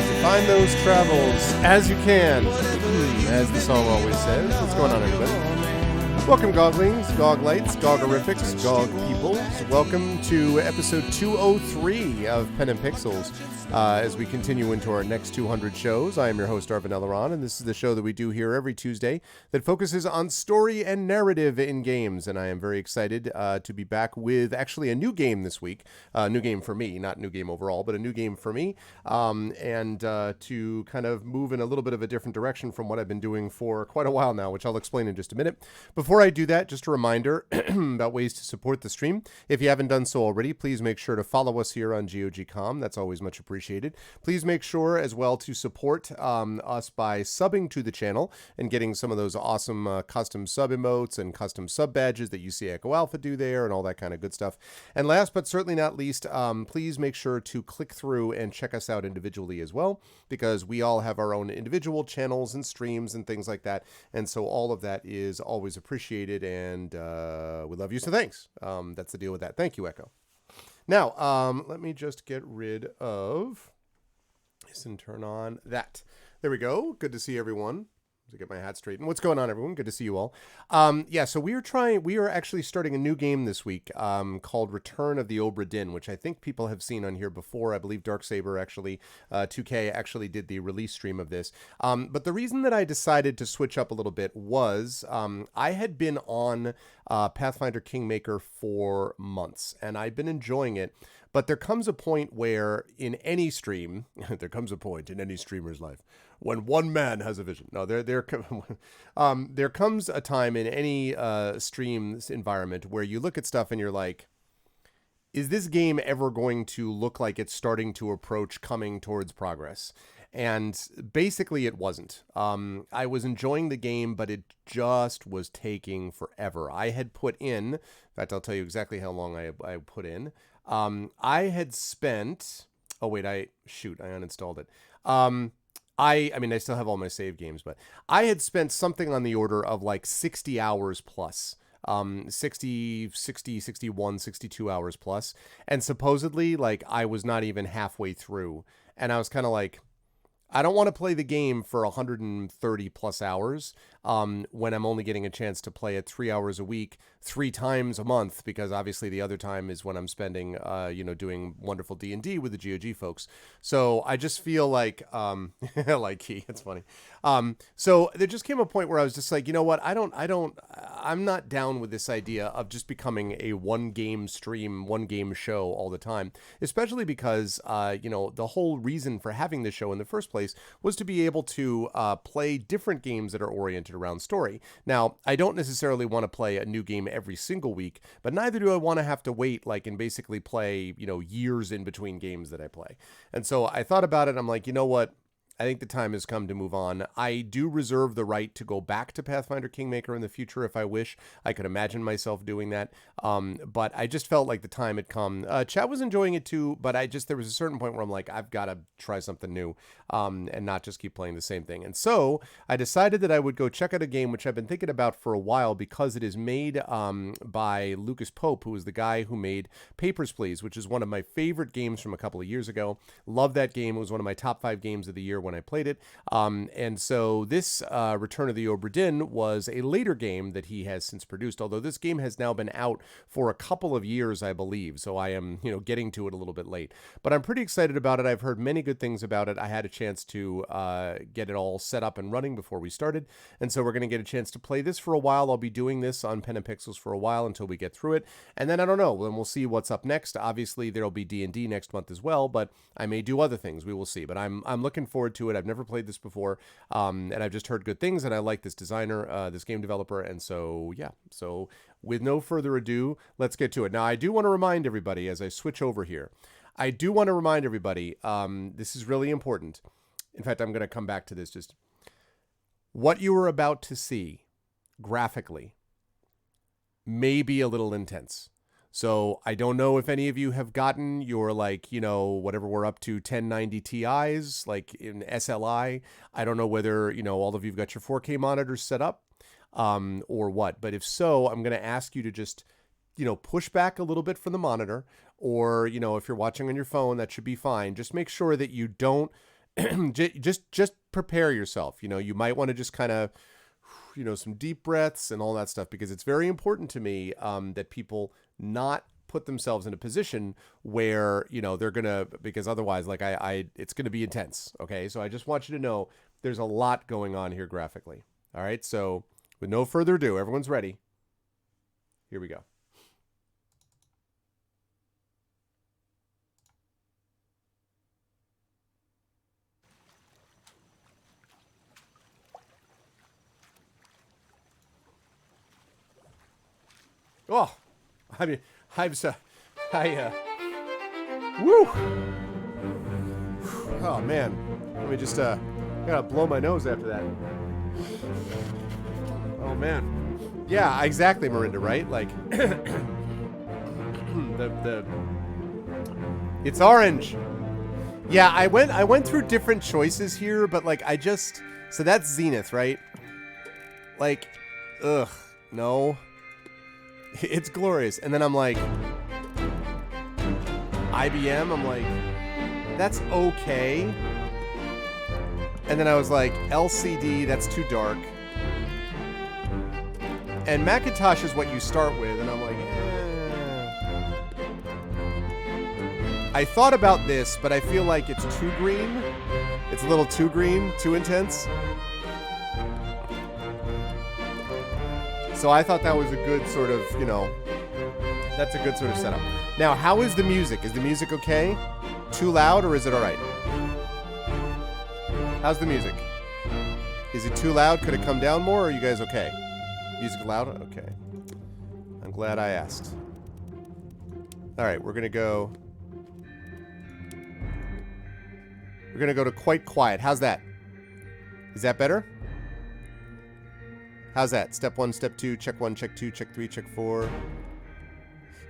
Define those travels as you can, as the song always says. What's going on, everybody? Welcome, Goglings, Goglites, Gogorifics, Gog Peoples. Welcome to episode 203 of Pen and Pixels. As we continue into our next 200 shows, I am your host, Arvin Eleron, and this is the show that we do here every Tuesday that focuses on story and narrative in games. And I am very excited to be back with actually a new game this week. New game for me, not new game overall, but a new game for me. And to kind of move in a little bit of a different direction from what I've been doing for quite a while now, which I'll explain in just a minute. Before I do that, just a reminder about ways to support the stream. If you haven't done so already, please make sure to follow us here on GOG.com. That's always much appreciated. Please make sure as well to support us by subbing to the channel and getting some of those awesome custom sub emotes and custom sub badges that you see Echo Alpha do there and all that kind of good stuff. And last but certainly not least, please make sure to click through and check us out individually as well, because we all have our own individual channels and streams and things like that. And so all of that is always appreciated, and we love you, so thanks. That's the deal with that. Thank you, Echo. Now, let me just get rid of this and turn on that. There we go. Good to see everyone. To get my hat straight. And what's going on, everyone? Good to see you all. So we are actually starting a new game this week called Return of the Obra Dinn, which I think people have seen on here before. I believe Darksaber actually, 2K actually did the release stream of this. But the reason that I decided to switch up a little bit was I had been on Pathfinder Kingmaker for months, and I'd been enjoying it. But there comes a point where in any stream, there comes a point in any streamer's life when one man has a vision. No, there comes a time in any stream environment where you look at stuff and you're like, is this game ever going to look like it's starting to approach coming towards progress? And basically it wasn't. I was enjoying the game, but it just was taking forever. I had put in fact, I'll tell you exactly how long I put in. I had spent, I uninstalled it. I mean, I still have all my save games, but I had spent something on the order of like 60 hours plus. 60, 61, 62 hours plus. And supposedly, like, I was not even halfway through. And I was kind of like, I don't want to play the game for 130 plus hours when I'm only getting a chance to play it 3 hours a week, 3 times a month, because obviously the other time is when I'm spending, doing wonderful D&D with the GOG folks. So I just feel like, it's funny. So there just came a point where I was just like, you know what? I'm not down with this idea of just becoming a one game stream, one game show all the time, especially because, the whole reason for having this show in the first place was to be able to play different games that are oriented around story. Now, I don't necessarily want to play a new game every single week, but neither do I want to have to wait and basically play, years in between games that I play. And so I thought about it. I'm like, you know what? I think the time has come to move on. I do reserve the right to go back to Pathfinder Kingmaker in the future if I wish. I could imagine myself doing that. But I just felt like the time had come. Chad was enjoying it too, but there was a certain point where I'm like, I've got to try something new and not just keep playing the same thing. And so I decided that I would go check out a game which I've been thinking about for a while because it is made by Lucas Pope, who is the guy who made Papers, Please, which is one of my favorite games from a couple of years ago. Love that game. It was one of my top 5 games of the year when I played it. And so this Return of the Obra Dinn was a later game that he has since produced, although this game has now been out for a couple of years, I believe. So I am, getting to it a little bit late. But I'm pretty excited about it. I've heard many good things about it. I had a chance to get it all set up and running before we started. And so we're going to get a chance to play this for a while. I'll be doing this on Pen and Pixels for a while until we get through it. And then I don't know. Then we'll see what's up next. Obviously, there'll be D&D next month as well, but I may do other things. We will see. But I'm looking forward to it. I've never played this before, and I've just heard good things, and I like this designer, this game developer, and so, yeah. So, with no further ado, let's get to it. Now, I do want to remind everybody, as I switch over here, this is really important. In fact, I'm going to come back to this. Just what you are about to see graphically may be a little intense. So I don't know if any of you have gotten your, whatever we're up to, 1090 Ti's, like in SLI. I don't know whether, all of you've got your 4K monitors set up or what. But if so, I'm going to ask you to just, push back a little bit from the monitor. Or, if you're watching on your phone, that should be fine. Just make sure that you don't just prepare yourself. You know, you might want to just kind of, you know, some deep breaths and all that stuff, because it's very important to me that people not put themselves in a position where, you know, they're gonna, because otherwise, like it's gonna be intense. Okay, so I just want you to know there's a lot going on here graphically. All right, so with no further ado, everyone's ready. Here we go. Oh, I mean, woo. Oh man, let me just gotta blow my nose after that. Oh man, yeah, exactly, Miranda. Right, like it's orange. Yeah, I went through different choices here, but like so that's Zenith, right? Like, ugh, no. It's glorious. And then I'm like, IBM, I'm like, that's okay. And then I was like, LCD, that's too dark. And Macintosh is what you start with, and I'm like, I thought about this, but I feel like it's too green. It's a little too green, too intense. So I thought that was a good sort of, you know, that's a good sort of setup. Now, how is the music? Is the music okay? Too loud, or is it all right? How's the music? Is it too loud? Could it come down more, or are you guys okay? Music loud? Okay. I'm glad I asked. All right, we're gonna go to quite quiet. How's that? Is that better? How's that? Step 1, step 2, check 1, check 2, check 3, check 4.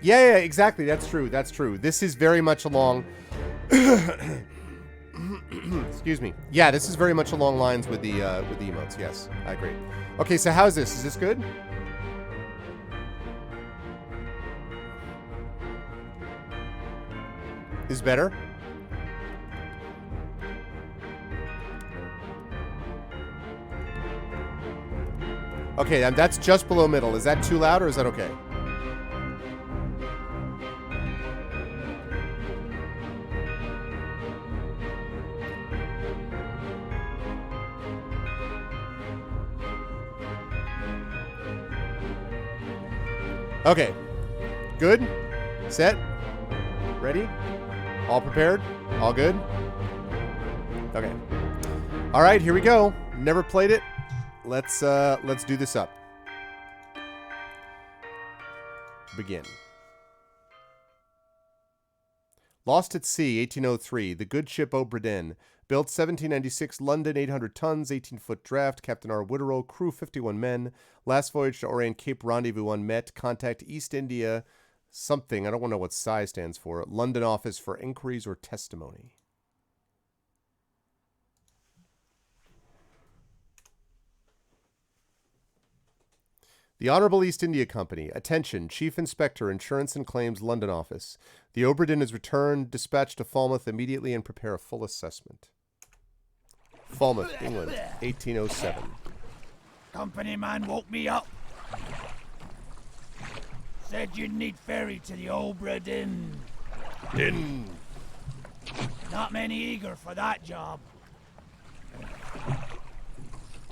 Yeah, exactly. That's true. That's true. This is very much along... Excuse me. Yeah, this is very much along lines with the emotes. Yes, I agree. Okay, so how's this? Is this good? Is better? Okay, that's just below middle. Is that too loud, or is that okay? Okay. Good? Set? Ready? All prepared? All good? Okay. All right, here we go. Never played it. Let's do this up. Begin. Lost at sea, 1803. The good ship Obra Dinn. Built 1796, London, 800 tons, 18-foot draft. Captain R. Witterell, crew 51 men. Last voyage to Orient Cape rendezvous unmet. Contact East India something. I don't want to know what PSI stands for. London office for inquiries or testimony. The Honorable East India Company. Attention, Chief Inspector, Insurance and Claims, London Office. The Obra Dinn is returned. Dispatch to Falmouth immediately and prepare a full assessment. Falmouth, England, 1807. Company man woke me up. Said you'd need ferry to the Obra Dinn. Dinn. Not many eager for that job.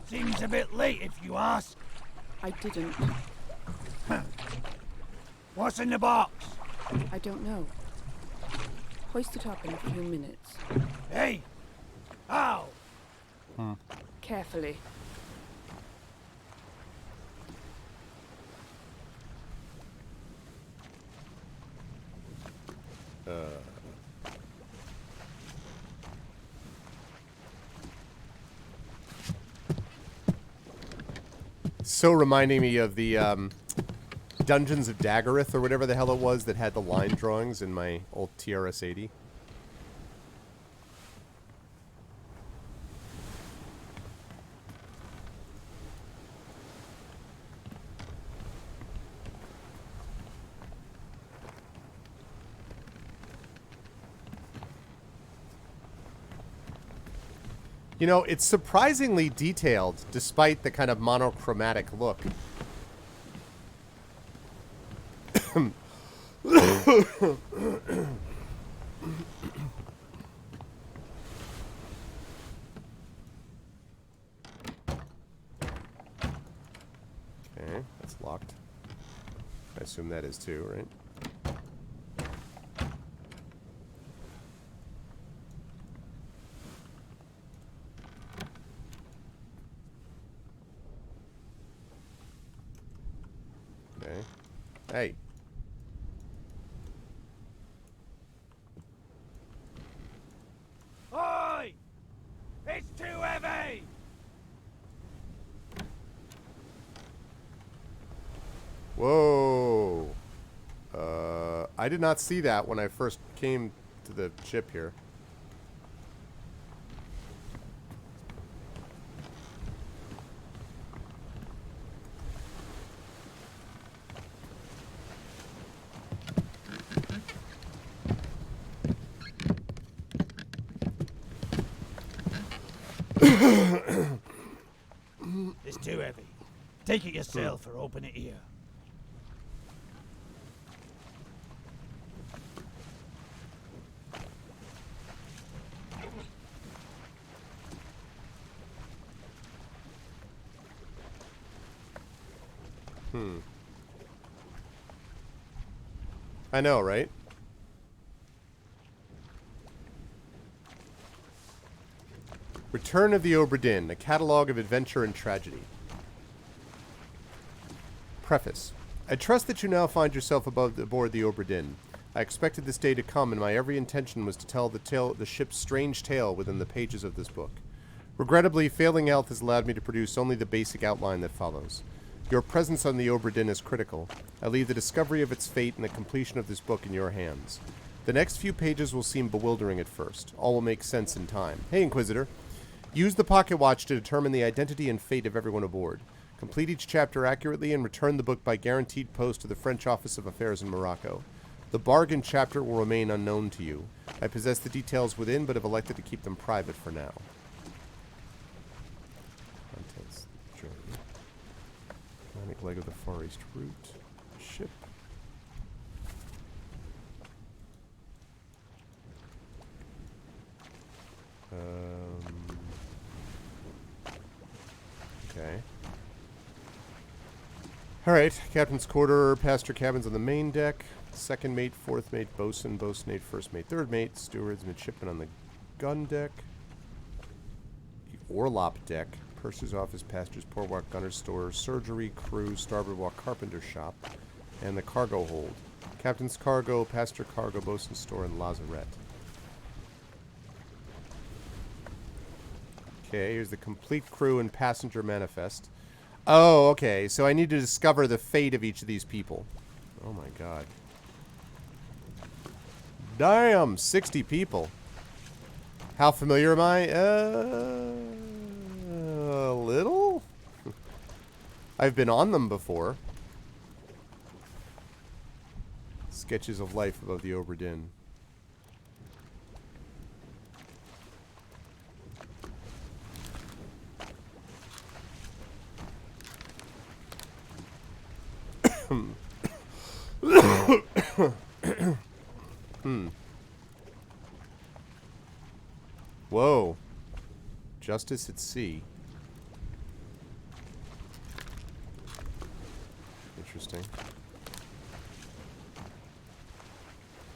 Seems a bit late if you ask. I didn't. What's in the box? I don't know. Hoist it up in a few minutes. Hey! How? Carefully. So reminding me of the Dungeons of Daggerith or whatever the hell it was that had the line drawings in my old TRS-80. You know, it's surprisingly detailed, despite the kind of monochromatic look. Okay, that's locked. I assume that is too, right? Okay. Hey. Oi! It's too heavy! Whoa. I did not see that when I first came to the ship here. It's too heavy. Take it yourself or open it here. I know, right? Return of the Obra Dinn, a catalog of adventure and tragedy. Preface. I trust that you now find yourself aboard the Obra Dinn. I expected this day to come, and my every intention was to tell the ship's strange tale within the pages of this book. Regrettably, failing health has allowed me to produce only the basic outline that follows. Your presence on the Obra Dinn is critical. I leave the discovery of its fate and the completion of this book in your hands. The next few pages will seem bewildering at first. All will make sense in time. Hey, Inquisitor. Use the pocket watch to determine the identity and fate of everyone aboard. Complete each chapter accurately and return the book by guaranteed post to the French Office of Affairs in Morocco. The bargain chapter will remain unknown to you. I possess the details within, but have elected to keep them private for now. Contents. Journey. Atlantic leg of the Far East route. Ship. Okay. Alright, captain's quarter, passenger cabins on the main deck, second mate, fourth mate, bosun, bosun mate, first mate, third mate, stewards, midshipmen on the gun deck, the orlop deck, purser's office, passenger's port walk, gunner's store, surgery, crew, starboard walk, carpenter shop, and the cargo hold. Captain's cargo, passenger cargo, bosun's store, and lazarette. Okay, here's the complete crew and passenger manifest. Oh, okay, so I need to discover the fate of each of these people. Oh my god. Damn, 60 people. How familiar am I? A little? I've been on them before. Sketches of life above the Obra Dinn. Whoa. Justice at sea. Interesting.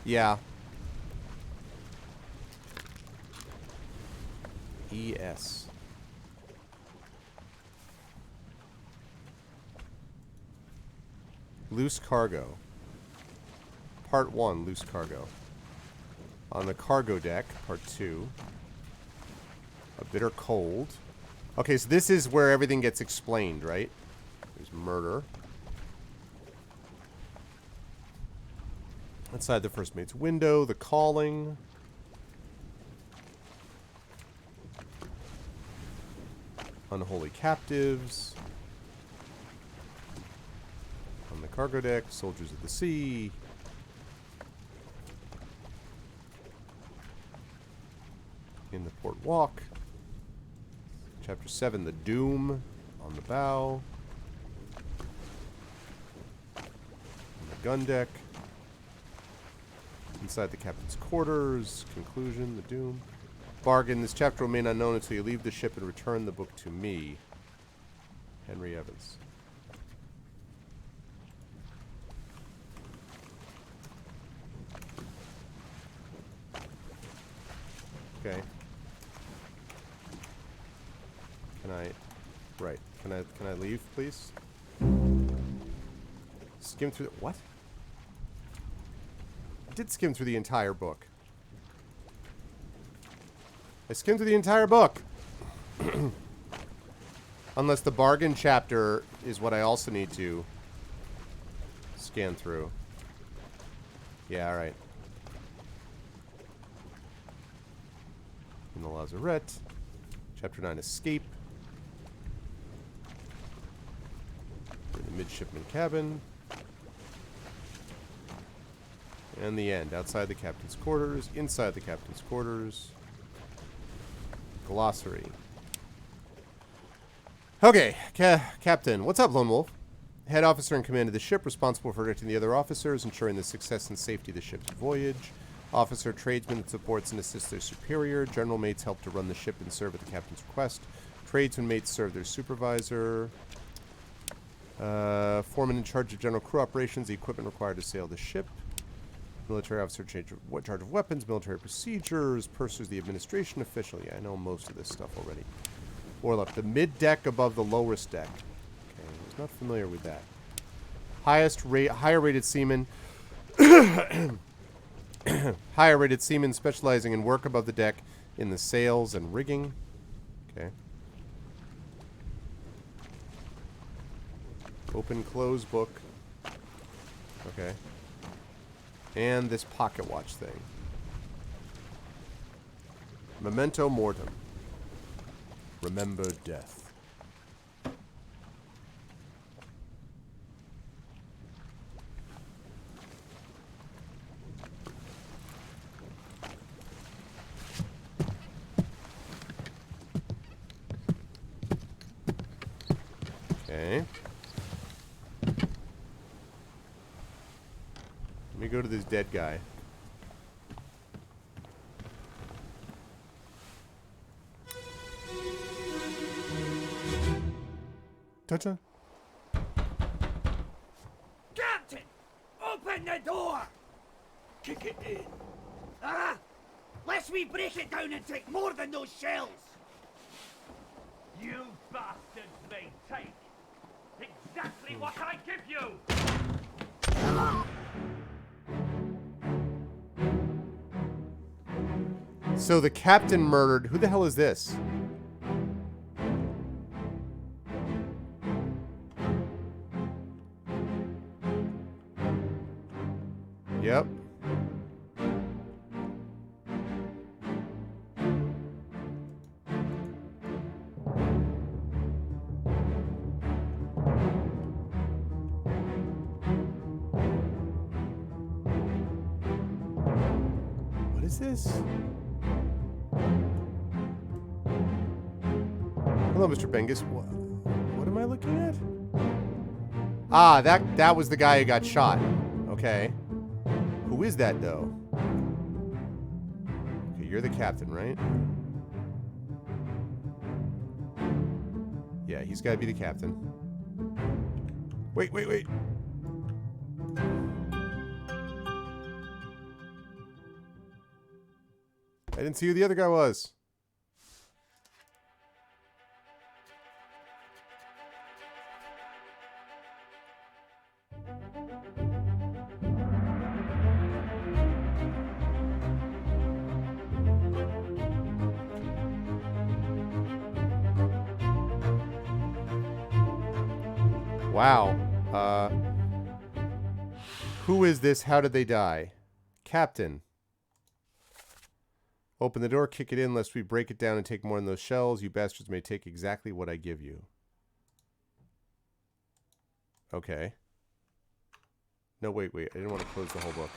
Yeah. ES. Loose cargo. Part 1, loose cargo. On the cargo deck, part 2. A bitter cold. Okay, so this is where everything gets explained, right? There's murder. Outside the first mate's window, the calling. Unholy captives. On the cargo deck, soldiers of the sea. In the port walk. Chapter 7, the Doom on the bow. On the gun deck. Inside the captain's quarters. Conclusion, the Doom. Bargain, this chapter will remain unknown until you leave the ship and return the book to me. Henry Evans. Okay. Can I leave, please? Skim through what? I did skim through the entire book. I skimmed through the entire book. Unless the bargain chapter is what I also need to scan through. Yeah, alright. In the Lazarette. Chapter 9, Escape. In the midshipman cabin. And the end. Outside the captain's quarters. Inside the captain's quarters. Glossary. Okay, Captain. What's up, Lone Wolf? Head officer in command of the ship, responsible for directing the other officers, ensuring the success and safety of the ship's voyage. Officer, tradesman that supports and assists their superior. General mates help to run the ship and serve at the captain's request. Tradesman mates serve their supervisor. Foreman in charge of general crew operations, the equipment required to sail the ship. Military officer in charge of weapons, military procedures. Purser's the administration official. Yeah, I know most of this stuff already. Warlock, the mid-deck above the lowest deck. Okay, I was not familiar with that. Higher rated seaman. Higher rated seaman specializing in work above the deck in the sails and rigging. Okay. Open close book. Okay. And this pocket watch thing. Memento mortem. Remember death. Okay. Let me go to this dead guy. Touch-on. Captain! Open the door! Kick it in. Lest we break it down and take more than those shells! You bastards may take exactly what I give you! So the captain murdered... Who the hell is this? Yep. What is this? Hello, Mr. Bengus. What am I looking at? Ah, that was the guy who got shot. Okay. Who is that, though? Okay, you're the captain, right? Yeah, he's got to be the captain. Wait. I didn't see who the other guy was. Wow. Who is this? How did they die? Captain. Open the door, kick it in, lest we break it down and take more than those shells. You bastards may take exactly what I give you. Okay. No, wait. I didn't want to close the whole book.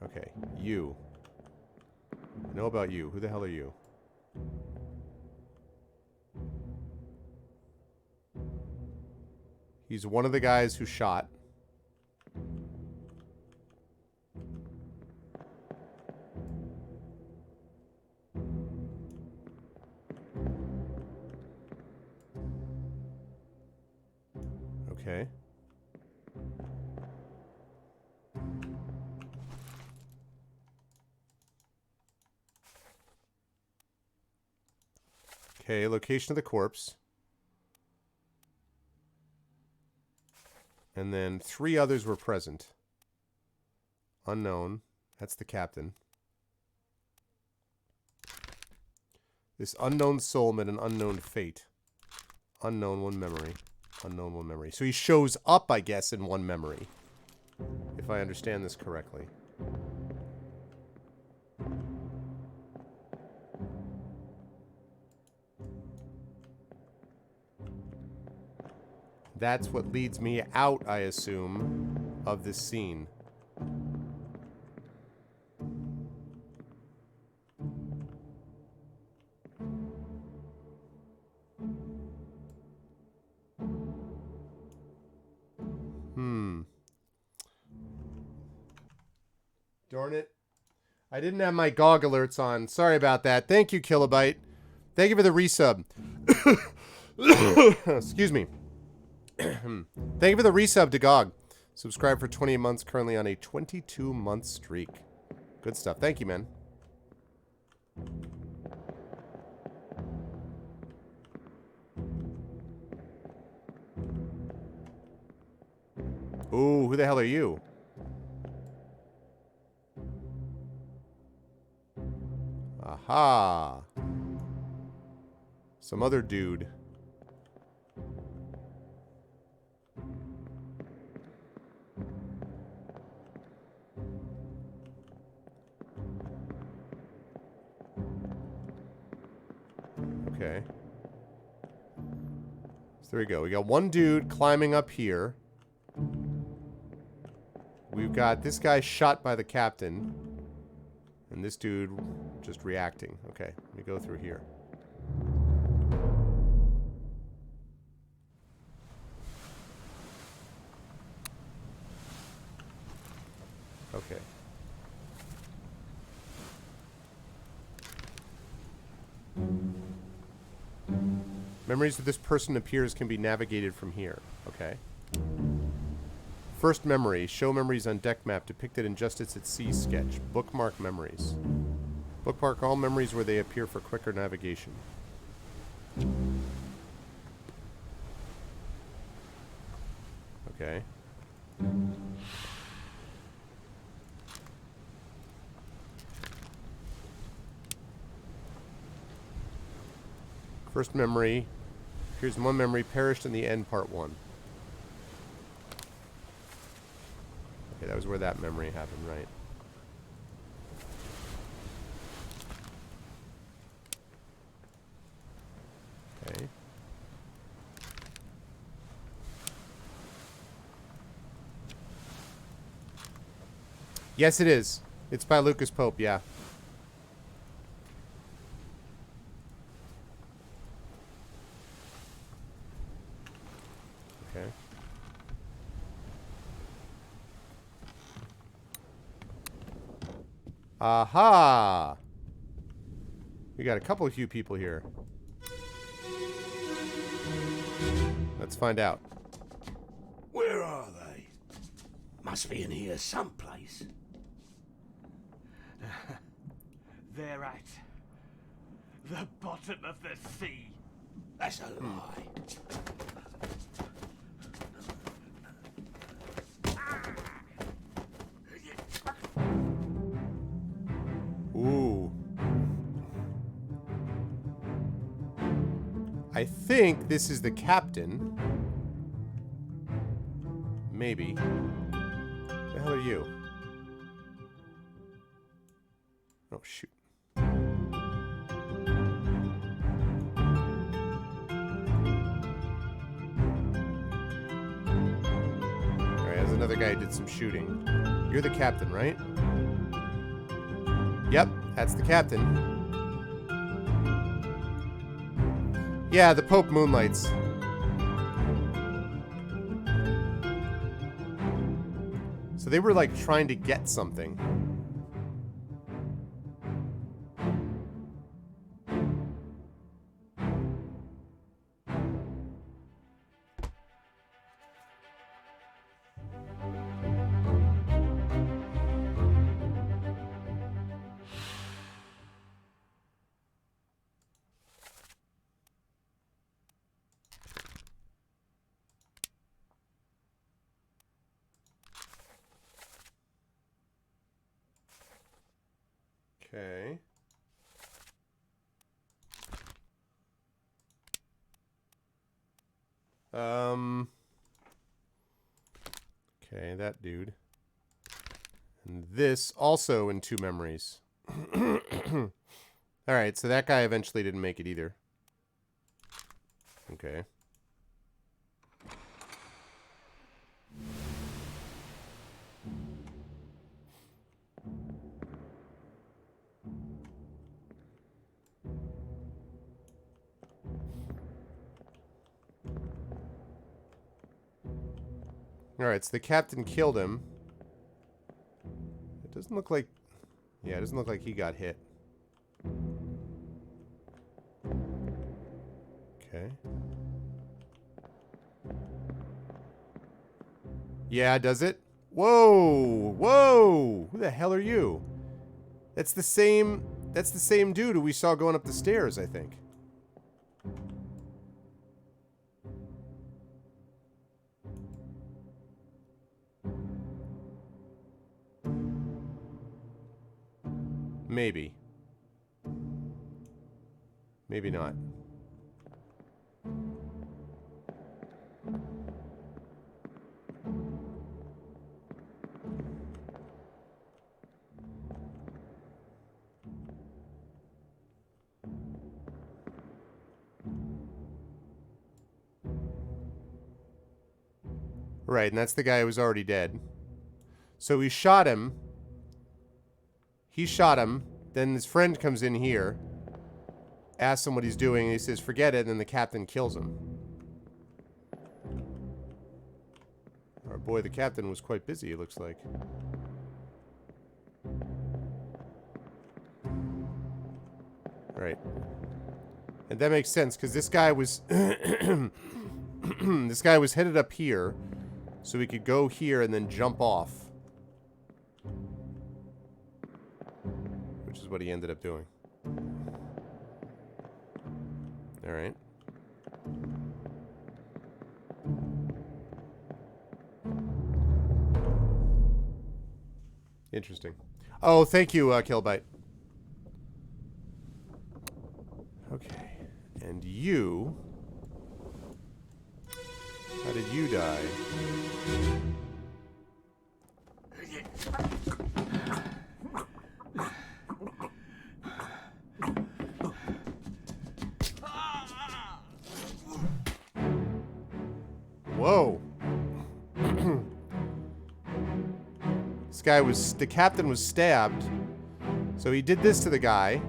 Okay, you. I know about you. Who the hell are you? He's one of the guys who shot. Okay. Okay, location of the corpse. And then 3 others were present. Unknown. That's the captain. This unknown soul met an unknown fate. Unknown, 1 memory. Unknown, 1 memory. So he shows up, I guess, in 1 memory. If I understand this correctly. That's what leads me out, I assume, of this scene. Darn it. I didn't have my GOG alerts on. Sorry about that. Thank you, Kilobyte. Thank you for the resub. Excuse me. Thank you for the resub to GOG. Subscribe for 20 months, currently on a 22-month streak. Good stuff. Thank you, man. Ooh, who the hell are you? Aha. Some other dude. Okay. So there we go. We got 1 dude climbing up here. We've got this guy shot by the captain. And this dude just reacting. Okay, let me go through here. Okay. Memories of this person appears can be navigated from here. Okay. First memory. Show memories on deck map depicted in Justice at Sea sketch. Bookmark memories. Bookmark all memories where they appear for quicker navigation. Okay. First memory. Here's 1 memory. Perished in the end, part 1. Okay, that was where that memory happened, right? Okay. Yes, it is. It's by Lucas Pope, yeah. Okay. Aha! We got a couple of few people here. Let's find out. Where are they? Must be in here someplace. They're at the bottom of the sea. That's a lie. Ooh. I think this is the captain. Maybe. The hell are you? Oh, shoot. Alright, there's another guy who did some shooting. You're the captain, right? Yep, That's the captain. Yeah, the Pope moonlights. So they were like trying to get something. Okay. Okay, that dude. And this also in 2 memories. Alright, so that guy eventually didn't make it either. Okay. Alright, so the captain killed him. It doesn't look like... Yeah, it doesn't look like he got hit. Okay. Yeah, does it? Whoa! Whoa! Who the hell are you? That's the same dude who we saw going up the stairs, I think. Maybe. Maybe not. Right, and that's the guy who was already dead. So he shot him. He shot him. Then his friend comes in here, asks him what he's doing, and he says, forget it, and then the captain kills him. Our boy, the captain, was quite busy, it looks like. Right. And that makes sense, because this guy was... this guy was headed up here, so he could go here and then jump off. Which is what he ended up doing. Alright. Interesting. Oh, thank you, Killbite. Okay. And you... How did you die? Whoa. This guy was... The captain was stabbed. So he did this to the guy.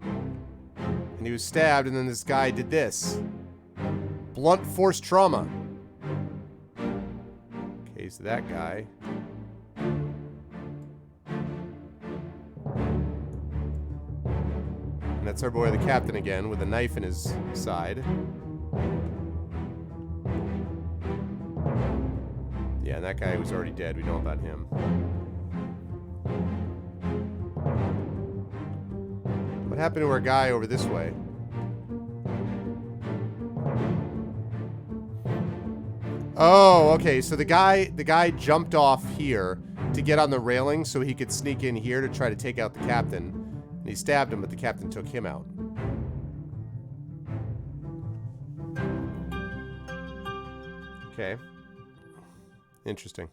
And he was stabbed, and then this guy did this. Blunt force trauma. Okay, so that guy. And that's our boy the captain again, with a knife in his side. Yeah, and that guy was already dead. We know about him. What happened to our guy over this way? Oh, okay. So the guy jumped off here to get on the railing so he could sneak in here to try to take out the captain. And he stabbed him, but the captain took him out. Okay. Interesting.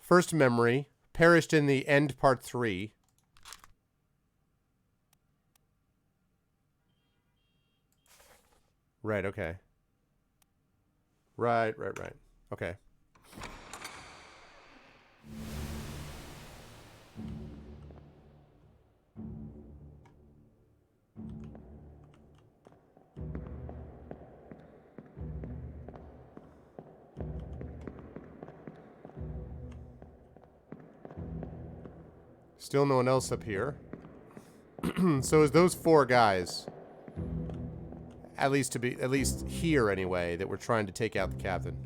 First memory. Perished in the end part 3. Right, okay. Right. Okay. Still no one else up here. So is those 4 guys, at least here anyway, that we're trying to take out the captain.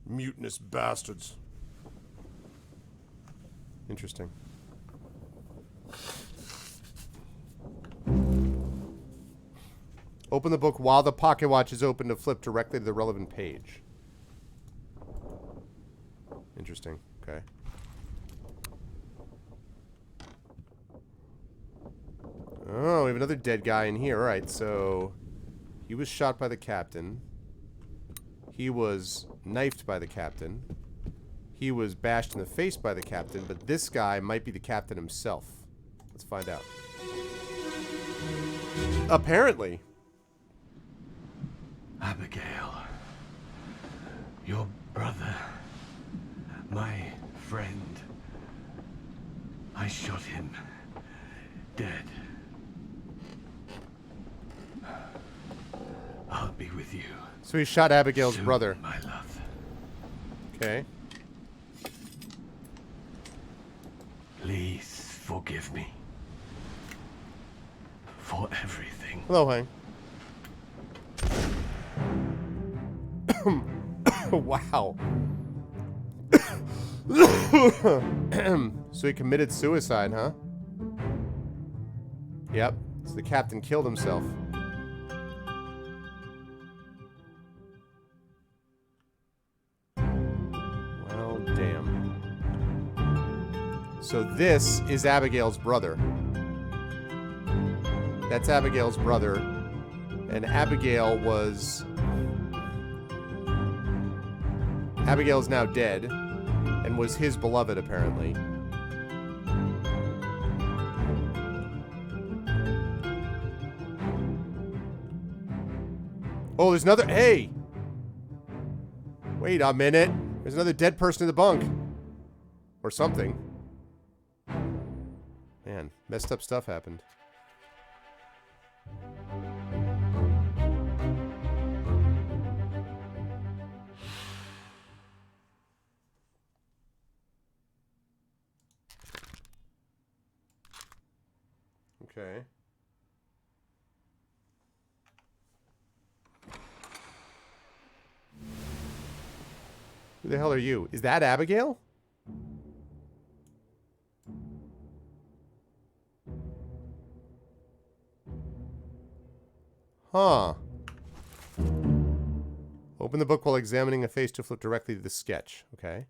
Mutinous bastards. Interesting. Open the book while the pocket watch is open to flip directly to the relevant page. Interesting. Okay. Oh, we have another dead guy in here. Alright, so he was shot by the captain. He was knifed by the captain. He was bashed in the face by the captain, but this guy might be the captain himself. Let's find out. Apparently. Abigail, your brother, my friend, I shot him dead. I'll be with you. So he shot Abigail's soon, brother. my love. Okay. Please forgive me for everything. Hello, Hank. Wow. So he committed suicide, huh? Yep. So the captain killed himself. Well, damn. So this is Abigail's brother. That's Abigail's brother. And Abigail was... Abigail's now dead, and was his beloved, apparently. Oh, there's another... Hey! Wait a minute. There's another dead person in the bunk. Or something. Man, messed up stuff happened. Okay. Who the hell are you? Is that Abigail? Huh. Open the book while examining a face to flip directly to the sketch. Okay.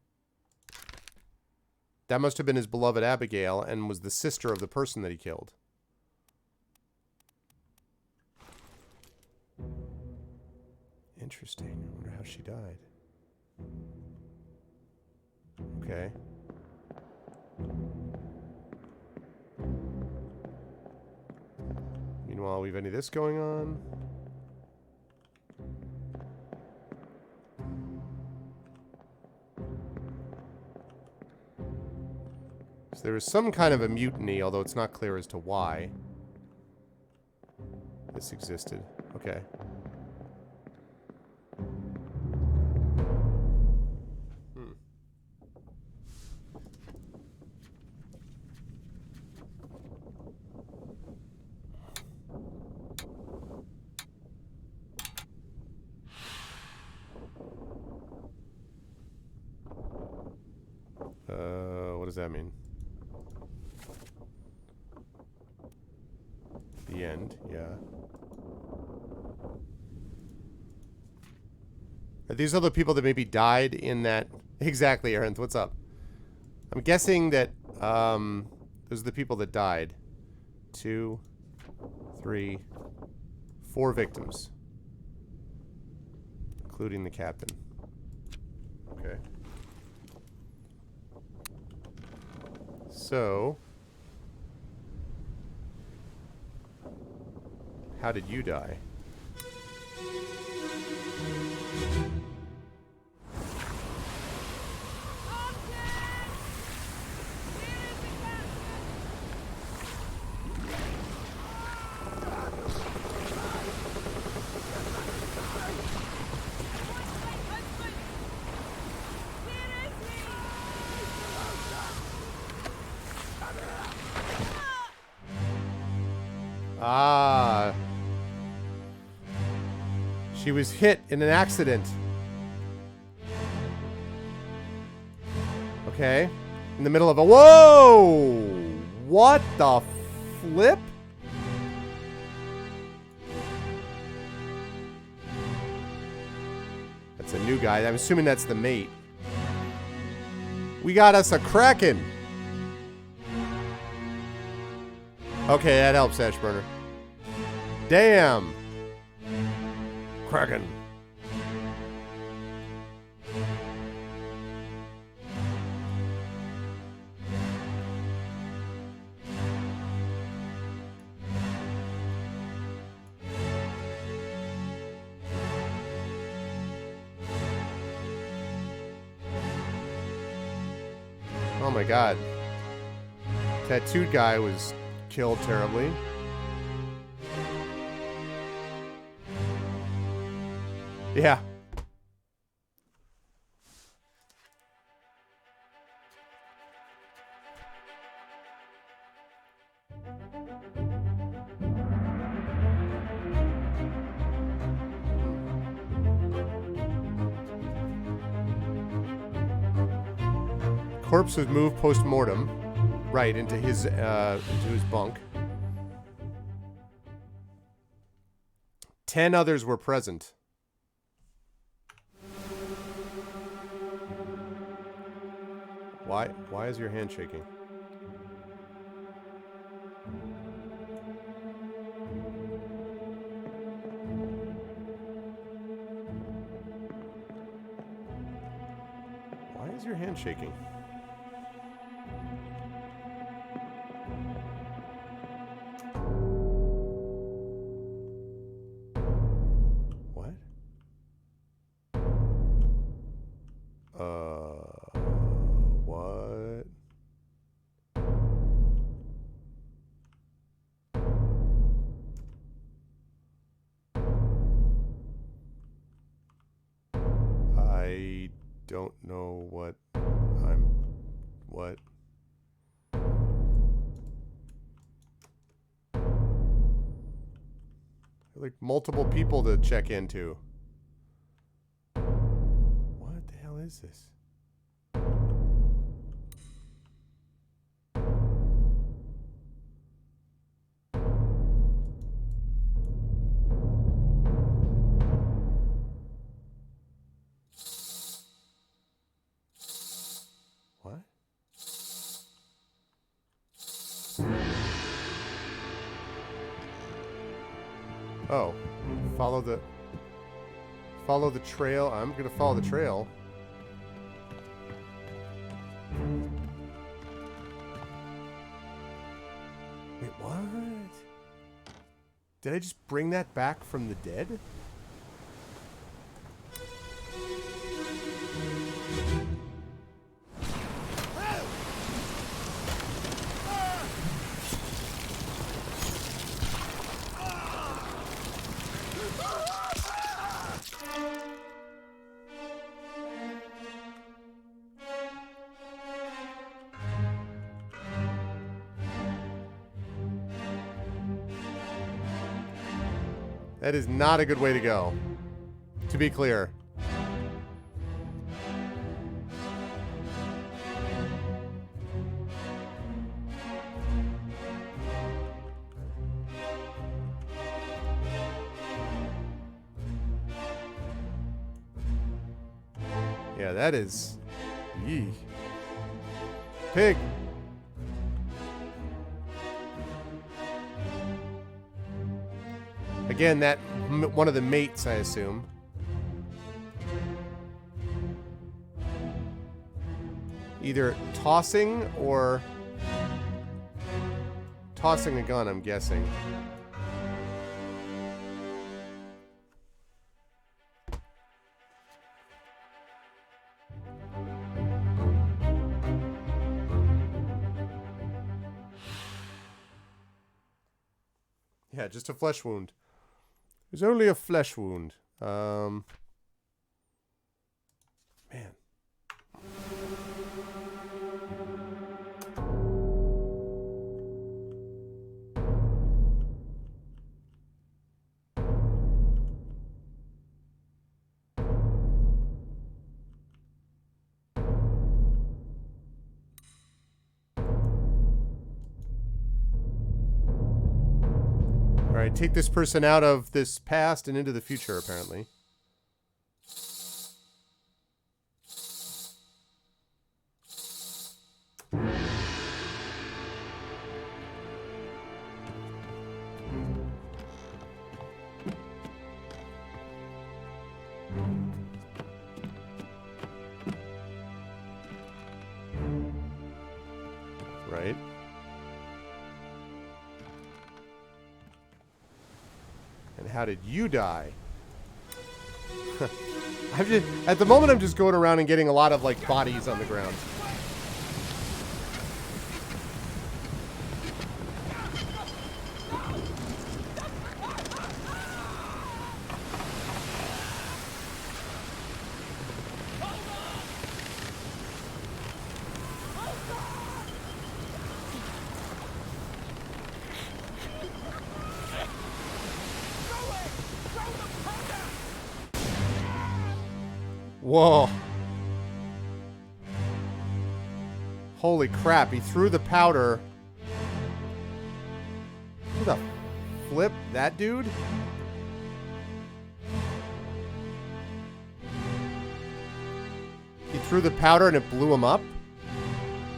That must have been his beloved Abigail and was the sister of the person that he killed. Interesting. I wonder how she died. Okay. Meanwhile, we have any of this going on? So there was some kind of a mutiny, although it's not clear as to why this existed. Okay. What does that mean? The end, yeah. Are these other people that maybe died in that? Exactly, Arendt, what's up? I'm guessing that, those are the people that died. 2, 3, 4 victims. including the captain. Okay. So, how did you die? Ah. She was hit in an accident. Okay. In the middle of a... Whoa! What the flip? That's a new guy. I'm assuming that's the mate. We got us a Kraken. Okay, that helps, Ashburner. Damn. Kraken. Oh my god. Tattooed guy was killed terribly. Yeah. Corpse was moved post-mortem, right, into his bunk. 10 others were present. Why is your hand shaking? Why is your hand shaking? What? What? I don't know what what? Like multiple people to check into. What the hell is this? What? Oh, follow the trail. I'm gonna follow the trail. Wait, what? Did I just bring that back from the dead? That is not a good way to go. To be clear. Yeah, that is... Yee. Pig! Again, that one of the mates, I assume. Either tossing or tossing a gun, I'm guessing. Yeah, just a flesh wound. It was only a flesh wound. Man. Alright, take this person out of this past and into the future, apparently. Right. And how did you die? At the moment, I'm just going around and getting a lot of, like, bodies on the ground. Whoa. Holy crap, he threw the powder. Who the flip? That dude? He threw the powder and it blew him up?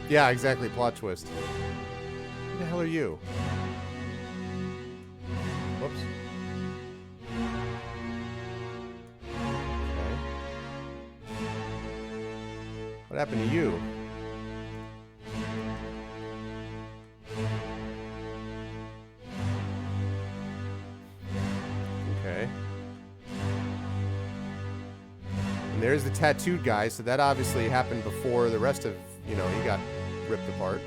Yeah, exactly, plot twist. Who the hell are you? Whoops. What happened to you? Okay. And there's the tattooed guy, so that obviously happened before the rest of, you know, he got ripped apart.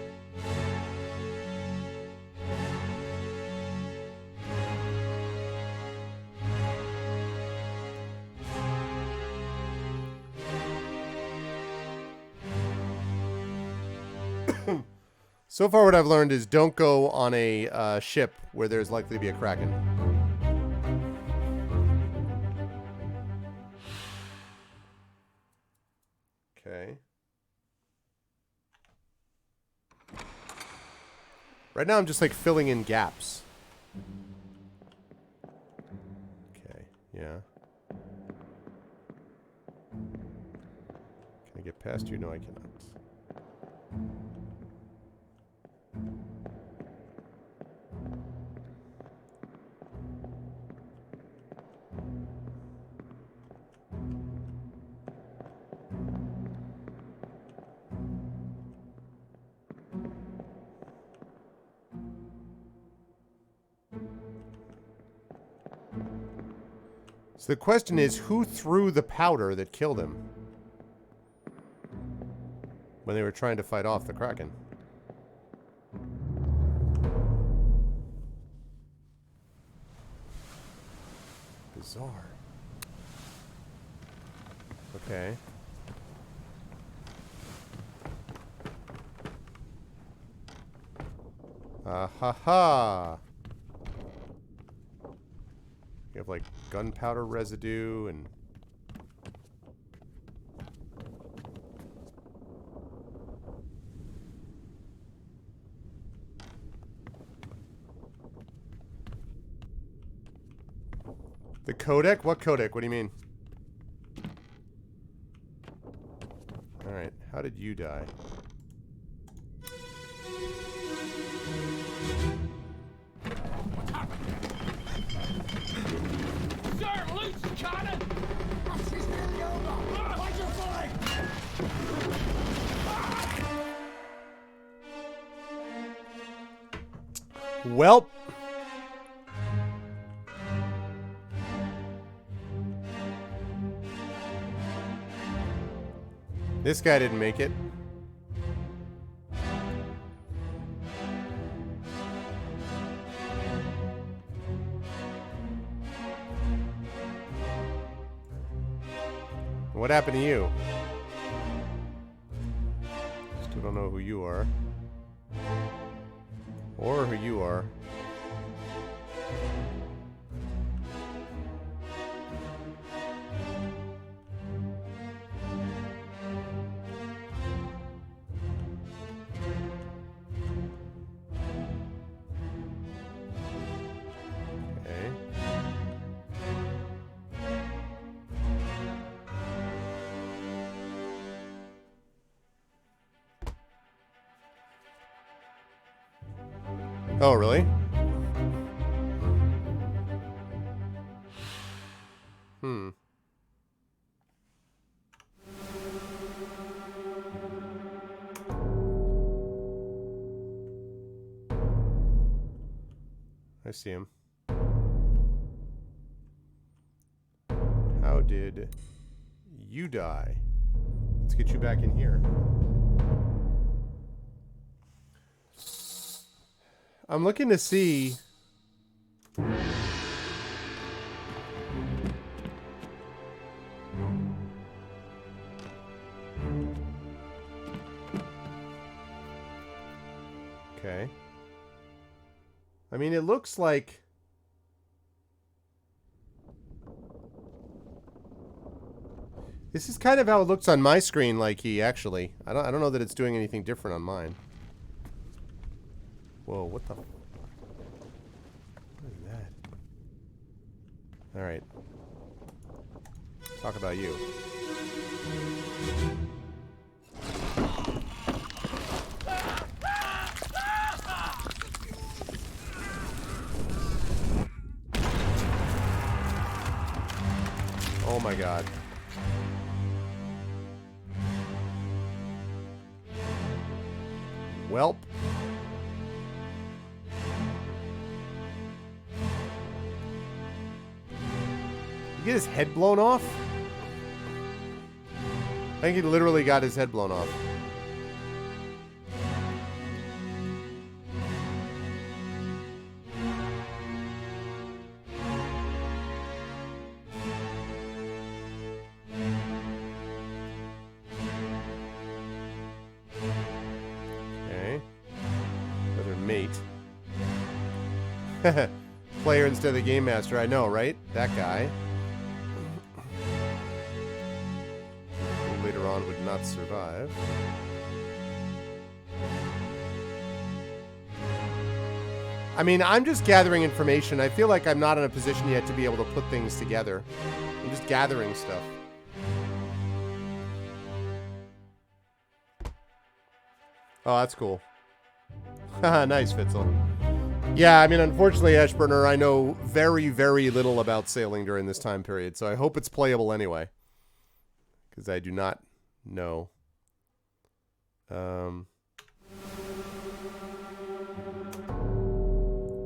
So far what I've learned is don't go on a ship where there's likely to be a Kraken. Okay. Right now I'm just like filling in gaps. Okay, yeah. Can I get past you? No, I cannot. So the question is, who threw the powder that killed him when they were trying to fight off the Kraken? Bizarre. Okay. Ah ha ha. You have like gunpowder residue and the codec? What codec? What do you mean? Alright, how did you die? Sir, loose cannon! She's nearly over. Watch your flank. Welp. This guy didn't make it. What happened to you? Still don't know who you are. Or who you are. Okay. Oh, really? Hmm. I see him. How did you die? Let's get you back in here. I'm looking to see. Okay. I mean, it looks like this is kind of how it looks on my screen, like he actually. I don't know that it's doing anything different on mine. Whoa, what the? What is that? All right. Talk about you. Oh my god. Welp. Did he get his head blown off? I think he literally got his head blown off. Okay. Another mate. Player instead of the game master, I know, right? That guy. Who later on would not survive. I mean, I'm just gathering information. I feel like I'm not in a position yet to be able to put things together. I'm just gathering stuff. Oh, that's cool. Haha, nice, Fitzel. Yeah, I mean, unfortunately, Ashburner, I know very, very little about sailing during this time period, so I hope it's playable anyway. Because I do not know. What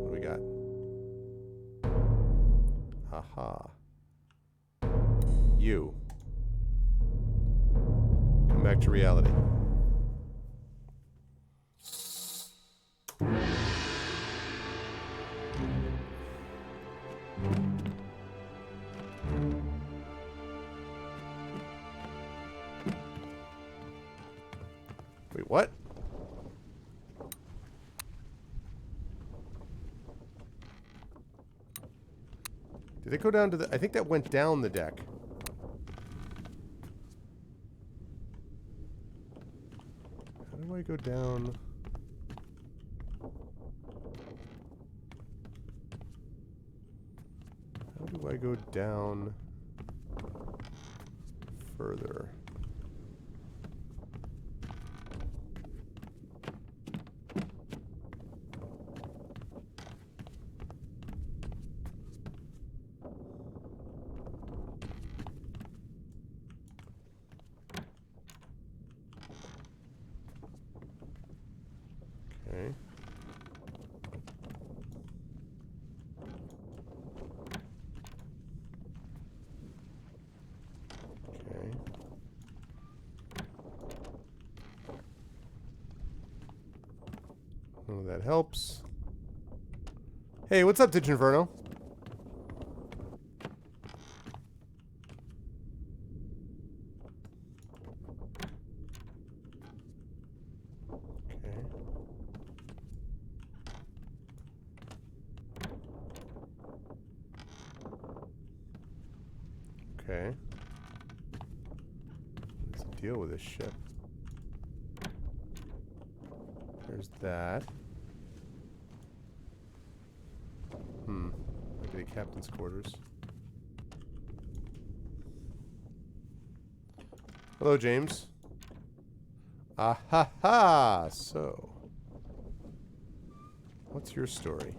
do we got? Haha. You. Come back to reality. Wait, what? Did it go down to the... I think that went down the deck. How do I go down... How do I go down further? Okay. that helps. Hey, what's up, Ditch Inferno? Okay. Okay. What's the deal with this ship? There's that. Maybe the captain's quarters. Hello, James. Ah ha ha! So, what's your story?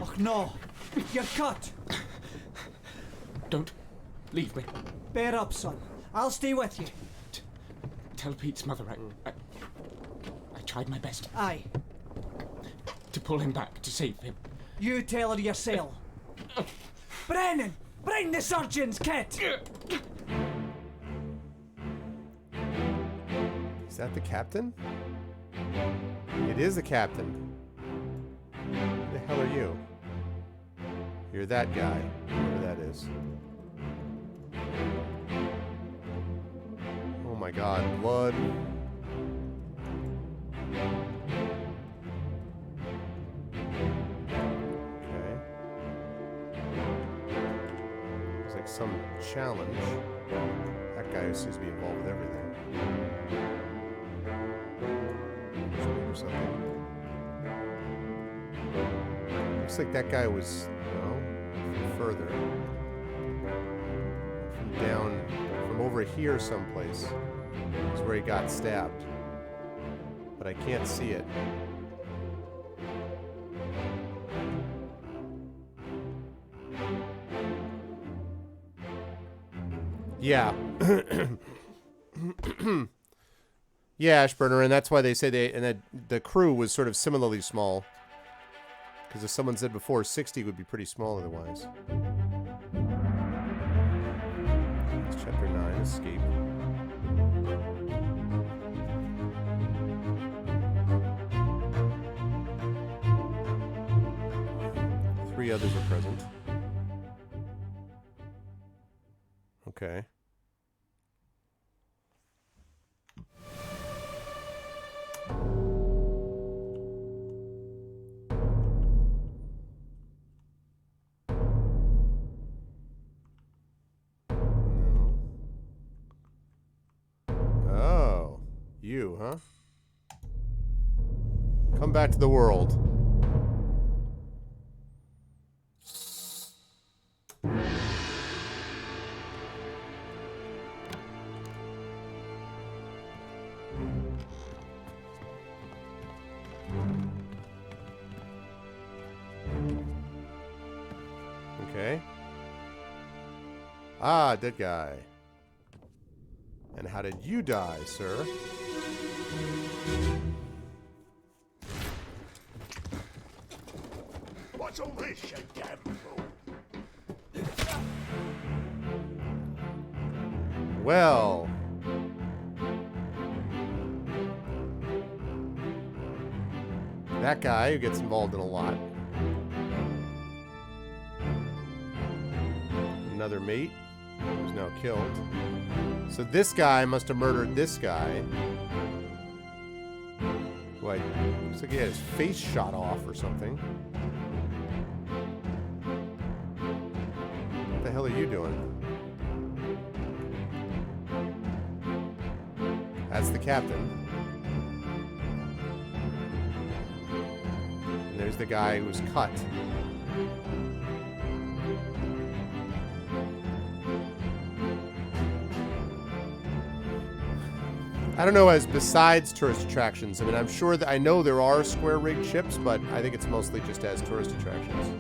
Oh no! You're cut! Don't leave me. Bear up, son. I'll stay with you. Tell Pete's mother I tried my best Aye. to pull him back, to save him. You tell her yourself. Brennan! Bring the surgeon's kit! Is that the captain? It is the captain. Who the hell are you? You're that guy, whoever that is. Oh my god, blood. Okay. Looks like some challenge. That guy seems to be involved with everything. Or something. Looks like that guy was, further. From down, from over here someplace is where he got stabbed. But I can't see it. Yeah. Yeah, Ashburner, and that's why they say that the crew was sort of similarly small. Because as someone said before, 60 would be pretty small otherwise. It's chapter 9, Escape. Three others are present. Okay. Oh, you, huh? Come back to the world. Okay. Ah, dead guy. And how did you die, sir? What's all this, you damn fool? Well. That guy who gets involved in a lot. Another mate who's now killed. So this guy must have murdered this guy. Who looks like he had his face shot off or something. What the hell are you doing? That's the captain. And there's the guy who was cut. I don't know, as besides tourist attractions. I mean, I'm sure that I know there are square rigged ships, but I think it's mostly just as tourist attractions.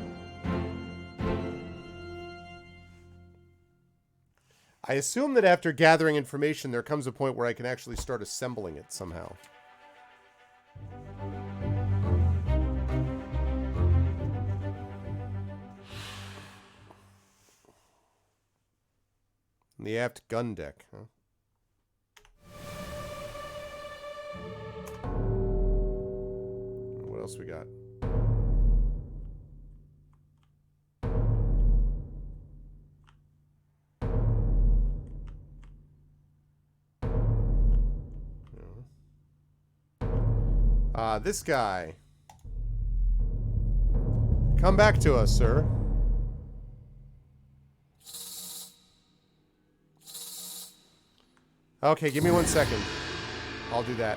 I assume that after gathering information, there comes a point where I can actually start assembling it somehow. On the aft gun deck, huh? What else we got? This guy. Come back to us, sir. Okay, give me 1 second. I'll do that.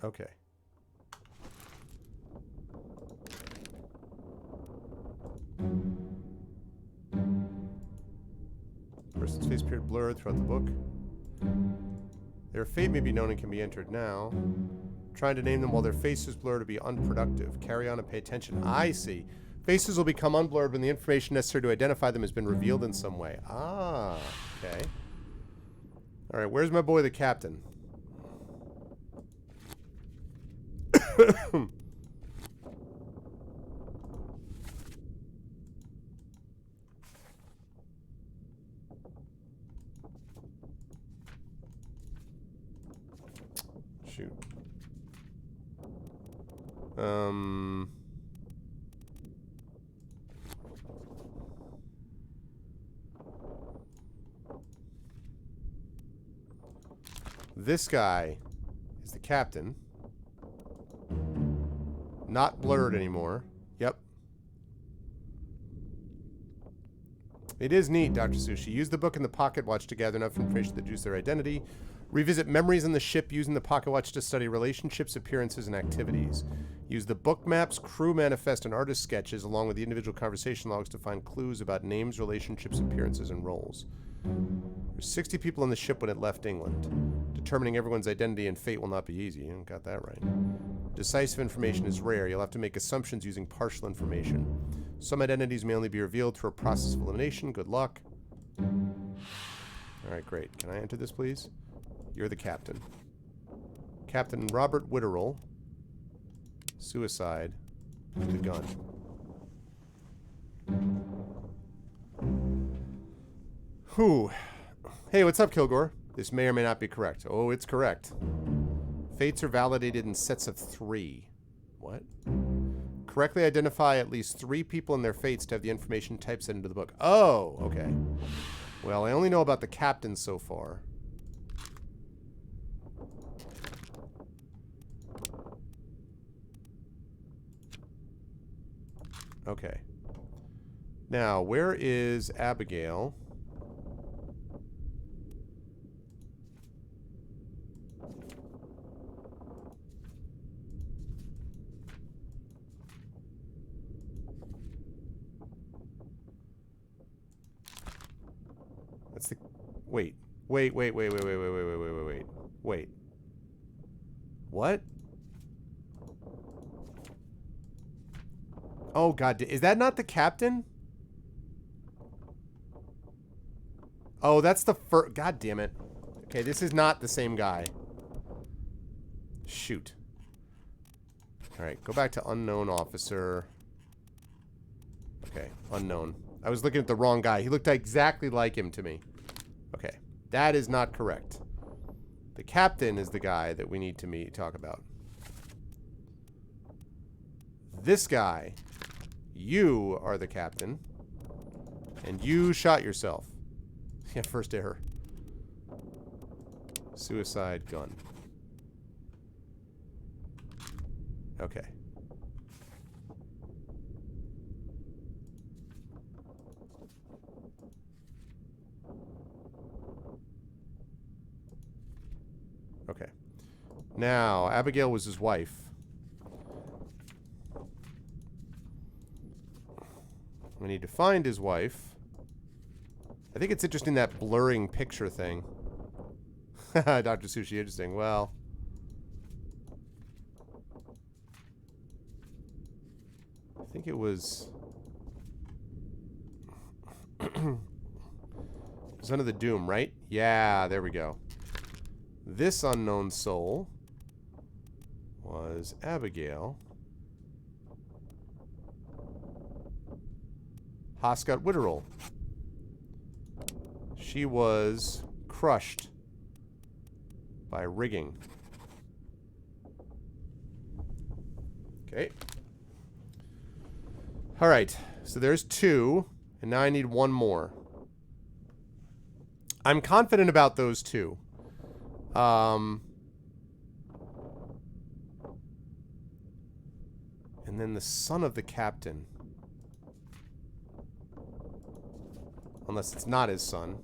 Okay. Person's face appeared blurred throughout the book. Their fate may be known and can be entered now. Trying to name them while their faces blur to be unproductive. Carry on and pay attention. I see. Faces will become unblurred when the information necessary to identify them has been revealed in some way. Ah, okay. Alright, where's my boy the captain? Shoot. This guy is the captain. Not blurred anymore. Yep. It is neat, Dr. Sushi. Use the book and the pocket watch to gather enough information to deduce their identity. Revisit memories on the ship using the pocket watch to study relationships, appearances, and activities. Use the book maps, crew manifest, and artist sketches along with the individual conversation logs to find clues about names, relationships, appearances, and roles. There's 60 people on the ship when it left England. Determining everyone's identity and fate will not be easy. You got that right. Decisive information is rare. You'll have to make assumptions using partial information. Some identities may only be revealed through a process of elimination. Good luck. Alright, great. Can I enter this, please? You're the captain. Captain Robert Witterell. Suicide. With the gun. Whew. Hey, what's up, Kilgore? This may or may not be correct. Oh, it's correct. Fates are validated in sets of 3. What? Correctly identify at least 3 people and their fates to have the information typeset into the book. Oh, okay. Well, I only know about the captain so far. Okay. Now, where is Abigail? That's the... Wait. Wait. What? Oh, God. Is that not the captain? Oh, that's the first... God damn it. Okay, this is not the same guy. Shoot. Alright, go back to unknown officer. Okay, unknown. I was looking at the wrong guy. He looked exactly like him to me. Okay, that is not correct. The captain is the guy that we need to talk about. This guy... You are the captain. And you shot yourself. Yeah, first error. Suicide gun. Okay. Okay. Now, Abigail was his wife. We need to find his wife. I think it's interesting, that blurring picture thing. Dr. Sushi, interesting. Well. I think it was... Son of the Doom, right? Yeah, there we go. This unknown soul was Abigail Hoscott Witterell. She was crushed by rigging. Okay. All right. So there's 2, and now I need 1 more. I'm confident about those 2. And then the son of the captain. Unless it's not his son.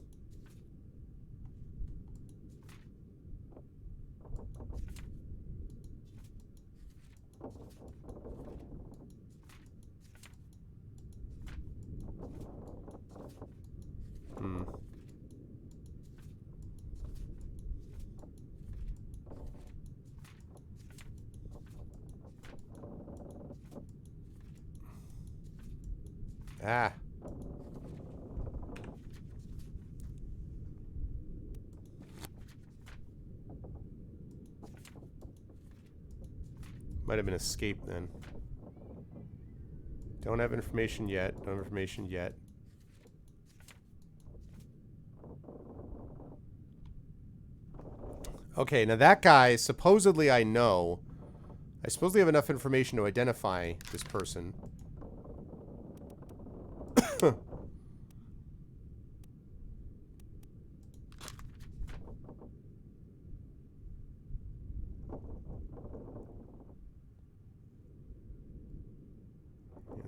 Ah. Might have been escape then. Don't have information yet. Don't have information yet. Okay, now that guy, supposedly I know. I supposedly have enough information to identify this person. Yeah,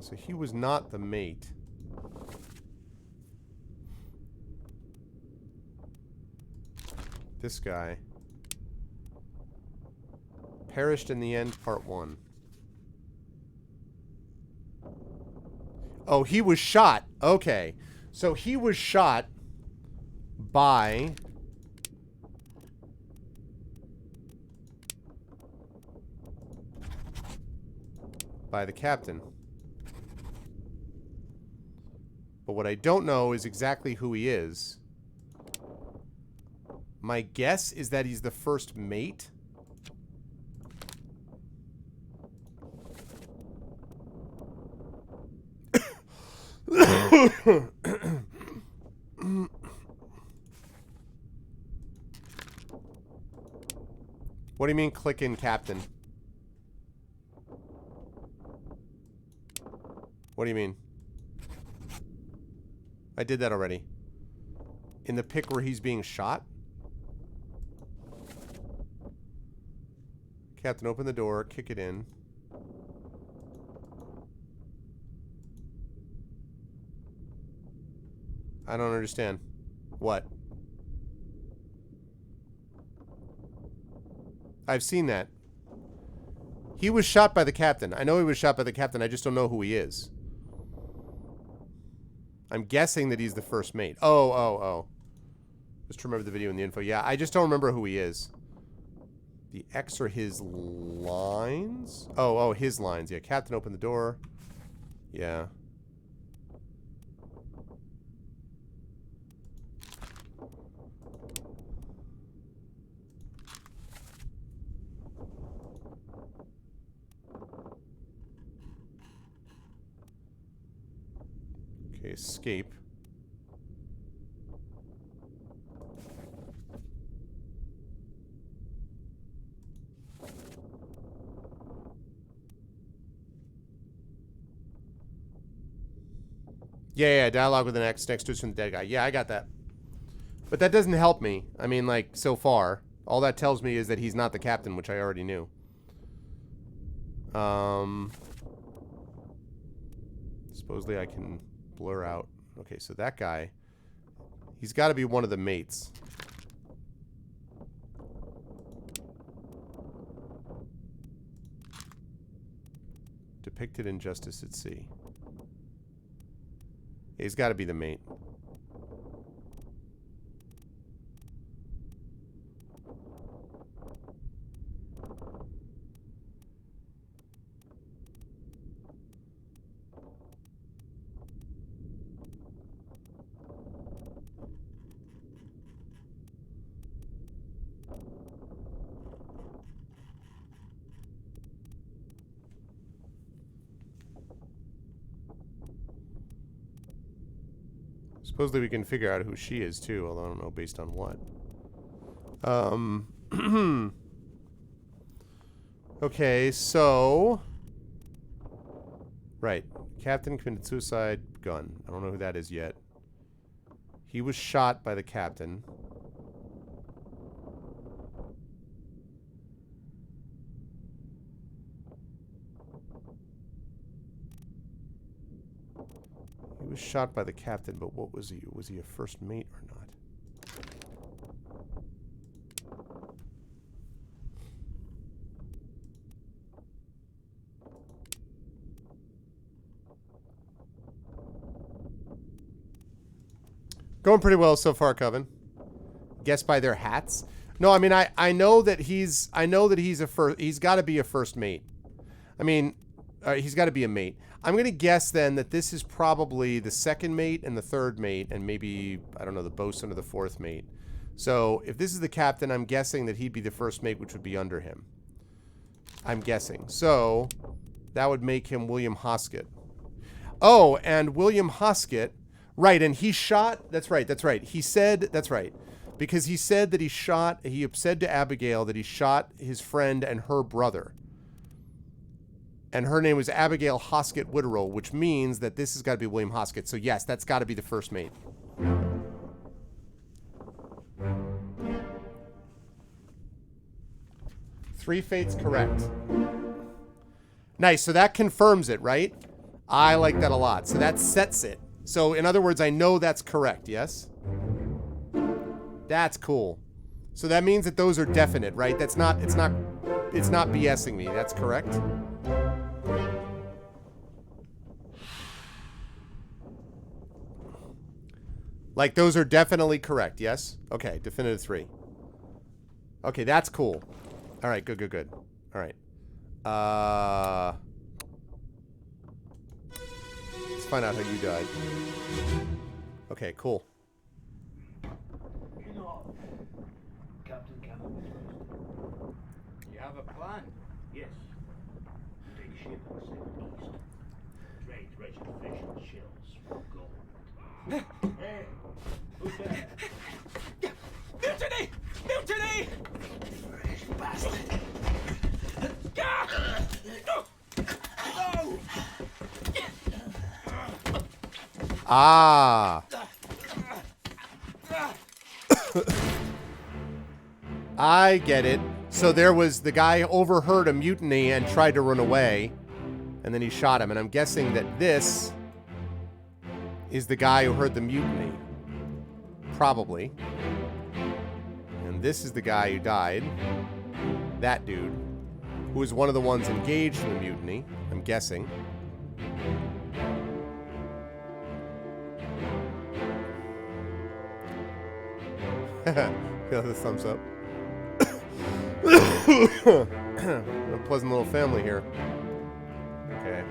so he was not the mate. This guy. Perished in the end, part 1. Oh, he was shot. Okay. So he was shot by the captain. But what I don't know is exactly who he is. My guess is that he's the first mate. What do you mean click in captain? What do you mean? I did that already. In the pic where he's being shot? Captain, open the door, kick it in. I don't understand. What? I've seen that. He was shot by the captain. I know he was shot by the captain. I just don't know who he is. I'm guessing that he's the first mate. Oh. Just remember the video and the info. Yeah, I just don't remember who he is. The X are his lines? Oh, his lines. Yeah, captain, open the door. Yeah. Okay, escape. Yeah, dialogue with an X next to us from the dead guy. Yeah, I got that. But that doesn't help me. I mean, like, so far. All that tells me is that he's not the captain, which I already knew. Supposedly I can blur out. Okay, so that guy, he's got to be one of the mates. Depicted in Justice at Sea. He's got to be the mate. Supposedly we can figure out who she is too, although I don't know based on what. Okay, so... Right. Captain committed suicide, gun. I don't know who that is yet. He was shot by the captain. He was shot by the captain, but what was he? Was he a first mate or not? Going pretty well so far, Coven. Guess by their hats? No, I mean I know that he's he's got to be a first mate. I mean, he's got to be a mate. I'm going to guess then that this is probably the second mate and the third mate and maybe, I don't know, the bosun or the fourth mate. So, if this is the captain, I'm guessing that he'd be the first mate, which would be under him. I'm guessing. So, that would make him William Hoskett. Oh, and William Hoskett, right, and he shot, that's right. He said, that's right. Because he said that he said to Abigail that he shot his friend and her brother. And her name was Abigail Hoskett Witterell, which means that this has got to be William Hoskett. So yes, that's got to be the first mate. Three fates correct. Nice, so that confirms it, right? I like that a lot. So that sets it. So in other words, I know that's correct, yes? That's cool. So that means that those are definite, right? It's not BSing me. That's correct. Like, those are definitely correct, yes? Okay, definitive 3. Okay, that's cool. Alright, good. Alright. Let's find out how you died. Okay, cool. You know, Captain Cameron. You have a plan? Yes. Take ship and sail east. Trade treasure fish and shells for gold. Hey, who's there? Mutiny! Mutiny! Fresh bastard. No! Ah. I get it. So there was the guy overheard a mutiny and tried to run away, and then he shot him. And I'm guessing that this is the guy who heard the mutiny. Probably. And this is the guy who died. That dude. Who was one of the ones engaged in the mutiny. I'm guessing. Feel the thumbs up. A pleasant little family here. Okay.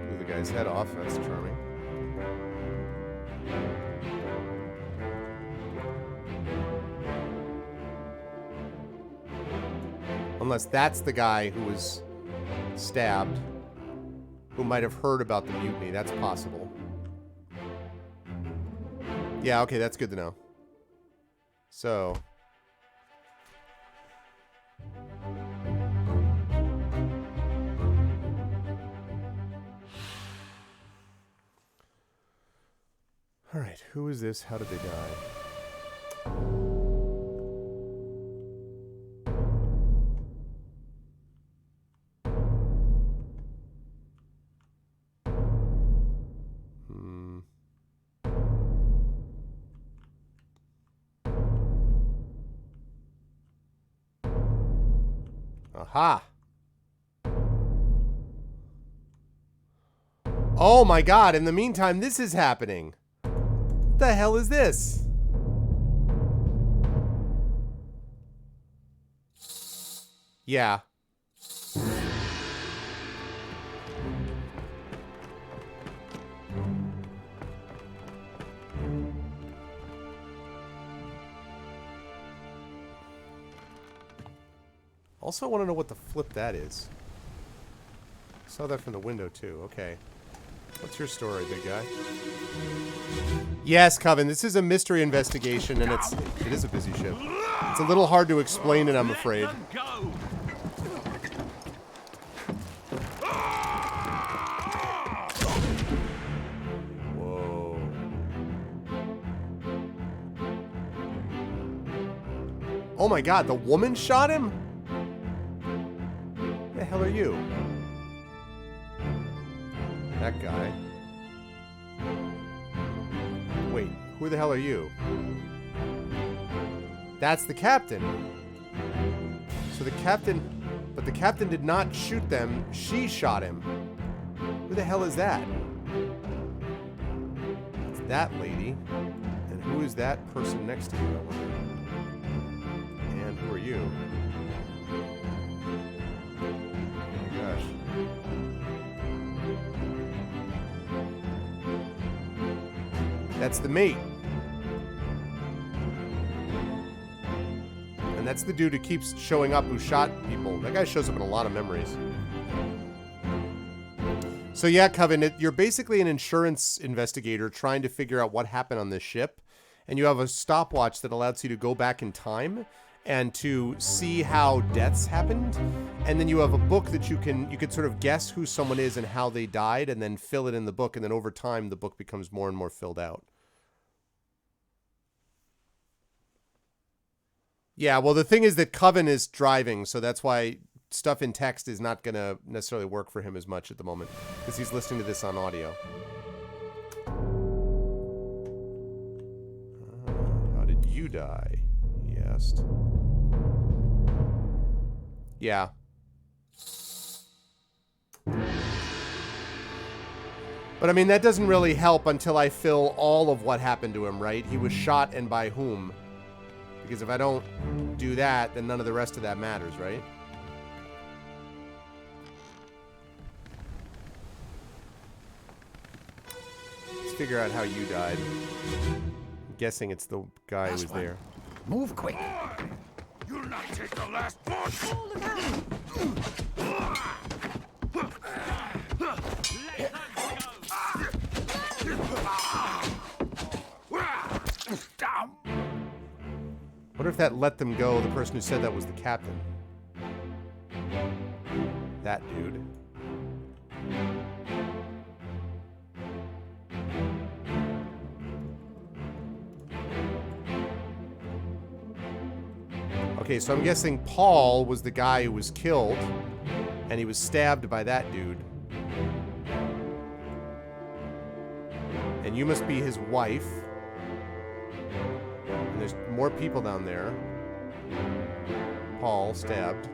Blew the guy's head off. That's charming. Unless that's the guy who was stabbed, who might have heard about the mutiny. That's possible. Yeah, okay, that's good to know. So... Alright, who is this? How did they die? Aha! Oh my god, in the meantime, this is happening. What the hell is this? Yeah. Also, I want to know what the flip that is. Saw that from the window, too. Okay. What's your story, big guy? Yes, Coven, this is a mystery investigation, and it is a busy ship. It's a little hard to explain it, I'm afraid. Let them go. Whoa. Oh my god, the woman shot him? Who the hell are you? That guy. Wait, who the hell are you? That's the captain. So the captain... But the captain did not shoot them. She shot him. Who the hell is that? It's that lady. And who is that person next to you, I wonder? And who are you? Oh my gosh. That's the mate. And that's the dude who keeps showing up who shot people. That guy shows up in a lot of memories. So yeah, Coven, you're basically an insurance investigator trying to figure out what happened on this ship. And you have a stopwatch that allows you to go back in time and to see how deaths happened. And then you have a book that you can sort of guess who someone is and how they died and then fill it in the book. And then over time, the book becomes more and more filled out. Yeah, well, the thing is that Coven is driving, so that's why stuff in text is not going to necessarily work for him as much at the moment, because he's listening to this on audio. How did you die? He asked. Yeah. But I mean, that doesn't really help until I fill all of what happened to him, right? He was shot, and by whom? Because if I don't do that, then none of the rest of that matters, right? Let's figure out how you died. I'm guessing it's the guy who was there. Move quick. You'll not take the last punch. Let them go. Wonder if that let them go, the person who said that was the captain. That dude. Okay, so I'm guessing Paul was the guy who was killed, and he was stabbed by that dude. And you must be his wife. And there's more people down there. Paul stabbed.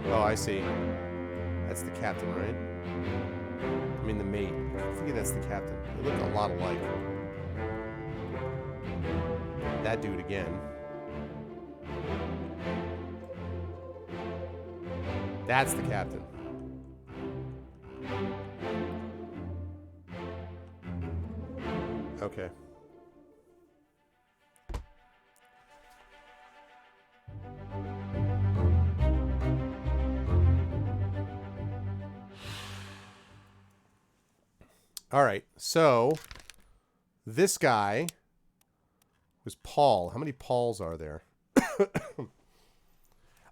Oh, I see. That's the captain, right? I mean the mate. I'm thinking that's the captain. They look a lot alike. That dude again. That's the captain. Okay. All right. So this guy was Paul. How many Pauls are there?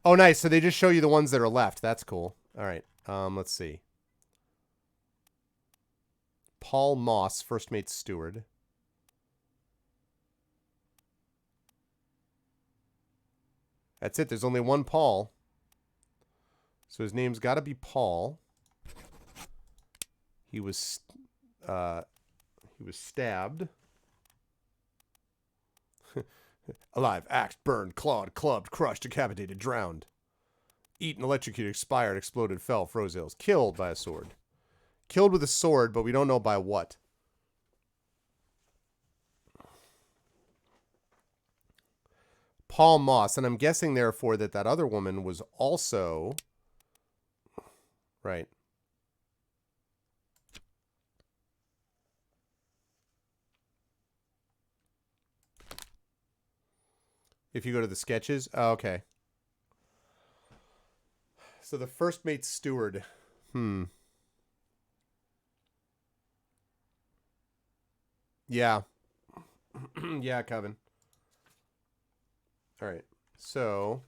Oh, nice. So they just show you the ones that are left. That's cool. All right. Let's see. Paul Moss, first mate steward. That's it. There's only one Paul. So his name's got to be Paul. He was stabbed. Alive, axed, burned, clawed, clubbed, crushed, decapitated, drowned. Eaten, electrocuted, expired, exploded, fell, froze ills. Killed by a sword. Killed with a sword, but we don't know by what. Paul Moss, and I'm guessing, therefore, that that other woman was also... Right. If you go to the sketches. Oh, okay. So the first mate steward. Yeah. Yeah, Coven. All right. So...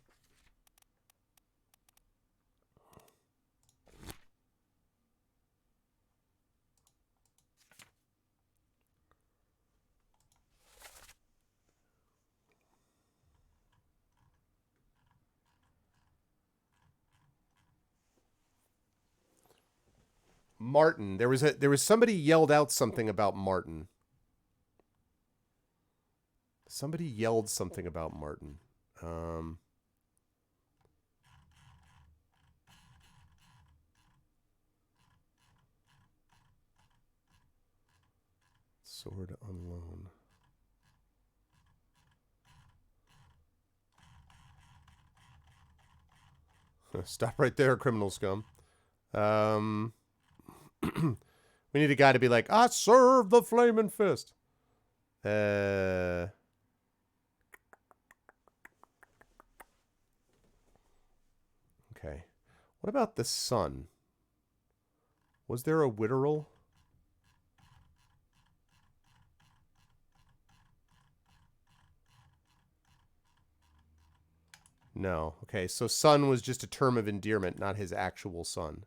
Martin. There was somebody yelled out something about Martin. Somebody yelled something about Martin. Sword on loan. Stop right there, criminal scum. We need a guy to be like, I serve the flaming fist. Okay. What about the sun? Was there a Witterel? No. Okay, so son was just a term of endearment, not his actual son.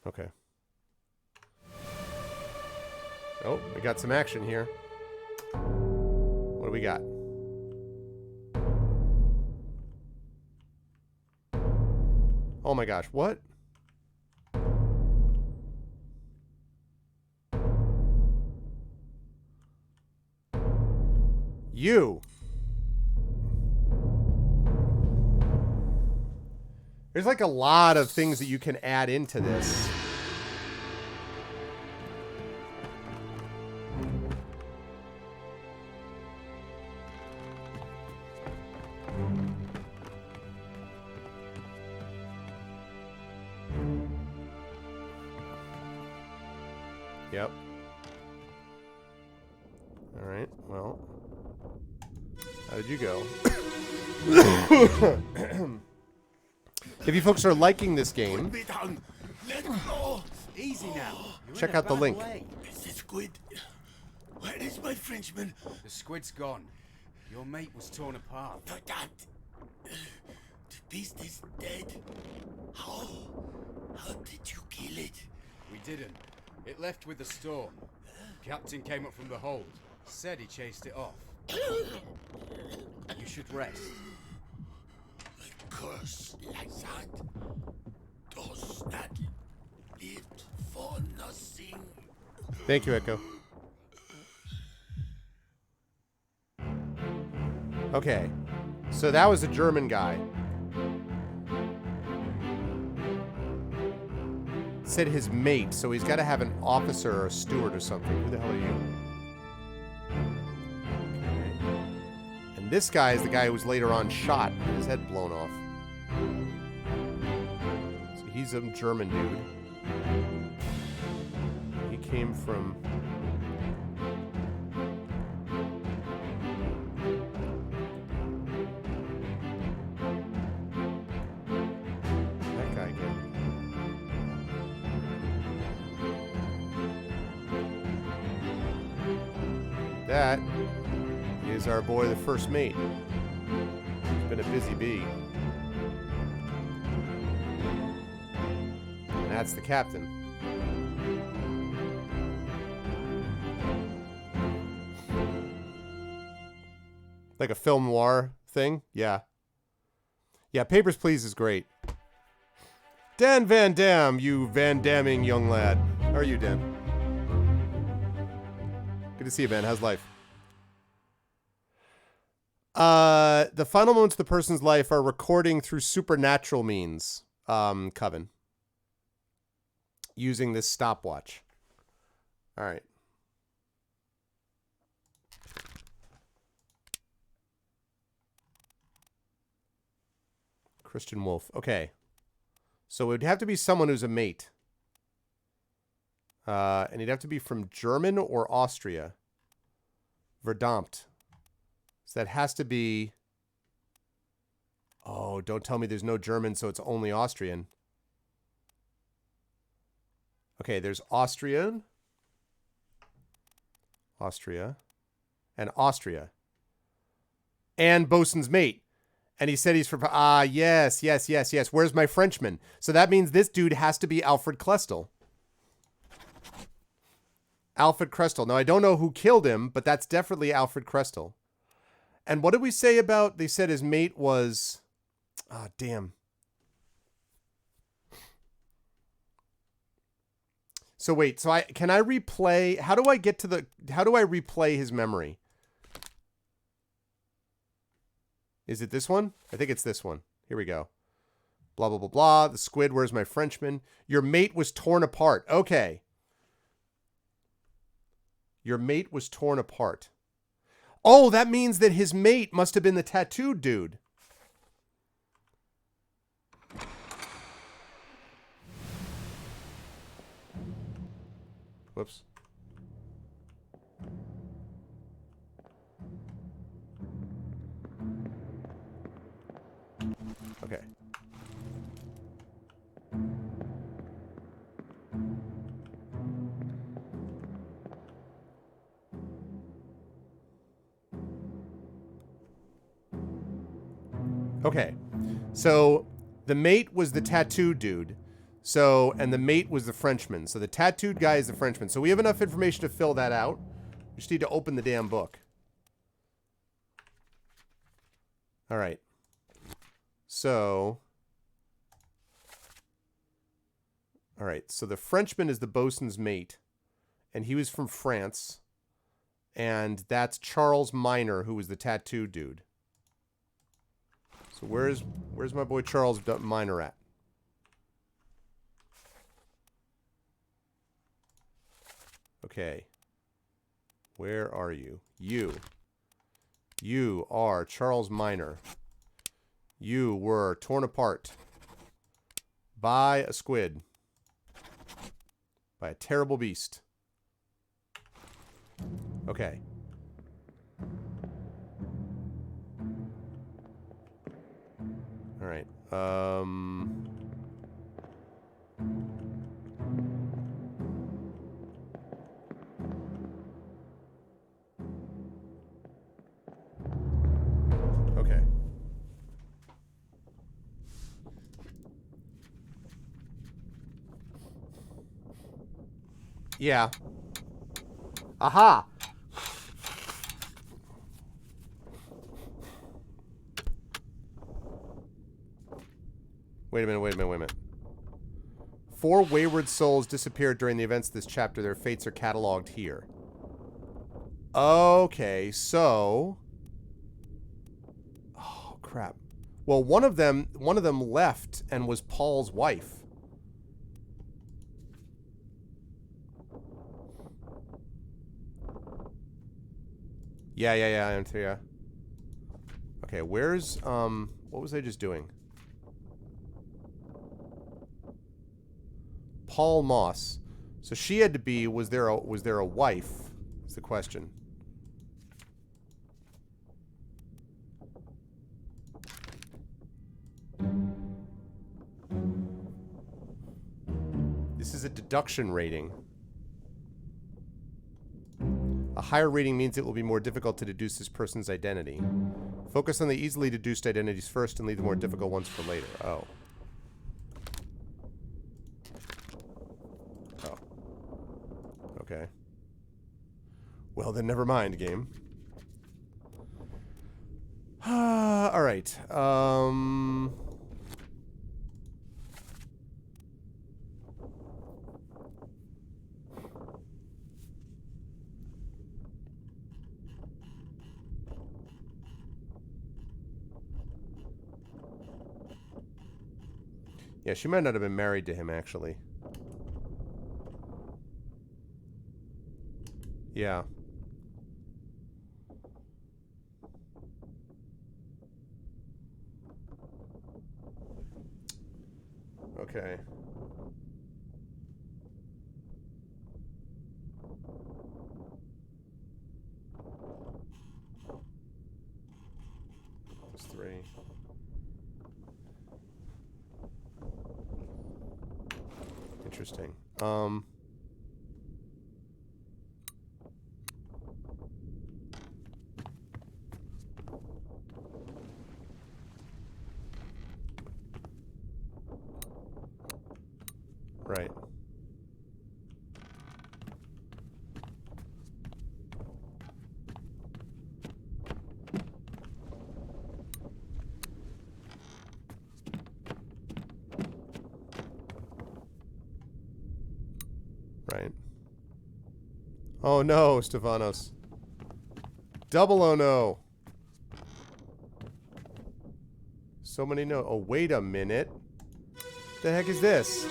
Okay. Oh, we got some action here. What do we got? Oh my gosh, what? You. There's like a lot of things that you can add into this. Yep. All right, well. How did you go? If you folks are liking this game, Easy now. check out the link. It's the squid. Where is my Frenchman? The squid's gone. Your mate was torn apart. But that... The beast is dead. How? How did you kill it? We didn't. It left with the storm. Captain came up from the hold. Said he chased it off. You should rest. A curse like that does not live for nothing. Thank you, Echo. Okay. So that was a German guy. Said his mate, so he's got to have an officer or a steward or something. Who the hell are you? And this guy is the guy who was later on shot and his head blown off. So he's a German dude. He came from... That guy again. That is our boy, the first mate. He's been a busy bee. And that's the captain. Like a film noir thing? Yeah. Yeah, Papers, Please is great. Dan Van Dam, you Van Damming young lad. How are you, Dan? Good to see you, man. How's life? The final moments of the person's life are recording through supernatural means, Coven. Using this stopwatch. All right. Christian Wolf. Okay. So it would have to be someone who's a mate. And he'd have to be from German or Austria. Verdammt. So that has to be... Oh, don't tell me there's no German, so it's only Austrian. Okay, there's Austrian. Austria. And Austria. And bosun's mate. And he said he's from... Ah, yes. Where's my Frenchman? So that means this dude has to be Alfred Klestel. Alfred Krestel. Now, I don't know who killed him, but that's definitely Alfred Krestel. And what did we say about... They said his mate was... Ah, damn. So wait, so can I replay... How do I get to the... How do I replay his memory? Is it this one? I think it's this one. Here we go. Blah, blah, blah, blah. The squid, where's my Frenchman? Your mate was torn apart. Okay. Your mate was torn apart. Oh, that means that his mate must have been the tattooed dude. Whoops. Okay. Okay. So the mate was the tattooed dude. So, and the mate was the Frenchman. So the tattooed guy is the Frenchman. So we have enough information to fill that out. We just need to open the damn book. All right. So, all right. So the Frenchman is the bosun's mate. And he was from France. And that's Charles Minor, who was the tattooed dude. So where's my boy Charles Minor at? Okay. Where are you? You are Charles Minor. You were torn apart by a squid. By a terrible beast. Okay. All right. Okay. Yeah. Aha! Wait a minute. 4 wayward souls disappeared during the events of this chapter. Their fates are cataloged here. Okay, so... Oh, crap. Well, one of them left and was Paul's wife. Yeah, I'm too, yeah. Okay, where's, what was I just doing? Paul Moss. So she had to be, was there a wife? Is the question. This is a deduction rating. A higher rating means it will be more difficult to deduce this person's identity. Focus on the easily deduced identities first and leave the more difficult ones for later. Oh. Oh. Okay. Well, then never mind, game. Alright. Yeah, she might not have been married to him, actually. Yeah. Okay. interesting. Right. Right. Oh no, Stefanos. Double oh no. So many no. Oh, wait a minute. The heck is this?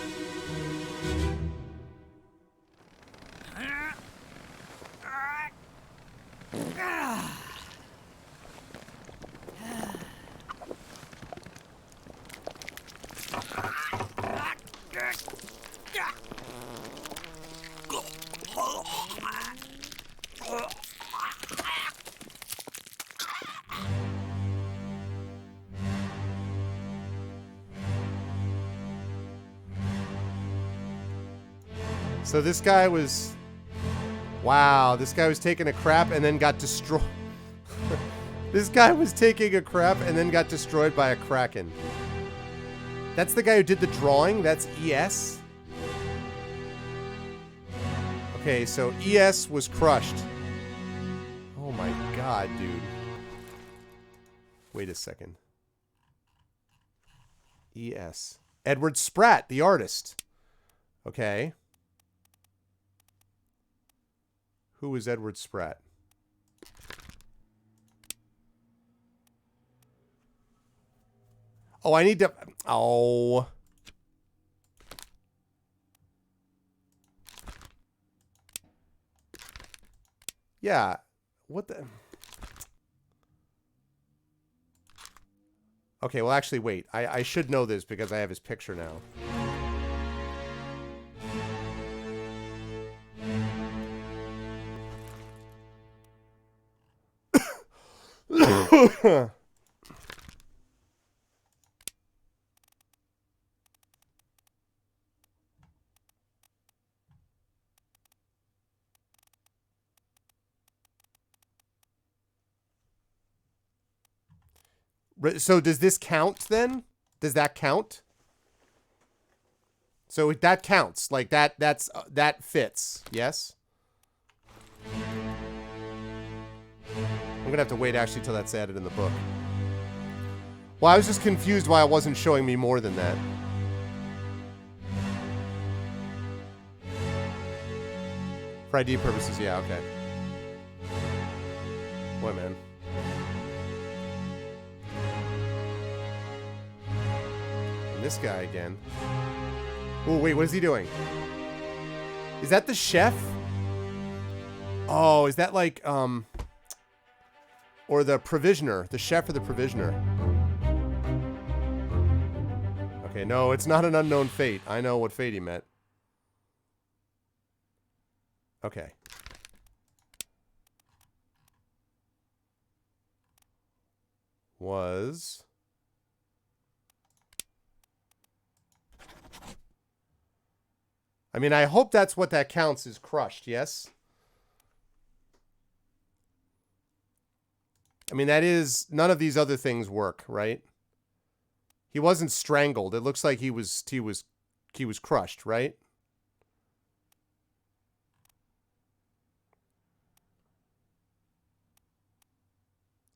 So this guy was... Wow, this guy was taking a crap and then got destroyed. This guy was taking a crap and then got destroyed by a kraken. That's the guy who did the drawing? That's ES? Okay, so ES was crushed. Oh my god, dude. Wait a second. ES. Edward Spratt, the artist. Okay. Who is Edward Spratt? Oh, I need to... Oh. Yeah. What the... Okay, well, actually, wait. I should know this because I have his picture now. So does this count then? Does that count? So that counts. Like that fits. Yes? I'm gonna have to wait actually till that's added in the book. Well, I was just confused why it wasn't showing me more than that. For ID purposes, yeah, okay. Boy, man. And this guy again. Oh, wait, what is he doing? Is that the chef? Oh, is that like, or the provisioner? The chef or the provisioner? Okay, no, it's not an unknown fate. I know what fate he meant. Okay. Was... I mean, I hope that's what that counts as crushed, yes? I mean, that is... None of these other things work, right? He wasn't strangled. It looks like he was crushed, right?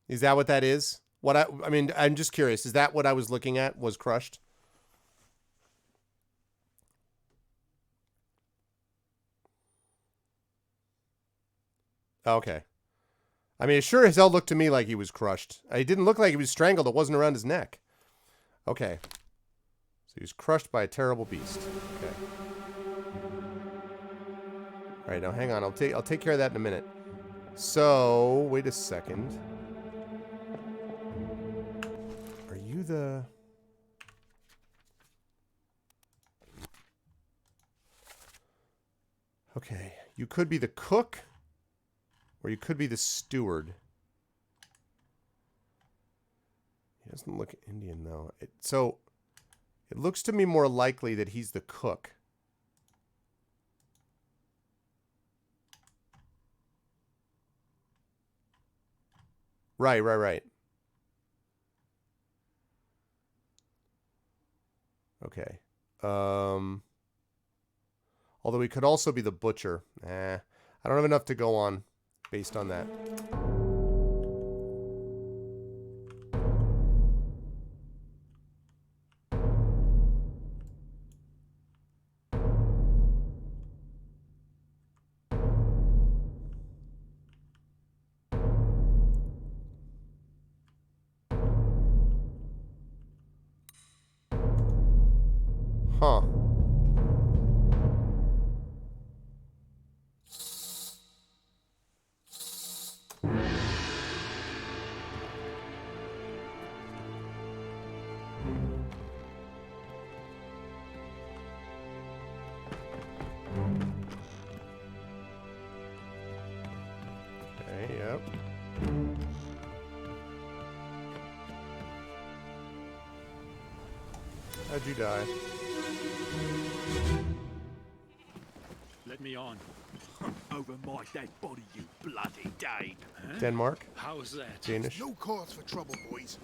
Is that what that is? I mean, I'm just curious. Is that what I was looking at? Was crushed? Okay. I mean, it sure as hell looked to me like he was crushed. It didn't look like he was strangled. It wasn't around his neck. Okay. So he was crushed by a terrible beast. Okay. All right, now hang on. I'll take care of that in a minute. So, wait a second. Are you the... Okay. You could be the cook, or you could be the steward. He doesn't look Indian, though. So, it looks to me more likely that he's the cook. Right, right, right. Okay. Although he could also be the butcher. I don't have enough to go on based on that. Huh. Okay, yep. How'd you die? Let me on. Over my dead body, you bloody Dane. Huh? Denmark? How's that? Danish? No cause for trouble, boys.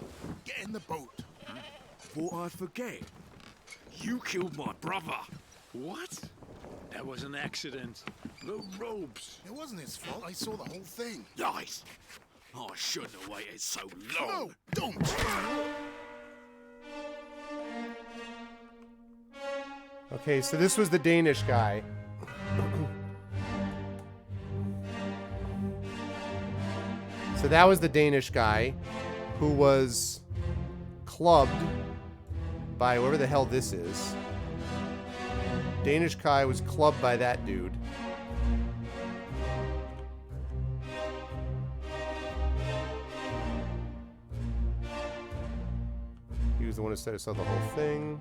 Get in the boat. Thought I'd forget. You killed my brother. What? That was an accident. The ropes. It wasn't his fault. I saw the whole thing. Lies. I shouldn't have waited so long. No, don't. Okay, so this was the Danish guy. So that was the Danish guy who was clubbed by whoever the hell this is. Danish guy was clubbed by that dude. He was the one who set us up the whole thing.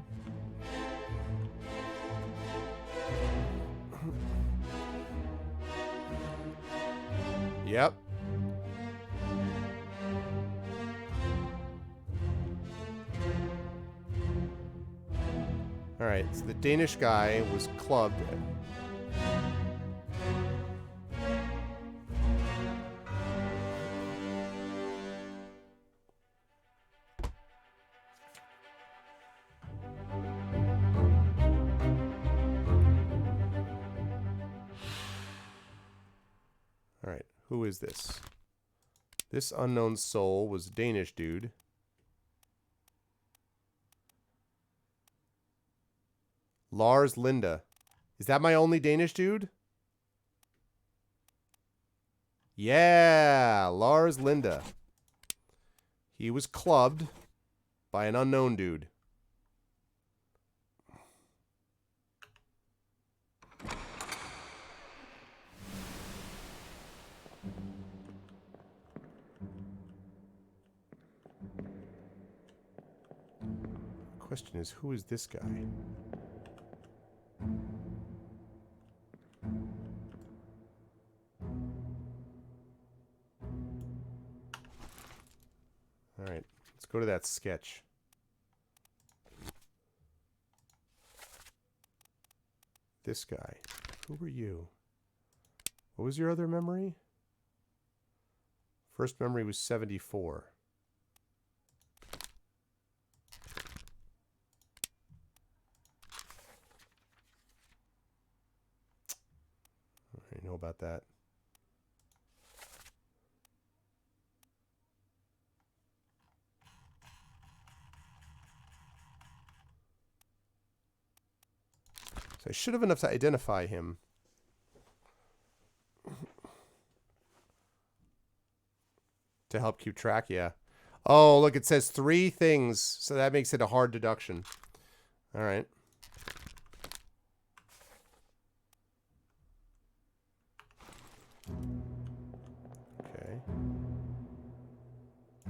Yep. Alright, so the Danish guy was clubbed. Alright, who is this? This unknown soul was a Danish dude. Lars Linda. Is that my only Danish dude? Yeah, Lars Linda. He was clubbed by an unknown dude. Question is, who is this guy? All right, let's go to that sketch. This guy. Who were you? What was your other memory? First memory was 74. I know about that. So I should have enough to identify him. To help keep track, yeah. Oh, look, it says 3 things, so that makes it a hard deduction. All right. Okay.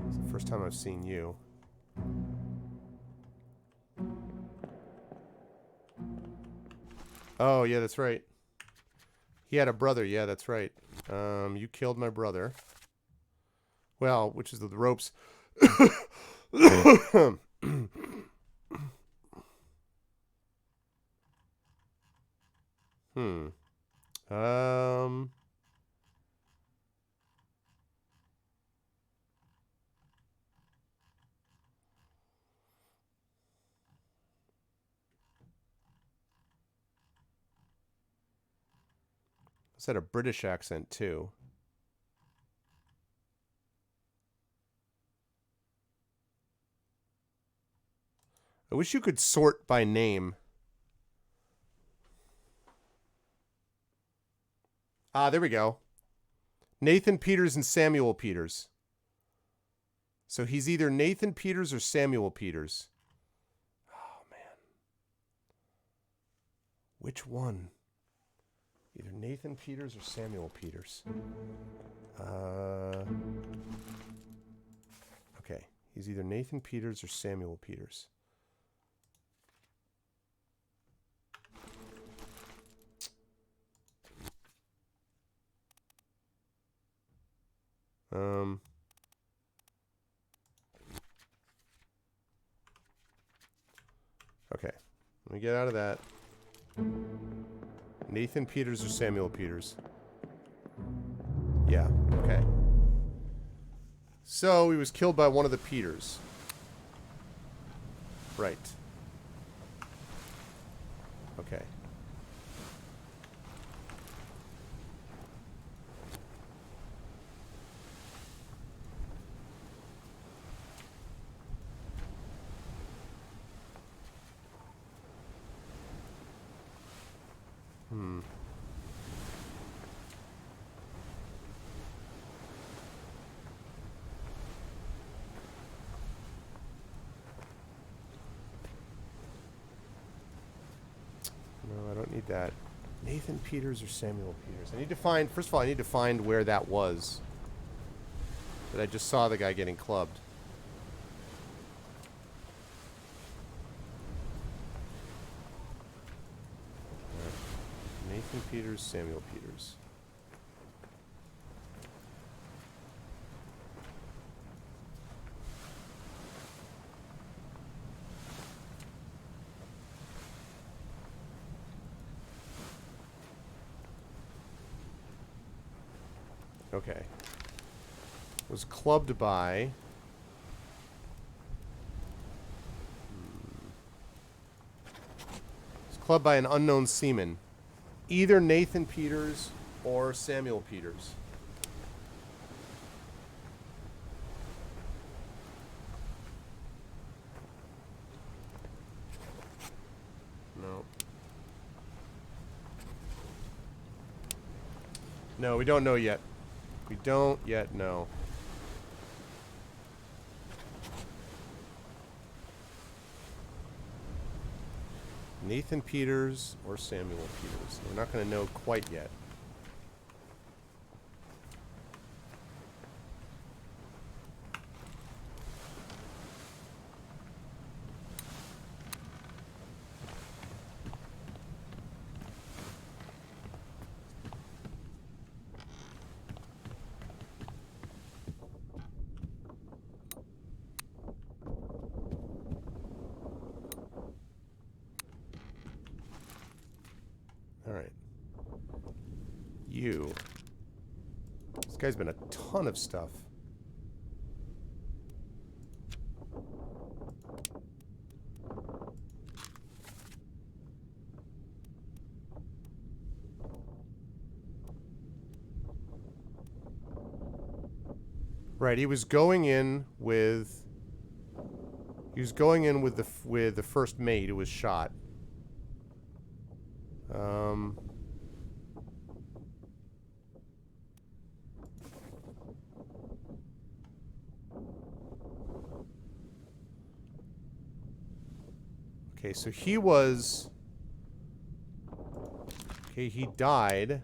It's the first time I've seen you. Oh, yeah, that's right. He had a brother. Yeah, that's right. You killed my brother. Well, which is the ropes. It's had a British accent, too. I wish you could sort by name. Ah, there we go. Nathan Peters and Samuel Peters. So he's either Nathan Peters or Samuel Peters. Oh, man. Which one? Either Nathan Peters or Samuel Peters. Okay. He's either Nathan Peters or Samuel Peters. Okay. Let me get out of that. Nathan Peters or Samuel Peters? Yeah, okay. So, he was killed by one of the Peters. Right. Okay. No, I don't need that. Nathan Peters or Samuel Peters? I need to find... First of all, I need to find where that was. That I just saw the guy getting clubbed. Right. Nathan Peters, Samuel Peters. Okay. Was clubbed by... Was clubbed by an unknown seaman. Either Nathan Peters or Samuel Peters. No. No, we don't know yet. We don't yet know. Nathan Peters or Samuel Peters. We're not going to know quite yet. Alright. You. This guy's been a ton of stuff. Right, he was going in with... He was going in with the first mate who was shot. Okay, so he was... Okay, he died.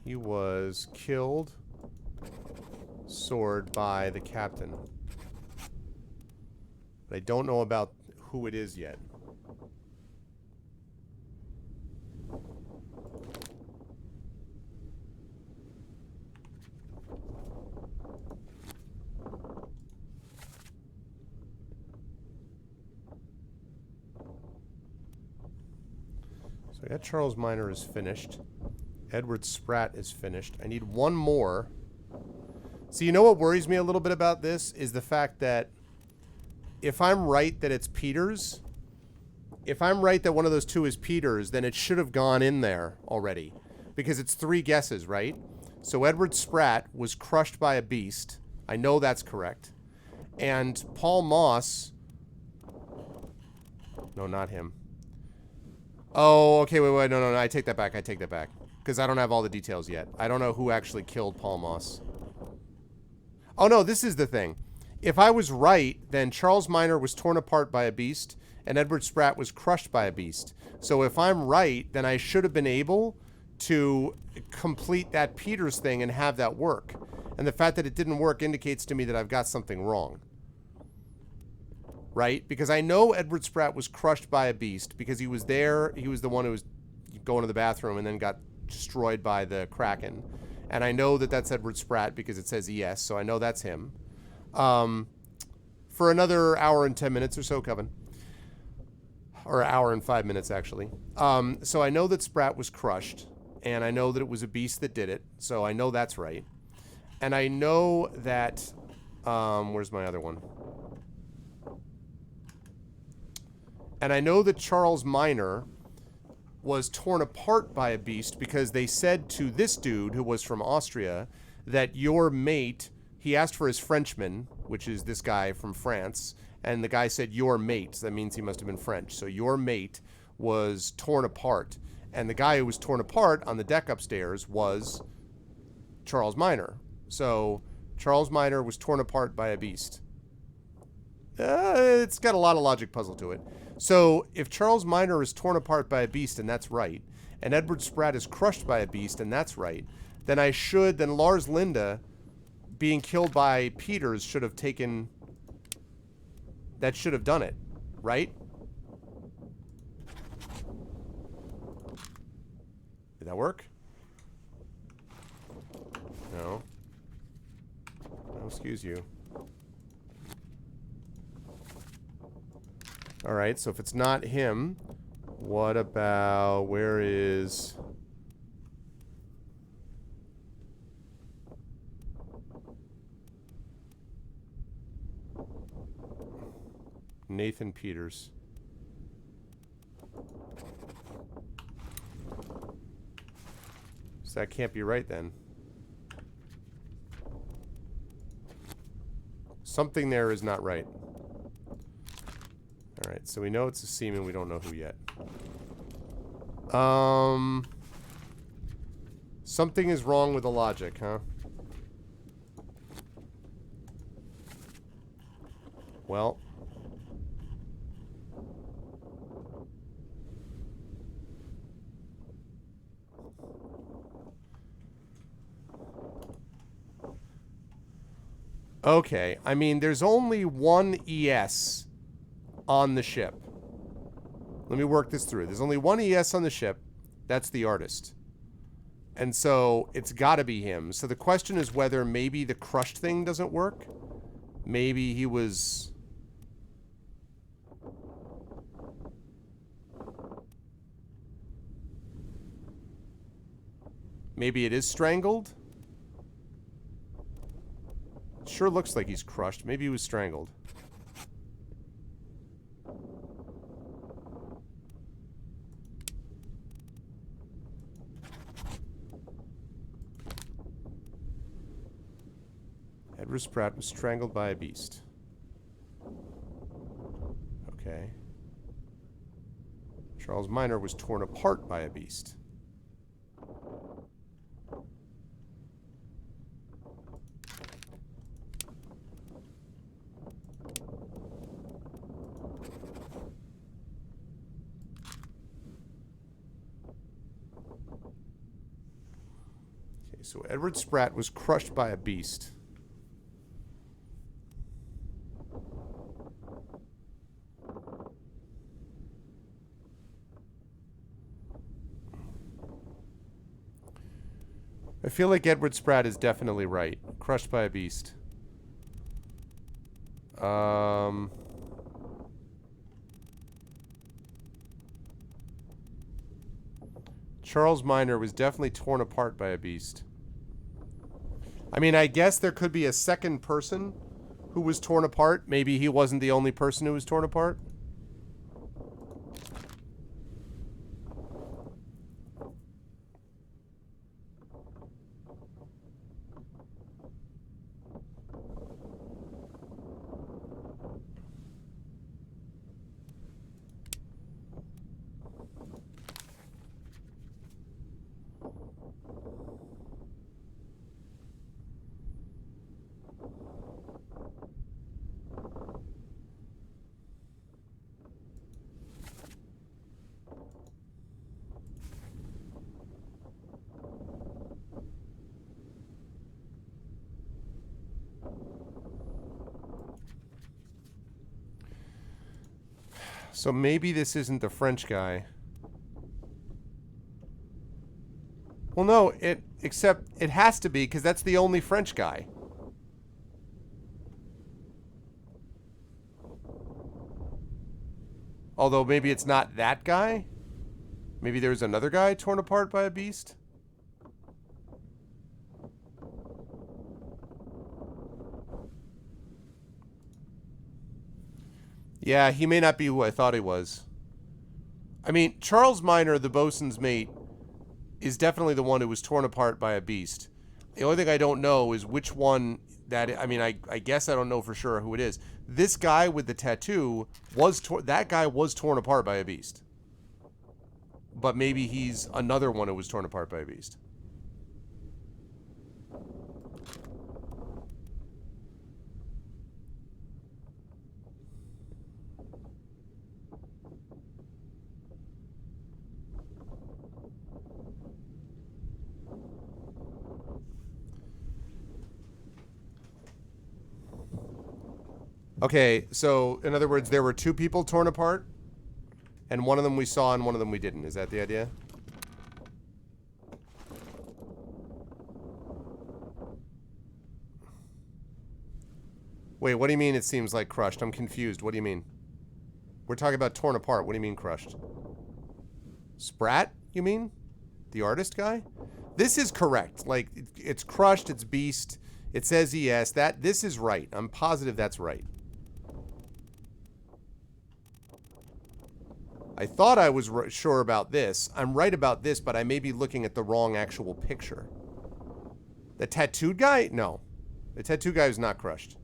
He was killed, sword by the captain. But I don't know about who it is yet. So I got Charles Minor is finished. Edward Spratt is finished. I need one more. So you know what worries me a little bit about this is the fact that if I'm right that it's Peters, if I'm right that one of those two is Peter's, then it should have gone in there already. Because it's 3 guesses, right? So Edward Spratt was crushed by a beast. I know that's correct. And Paul Moss... No, not him. Oh, okay, wait, no, I take that back, Because I don't have all the details yet. I don't know who actually killed Paul Moss. Oh, no, this is the thing. If I was right, then Charles Minor was torn apart by a beast, and Edward Spratt was crushed by a beast. So if I'm right, then I should have been able to complete that Peters thing and have that work. And the fact that it didn't work indicates to me that I've got something wrong. Right? Because I know Edward Spratt was crushed by a beast because he was there. He was the one who was going to the bathroom and then got destroyed by the Kraken. And I know that that's Edward Spratt because it says ES, so I know that's him. For another hour and 10 minutes or so, Coven. Or an hour and 5 minutes, actually. So I know that Spratt was crushed, and I know that it was a beast that did it, so I know that's right. And I know that... where's my other one? And I know that Charles Minor was torn apart by a beast because they said to this dude, who was from Austria, that your mate... He asked for his Frenchman, which is this guy from France, and the guy said, your mate. So that means he must have been French. So your mate was torn apart. And the guy who was torn apart on the deck upstairs was Charles Minor. So Charles Minor was torn apart by a beast. It's got a lot of logic puzzle to it. So if Charles Minor is torn apart by a beast, and that's right, and Edward Spratt is crushed by a beast, and that's right, then Lars Linde being killed by Peters should have taken... That should have done it, right? Did that work? No. No, excuse you. Alright, so if it's not him, what about... Where is... Nathan Peters. So that can't be right then. Something there is not right. Alright, so we know it's a seaman, we don't know who yet. Something is wrong with the logic, huh? Well... Okay, I mean, there's only one ES on the ship. Let me work this through. There's only one ES on the ship. That's the artist. And so, it's gotta be him. So the question is whether maybe the crushed thing doesn't work. Maybe he was... Maybe it is strangled? Sure looks like he's crushed. Maybe he was strangled. Edward Spratt was strangled by a beast. Okay. Charles Minor was torn apart by a beast. So Edward Spratt was crushed by a beast. I feel like Edward Spratt is definitely right. Crushed by a beast. Charles Minor was definitely torn apart by a beast. I mean, I guess there could be a second person who was torn apart. Maybe he wasn't the only person who was torn apart. So maybe this isn't the French guy. Well, no, except it has to be because that's the only French guy. Although maybe it's not that guy. Maybe there's another guy torn apart by a beast. Yeah, he may not be who I thought he was. I mean, Charles Minor, the bosun's mate, is definitely the one who was torn apart by a beast. The only thing I don't know is which one that... I mean, I guess I don't know for sure who it is. This guy with the tattoo was... that guy was torn apart by a beast. But maybe he's another one who was torn apart by a beast. Okay, so in other words, there were two people torn apart, and one of them we saw and one of them we didn't. Is that the idea? Wait, what do you mean it seems like crushed? I'm confused. What do you mean? We're talking about torn apart. What do you mean crushed? Sprat, you mean? The artist guy? This is correct. Like, it's crushed, it's beast. It says ES. This is right. I'm positive that's right. I thought I was sure about this. I'm right about this, but I may be looking at the wrong actual picture. The tattooed guy? No. The tattooed guy was not crushed.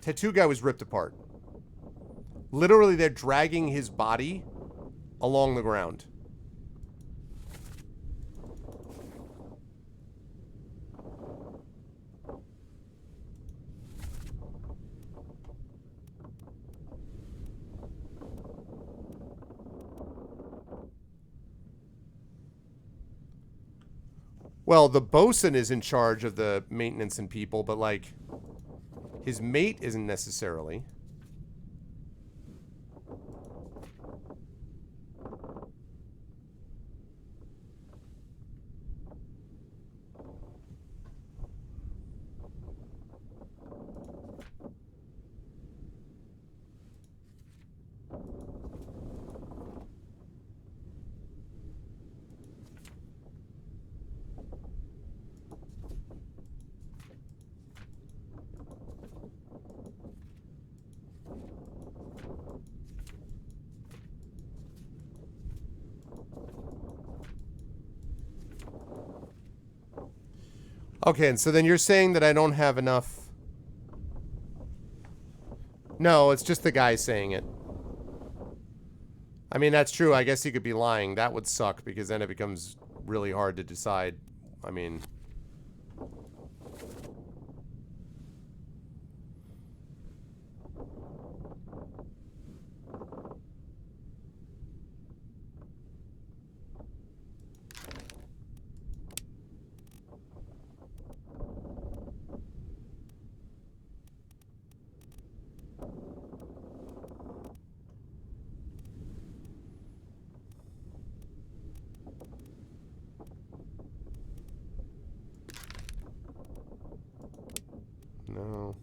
Tattooed guy was ripped apart. Literally, they're dragging his body along the ground. Well, the bosun is in charge of the maintenance and people, but, like, his mate isn't necessarily. Okay, and so then you're saying that I don't have enough... No, it's just the guy saying it. I mean, that's true. I guess he could be lying. That would suck, because then it becomes really hard to decide. I mean... No.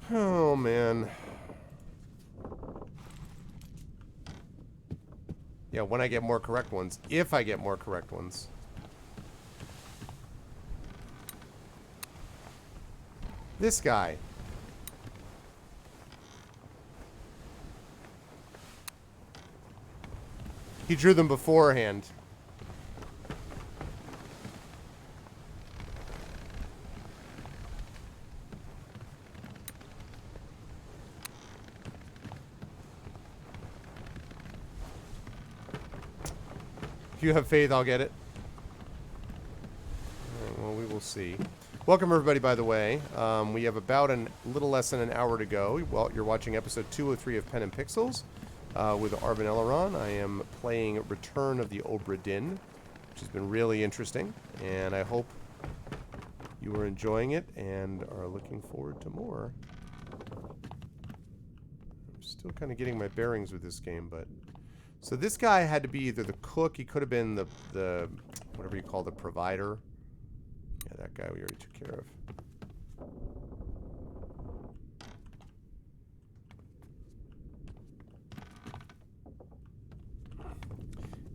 Oh, man. Yeah, when I get more correct ones. If I get more correct ones. This guy. He drew them beforehand. you have faith, I'll get it. Alright, well, we will see. Welcome, everybody, by the way. We have about a little less than an hour to go. Well, you're watching episode 203 of Pen and Pixels with Arvin Eleron. I am playing Return of the Obra Dinn, which has been really interesting, and I hope you are enjoying it and are looking forward to more. I'm still kind of getting my bearings with this game, but... So this guy had to be either the cook, he could have been the whatever you call the provider. Yeah, that guy we already took care of.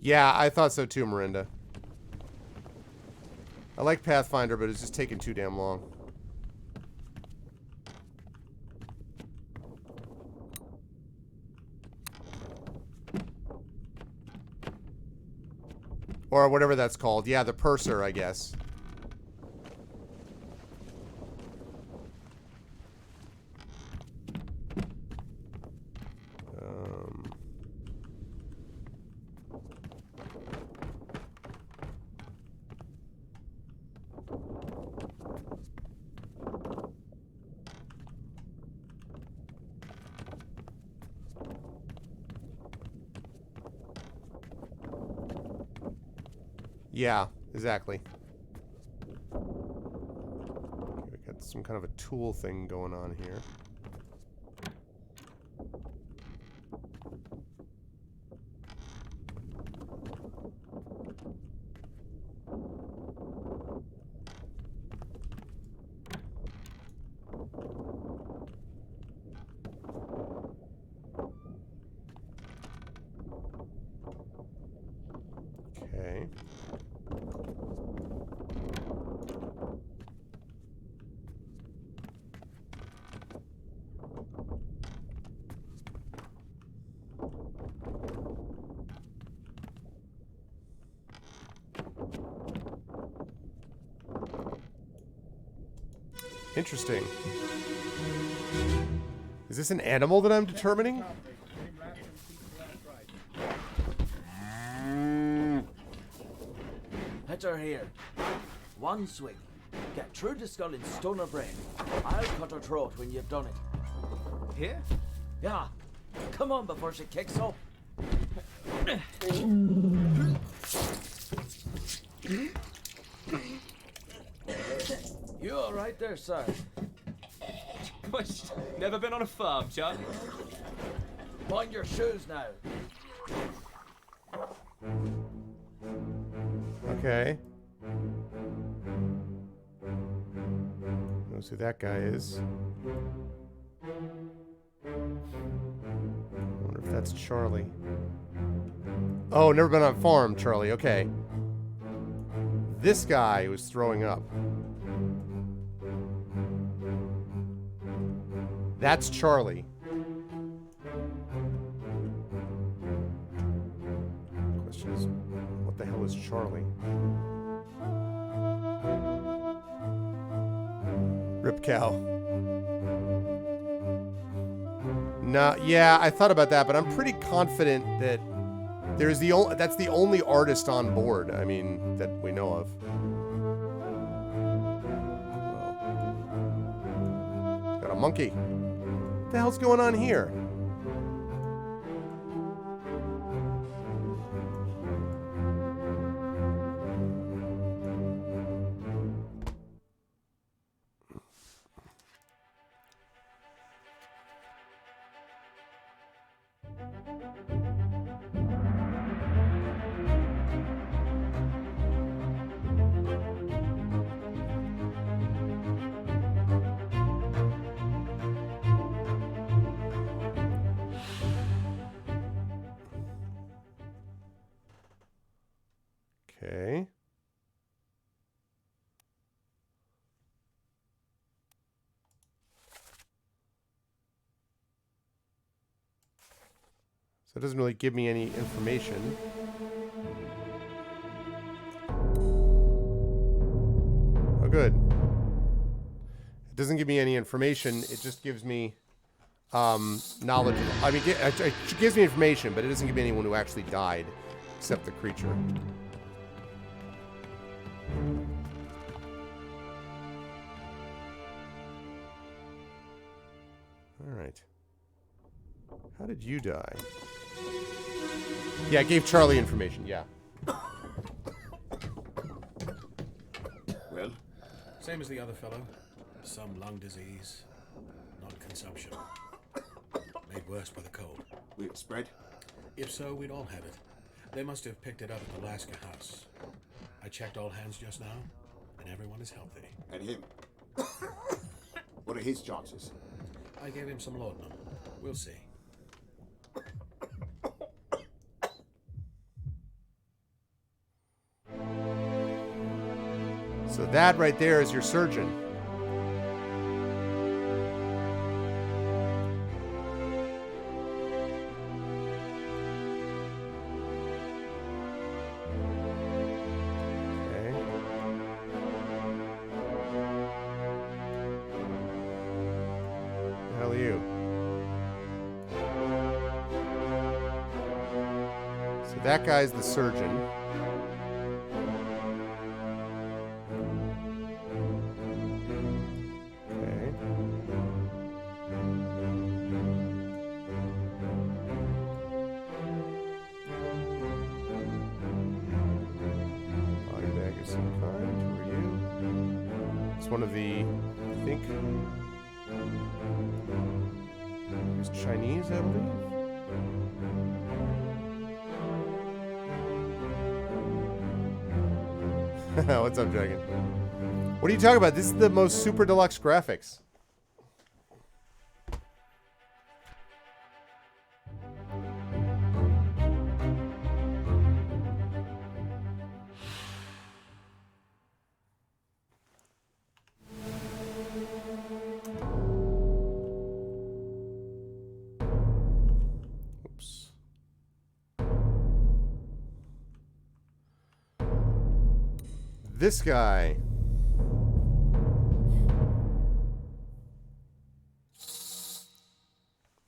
Yeah, I thought so too, Miranda. I like Pathfinder, but it's just taking too damn long. Or whatever that's called. Yeah, the purser, I guess. Yeah, exactly. Okay, we got some kind of a tool thing going on here. Okay. Interesting. Is this an animal that I'm determining? Hit her here. One swing. Get through the skull in stone or brain. I'll cut her throat when you've done it. Here? Yeah. Come on before she kicks up. You all right there, sir? Never been on a farm, Charlie? Mind your shoes now. Okay. Knows who that guy is. Wonder if that's Charlie. Oh, never been on a farm, Charlie. Okay. This guy was throwing up. That's Charlie. Question is, what the hell is Charlie? Rip cow. Nah, yeah, I thought about that, but I'm pretty confident that there's that's the only artist on board. I mean, that we know of. Well, got a monkey. What the hell's going on here? Okay. So it doesn't really give me any information. Oh, good. It doesn't give me any information. It just gives me knowledge. I mean, it gives me information, but it doesn't give me anyone who actually died, except the creature. How did you die? Yeah, I gave Charlie information, yeah. Well? Same as the other fellow. Some lung disease. Not consumption. Made worse by the cold. Will it spread? If so, we'd all have it. They must have picked it up at the Alaska house. I checked all hands just now, and everyone is healthy. And him? What are his chances? I gave him some laudanum. We'll see. So that right there is your surgeon. Okay. The hell are you? So that guy's the surgeon. One of the, I think, he was Chinese, I believe. What's up, Dragon? What are you talking about? This is the most super deluxe graphics. This guy.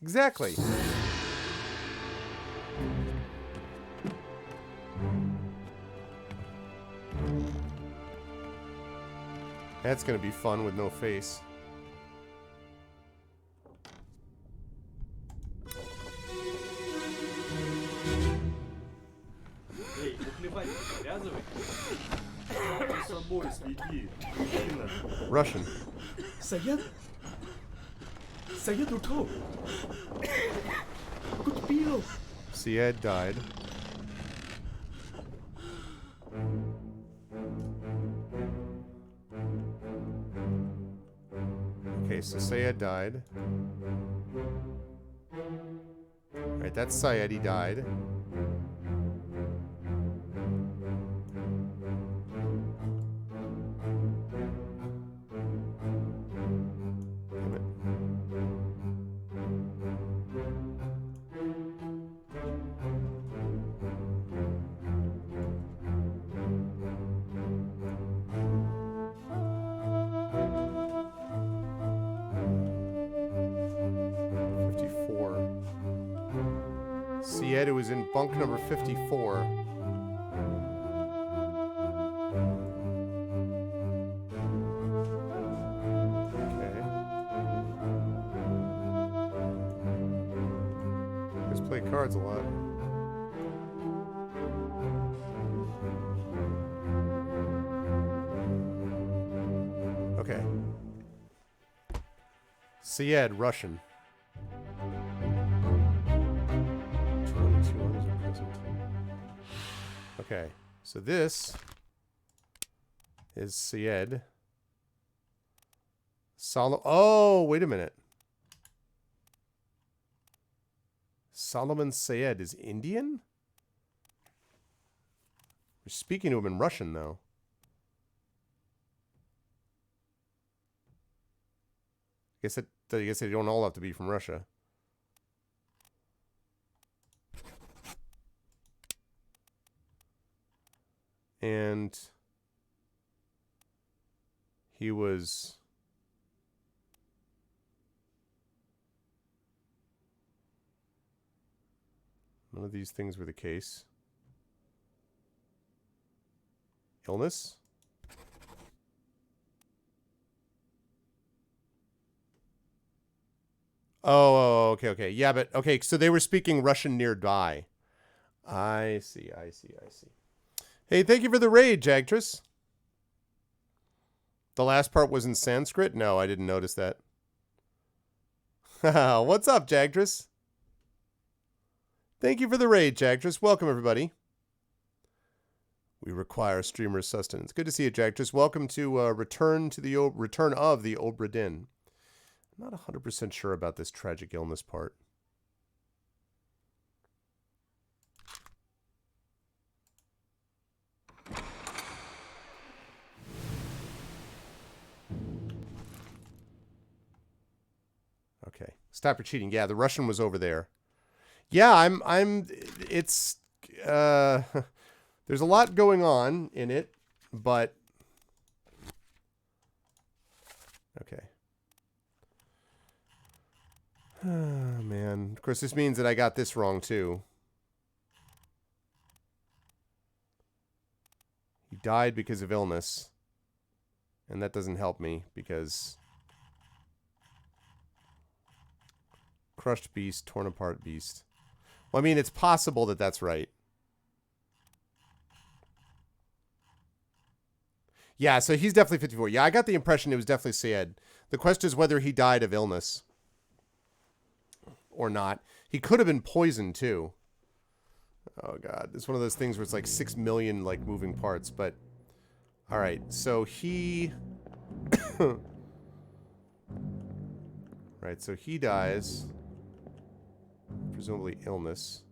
Exactly. That's gonna be fun with no face. Russian. Sayed? Sayed Ruto. Good Bilo. Syed died. Okay, so Syed died. Right, that's Syed, he died. Syed, who was in bunk number 54. Okay. Just play cards a lot. Okay. Syed, Russian. 22 others are present. Okay, so this is Syed. Oh, wait a minute. Solomon Syed is Indian? We're speaking to him in Russian, though. I guess they don't all have to be from Russia. And he was none of these things were the case. Illness? Oh, okay, okay. Yeah, but okay, so they were speaking Russian nearby. I see. Hey, thank you for the raid, Jagtress. The last part was in Sanskrit? No, I didn't notice that. What's up, Jagtress? Thank you for the raid, Jagtress. Welcome, everybody. We require streamer sustenance. Good to see you, Jagtress. Welcome to return of the Obra Dinn. I'm not 100% sure about this tragic illness part. Okay. Stop your cheating. Yeah, the Russian was over there. Yeah, it's there's a lot going on in it, but okay. Oh, man. Of course, this means that I got this wrong, too. He died because of illness. And that doesn't help me, because... Crushed beast, torn apart beast. Well, I mean, it's possible that that's right. Yeah, so he's definitely 54. Yeah, I got the impression it was definitely Syed. The question is whether he died of illness. Or not. He could have been poisoned, too. Oh, God. It's one of those things where it's like 6 million, like, moving parts. But, alright. So he... Right, so he dies. Presumably illness.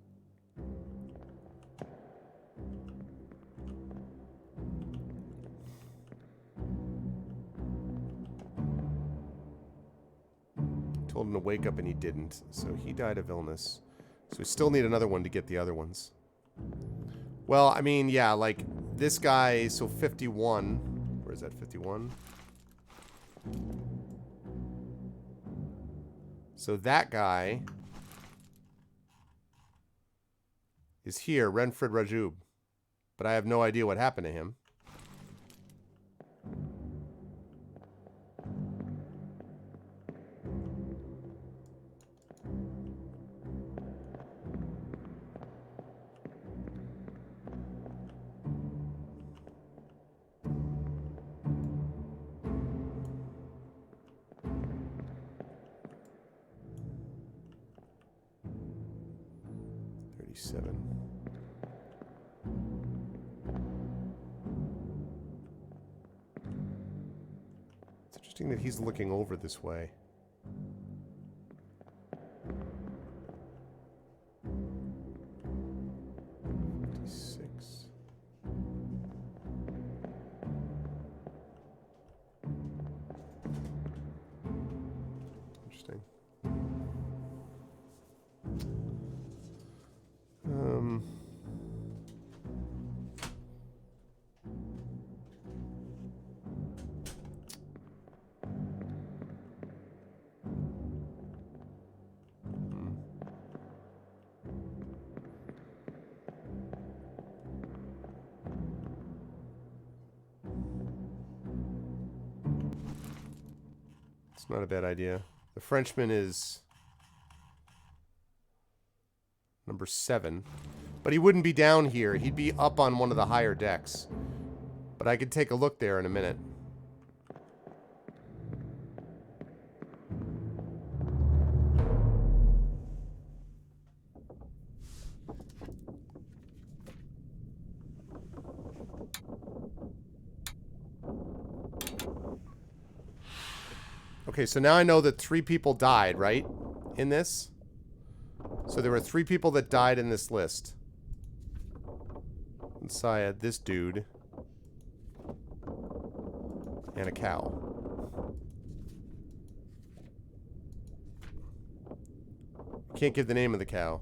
Told him to wake up and he didn't. So he died of illness. So we still need another one to get the other ones. Well, I mean, yeah, like this guy, so 51. Where is that, 51? So that guy is here, Renfred Rajub. But I have no idea what happened to him. It's interesting that he's looking over this way. Interesting. It's not a bad idea. The Frenchman is number 7. But he wouldn't be down here. He'd be up on one of the higher decks. But I could take a look there in a minute. Okay, so now I know that 3 people died, right? In this? So there were 3 people that died in this list. And Syed, this dude. And a cow. Can't give the name of the cow.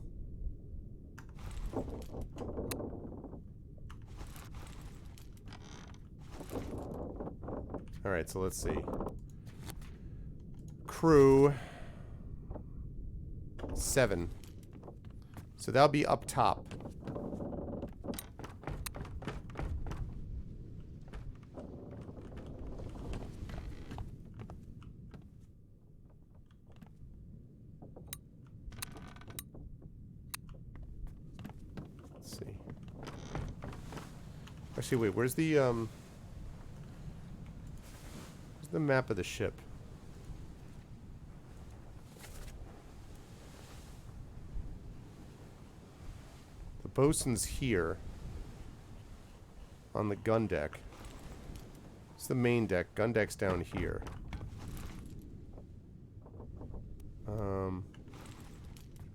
Alright, so let's see. Crew 7. So that'll be up top. Actually, wait, where's the map of the ship? The bosun's here. On the gun deck. It's the main deck. Gun deck's down here.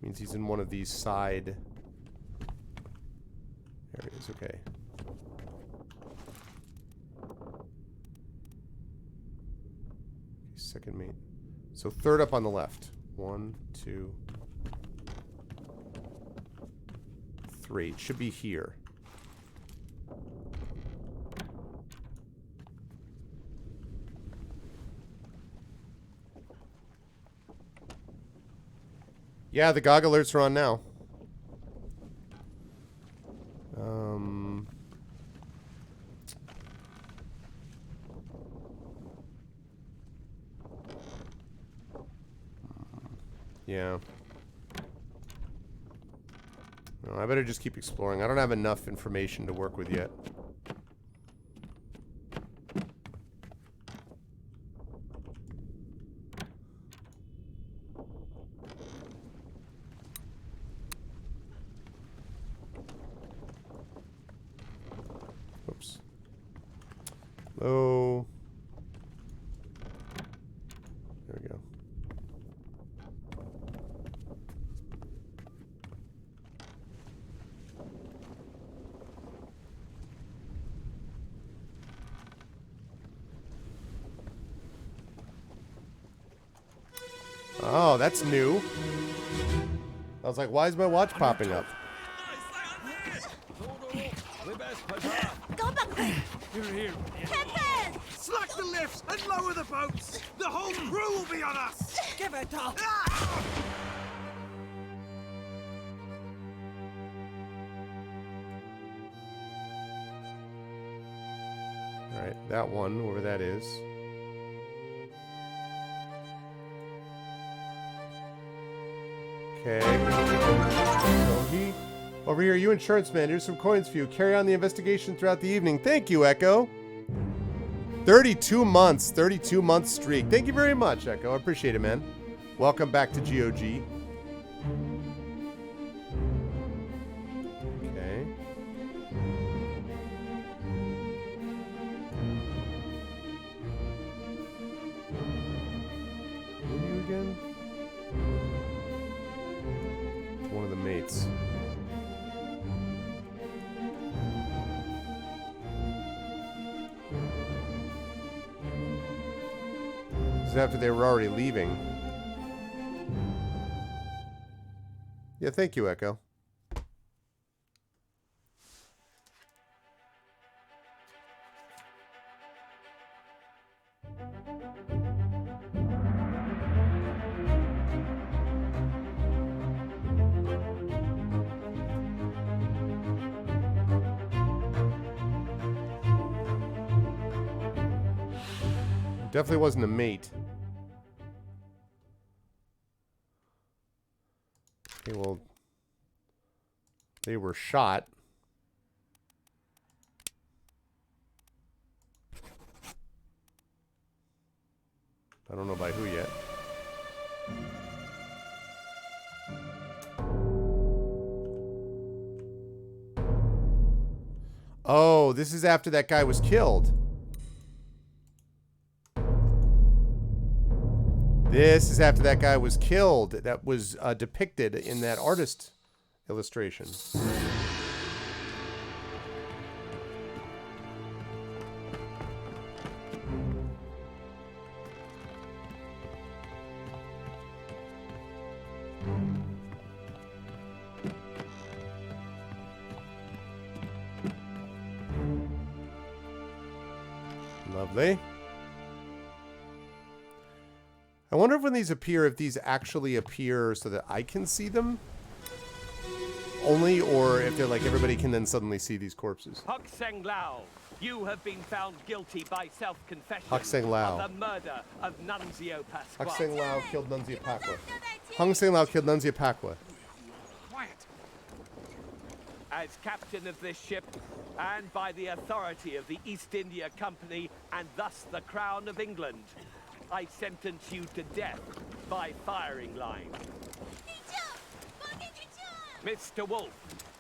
Means he's in one of these side areas. Okay. Second mate. So third up on the left. 1, 2, 3. It should be here. Yeah, the GOG alerts are on now. Yeah. No, I better just keep exploring. I don't have enough information to work with yet. Oops. Oh. There we go. Oh, that's new. I was like, why is my watch popping up? Go back there! Here. Captain! Slack the lifts and lower the boats. The whole crew will be on us. Give it up! Alright, that one, wherever that is. Okay. So over here, you insurance man, here's some coins for you. Carry on the investigation throughout the evening. Thank you, Echo. 32 months, 32-month streak. Thank you very much, Echo. I appreciate it, man. Welcome back to GOG. Okay. Who are you again? One of the mates. This is after they were already leaving. Yeah, thank you, Echo. Definitely wasn't a mate. Okay, well, they were shot. I don't know by who yet. Oh, this is after that guy was killed. This is after that guy was killed. That was depicted in that artist illustration. Lovely. I wonder if when these appear, if these actually appear so that I can see them only, or if they're like everybody can then suddenly see these corpses. Huk Seng Lao, you have been found guilty by self-confession Huk Seng Lao. of the murder of Nunzio Pasqua. Huk Seng Lao killed Nunzio Pasqua. Hung Seng Lao killed Nunzio Pasqua. Quiet. As captain of this ship, and by the authority of the East India Company, and thus the Crown of England, I sentence you to death by firing line. Mr. Wolf,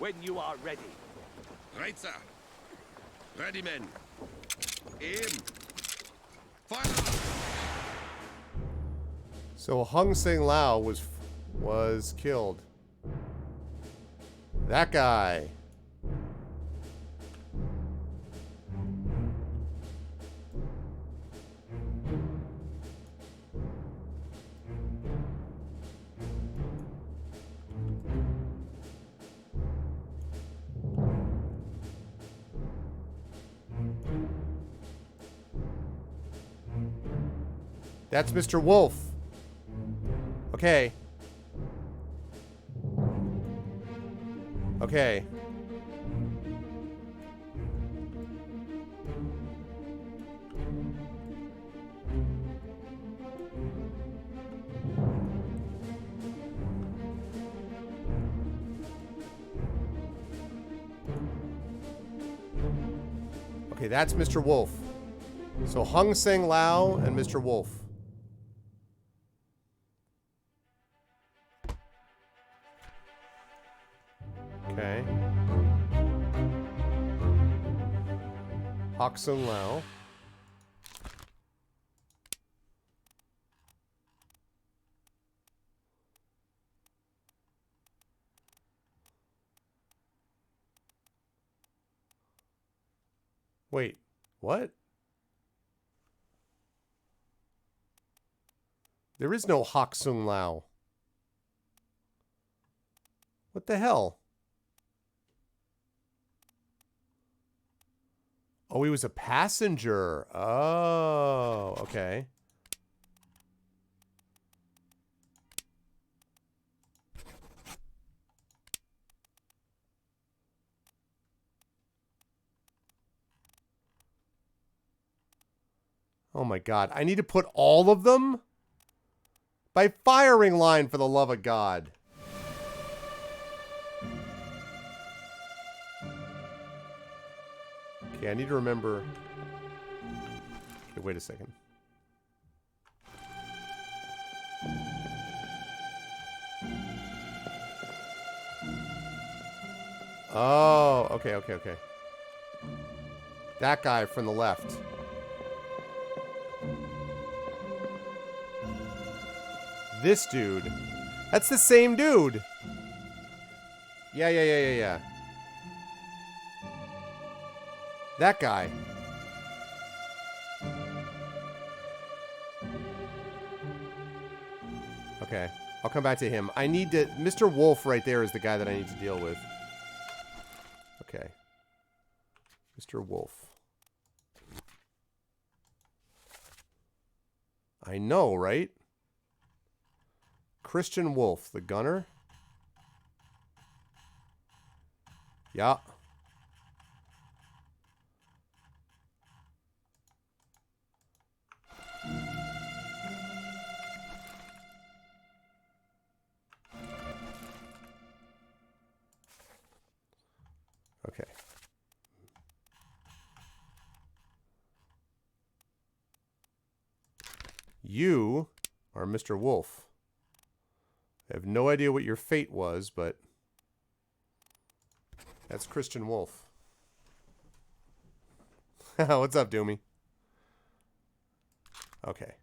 when you are ready. Right, sir. Ready, men. Aim. Fire! So Hung Sing Lao was killed. That guy. That's Mr. Wolf. Okay. Okay. Okay, that's Mr. Wolf. So Hung Sing Lao and Mr. Wolf. Okay. Hok Sung Lao. Wait, what? There is no Hok Sung Lao. What the hell? Oh, he was a passenger. Oh, okay. Oh my God. I need to put all of them? By firing line, for the love of God. Okay, I need to remember. Okay, wait a second. Oh, okay, okay, okay. That guy from the left. This dude. That's the same dude. Yeah. That guy. Okay. I'll come back to him. I need to... Mr. Wolf right there is the guy that I need to deal with. Okay. Mr. Wolf. I know, right? Christian Wolf, the gunner. Yeah. Okay. You are Mr. Wolf. I have no idea what your fate was, but that's Christian Wolf. What's up, Doomy? Okay.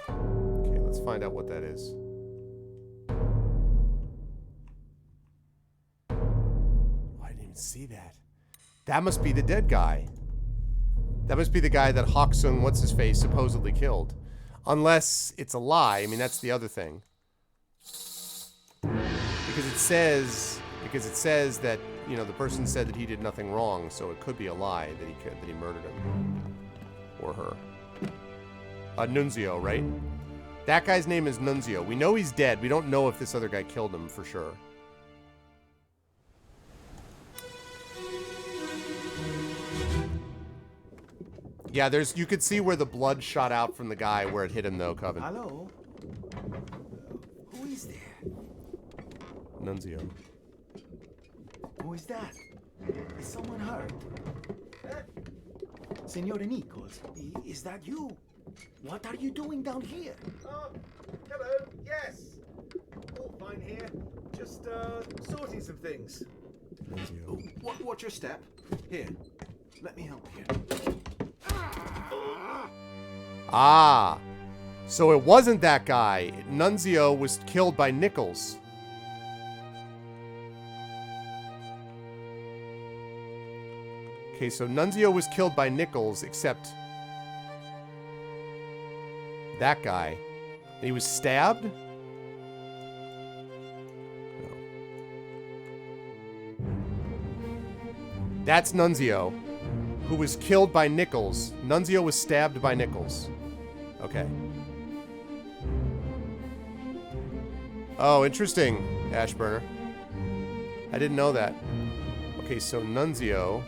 Okay, let's find out what that is. Oh, I didn't even see that. That must be the dead guy. That must be the guy that Hok Sung, what's-his-face, supposedly killed. Unless it's a lie. I mean, that's the other thing. Because it says that, you know, the person said that he did nothing wrong, so it could be a lie that he murdered him. Or her. Nunzio, right? That guy's name is Nunzio. We know he's dead. We don't know if this other guy killed him for sure. Yeah, there's. You could see where the blood shot out from the guy where it hit him, though, Coven. Hello? Who is there? Nunzio. Who is that? Is someone hurt? Signore Nichols, is that you? What are you doing down here? Oh, hello. Yes. All fine here. Just sorting some things. Watch your step. Here. Let me help you. Ah. So it wasn't that guy. Nunzio was killed by Nichols. Okay, so Nunzio was killed by Nichols, except that guy. And he was stabbed? No. That's Nunzio, who was killed by Nichols. Nunzio was stabbed by Nichols. Okay. Oh, interesting, Ashburner. I didn't know that. Okay, so Nunzio...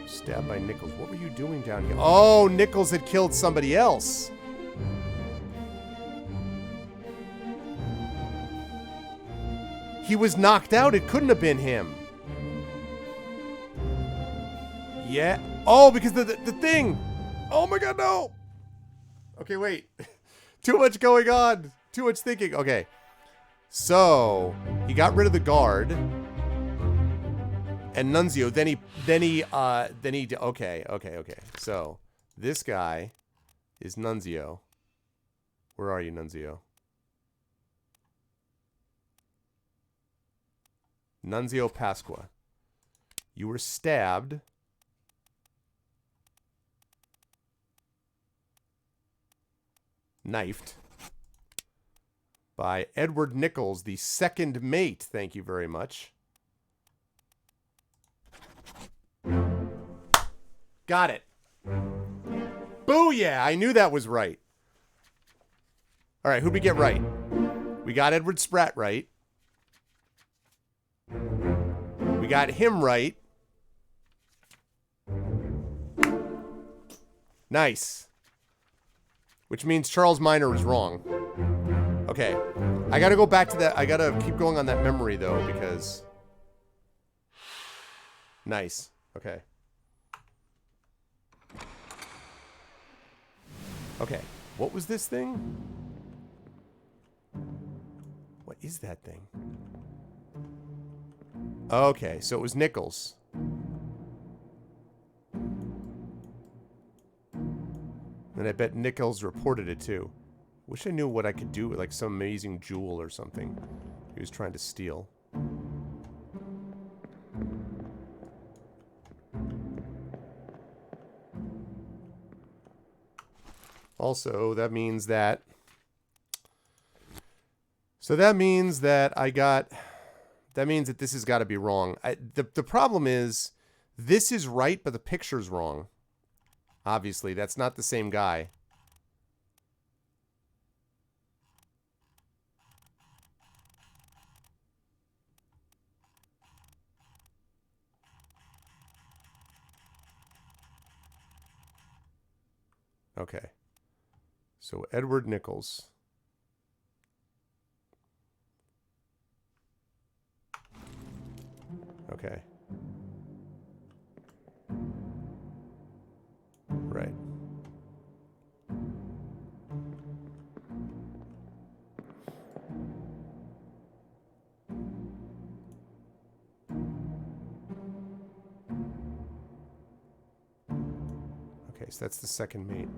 stabbed by Nichols. What were you doing down here? Oh, Nichols had killed somebody else. He was knocked out. It couldn't have been him. Yeah. Oh, because the thing. Oh my god, no. Okay, wait. Too much going on. Too much thinking. Okay. So, he got rid of the guard. And Nunzio, then he, okay. So, this guy is Nunzio. Where are you, Nunzio? Nunzio Pasqua. You were stabbed. Knifed. By Edward Nichols, the second mate. Thank you very much. Got it. Booyah! I knew that was right. All right, who'd we get right? We got Edward Spratt right. We got him right. Nice. Which means Charles Minor was wrong. Okay. I gotta go back to that. I gotta keep going on that memory, though, because... Nice. Okay. Okay. What was this thing? What is that thing? Okay, so it was Nichols. And I bet Nichols reported it too. Wish I knew what I could do with like some amazing jewel or something he was trying to steal. Also, that means that... So that means that I got... That means that this has got to be wrong. The problem is, this is right, but the picture's wrong. Obviously, that's not the same guy. Okay. So, Edward Nichols. Okay. Right. Okay, so that's the second mate.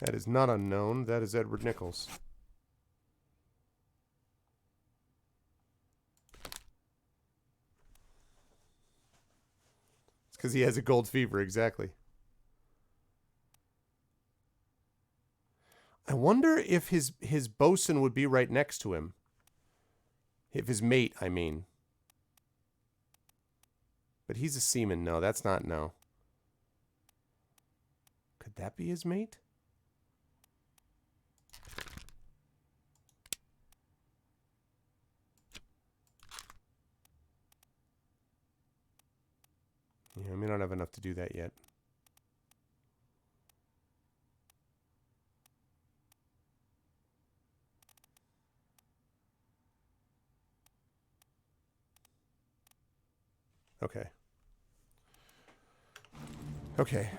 That is not unknown. That is Edward Nichols. It's because he has a gold fever, exactly. I wonder if his bosun would be right next to him. If his mate, I mean. But he's a seaman. No, that's not, no. Could that be his mate? Yeah, I may not have enough to do that yet. Okay. Okay.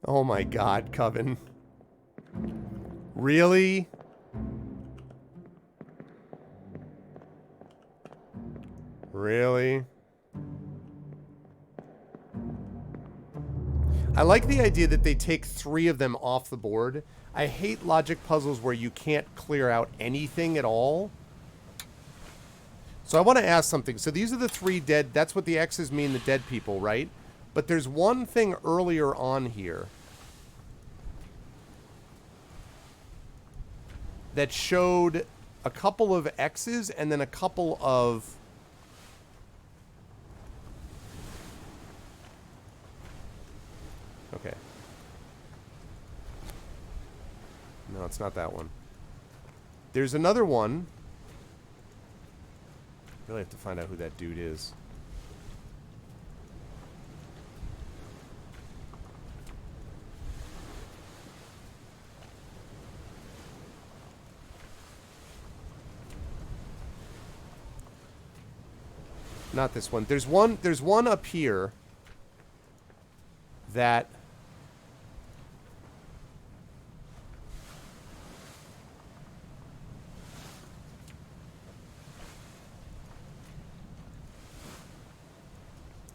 Oh my God, Coven. Really? Really? I like the idea that they take 3 of them off the board. I hate logic puzzles where you can't clear out anything at all. So I want to ask something. So these are the 3 dead. That's what the X's mean, the dead people, right? But there's one thing earlier on here that showed a couple of X's and then a couple of... Okay. No, it's not that one. There's another one. Really have to find out who that dude is. Not this one. There's one up here that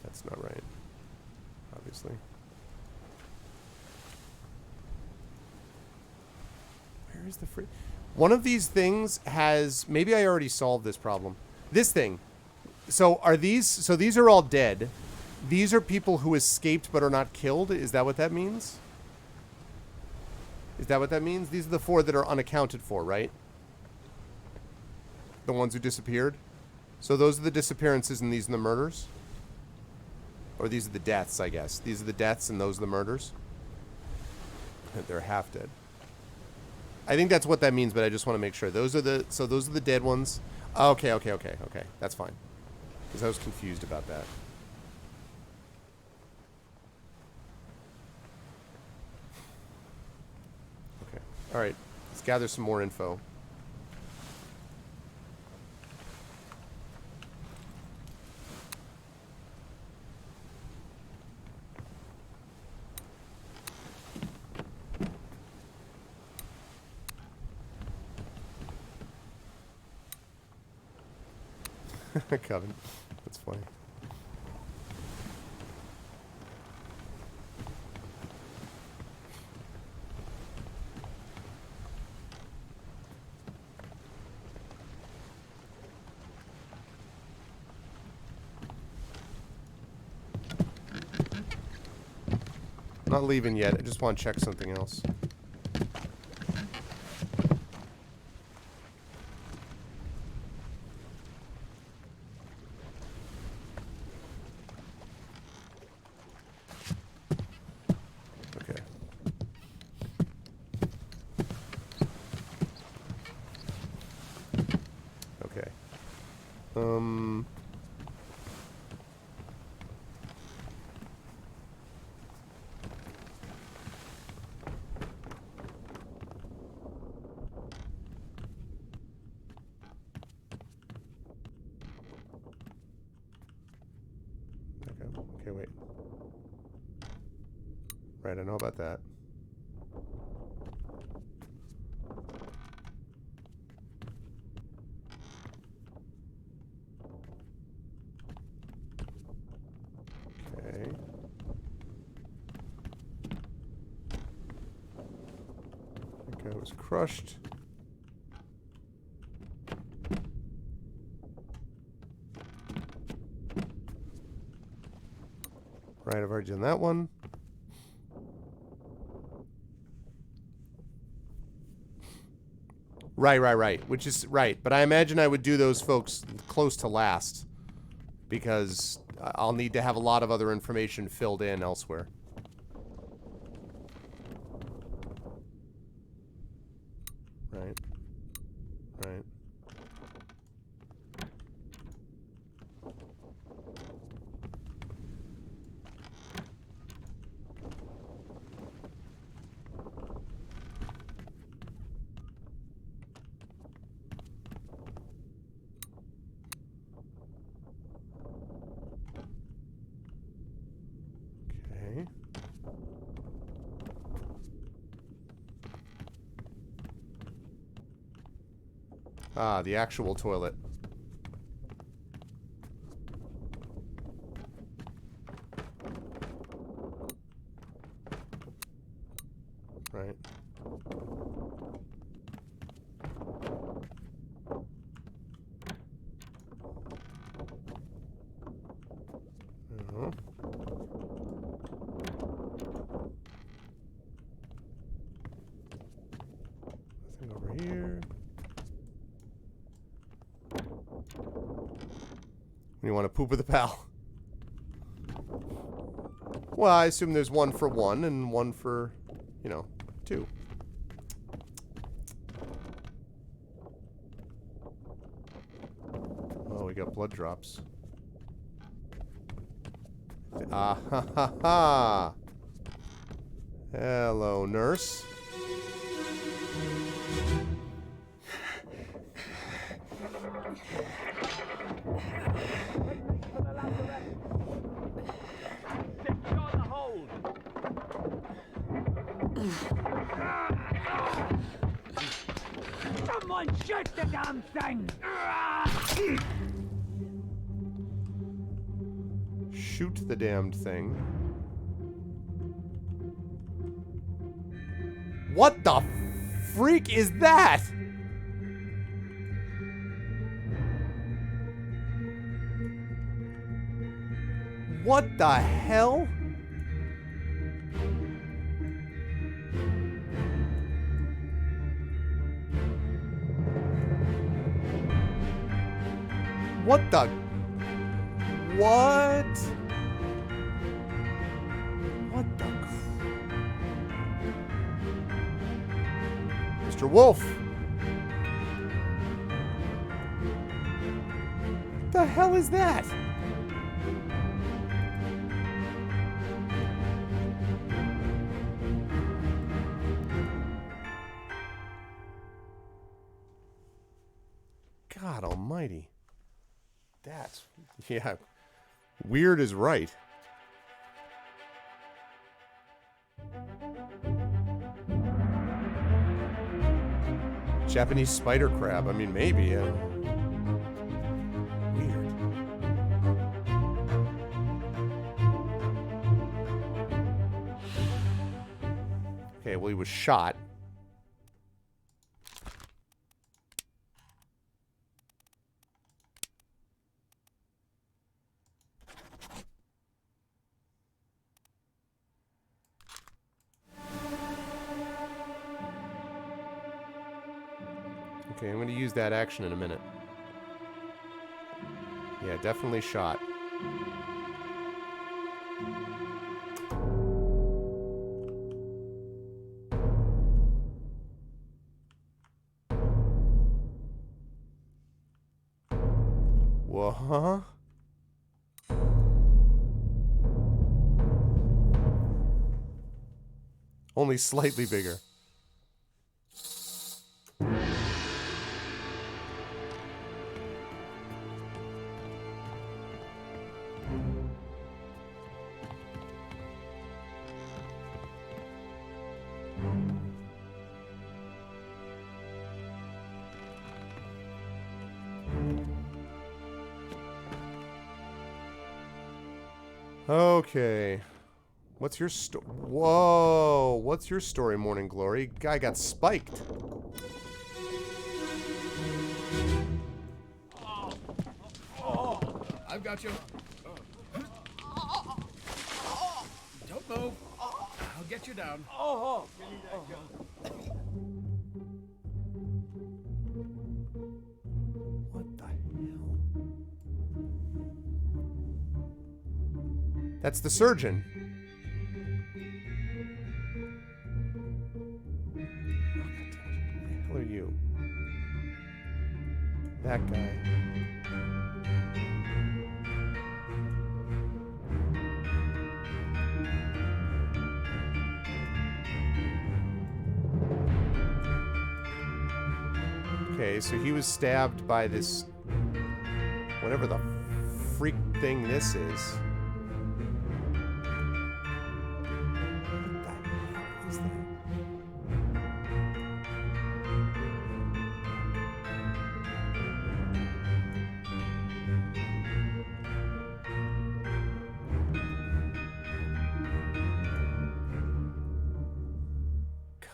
that's not right, obviously. Where is the one of these things has, maybe I already solved this problem. This thing. So these are all dead. These are people who escaped but are not killed. Is that what that means? Is that what that means? These are the 4 that are unaccounted for, right? The ones who disappeared? So those are the disappearances and these are the murders? Or these are the deaths, I guess. These are the deaths and those are the murders? They're half dead. I think that's what that means, but I just want to make sure. Those are the dead ones. Okay. That's fine. Because I was confused about that. Okay. Alright. Let's gather some more info. Coven. That's funny. I'm not leaving yet. I just want to check something else. Okay, wait. Right, I know about that. Okay. That guy was crushed. Right, I've already done that one. Right. Which is right. But I imagine I would do those folks close to last. because I'll need to have a lot of other information filled in elsewhere. Right. Right. Okay. Ah, the actual toilet. Right. Uh-huh. Nothing over here. You want to poop with a pal? Well, I assume there's one for one and one for, you know, two. Oh, we got blood drops. Ah ha ha ha! Hello, nurse. Secure the hold. Someone shoot the damn thing! Shoot the damned thing. What the freak is that? What the hell? What the? What? What the? Mr. Wolf. What the hell is that? God almighty. That's... yeah. Weird is right. Japanese spider crab. I mean, maybe. Weird. Okay, well, he was shot. Okay, I'm going to use that action in a minute. Yeah, definitely shot. Whoa, huh? Only slightly bigger. Okay. What's your Whoa! What's your story, Morning Glory? Guy got spiked. I've got you. Don't move. I'll get you down. What the hell? That's the surgeon. Who the hell are you? That guy. Okay, so he was stabbed by this... whatever the freak thing this is. What the hell is that?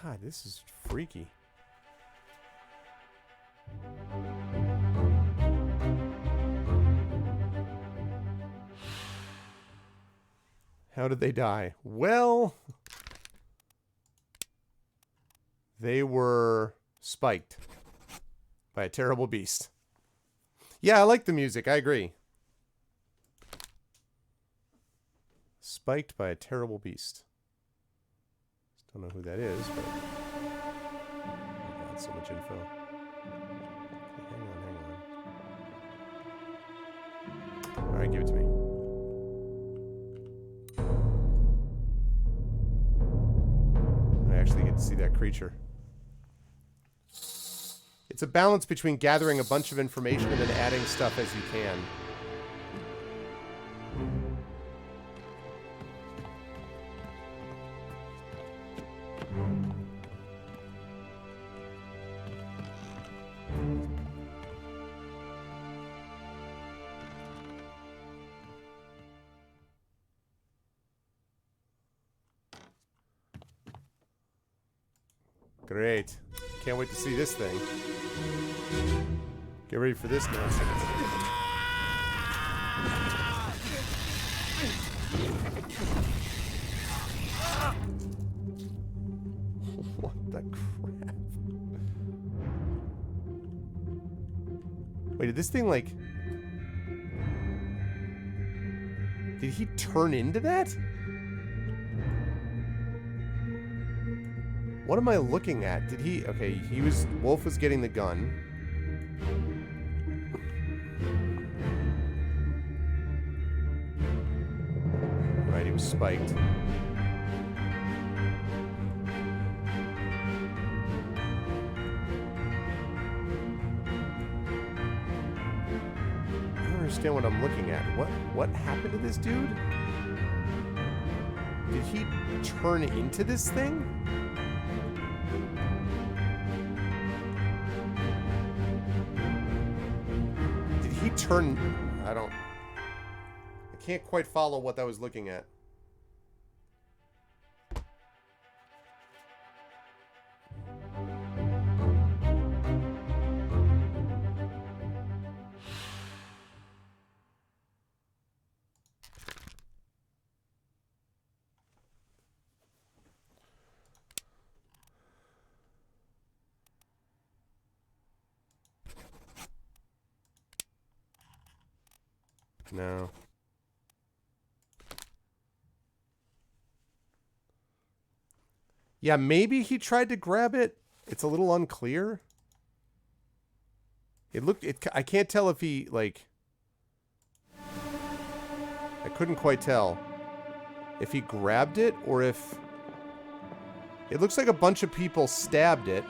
God, this is freaky. How did they die? Well, they were spiked by a terrible beast. Yeah, I like the music. I agree. Spiked by a terrible beast. Still don't know who that is, but... oh God, so much info. Okay, hang on. Alright, give it to me. I actually get to see that creature. It's a balance between gathering a bunch of information and then adding stuff as you can. Great. Can't wait to see this thing. Get ready for this now. What the crap? Wait, did this thing like... did he turn into that? What am I looking at? Did he... okay, he was... Wolf was getting the gun. Right, he was spiked. I don't understand what I'm looking at. What happened to this dude? Did he turn into this thing? Turn... I can't quite follow what I was looking at. No. Yeah, maybe he tried to grab it. It's a little unclear. It looked... I can't tell if he, like... I couldn't quite tell if he grabbed it or if... It looks like a bunch of people stabbed it.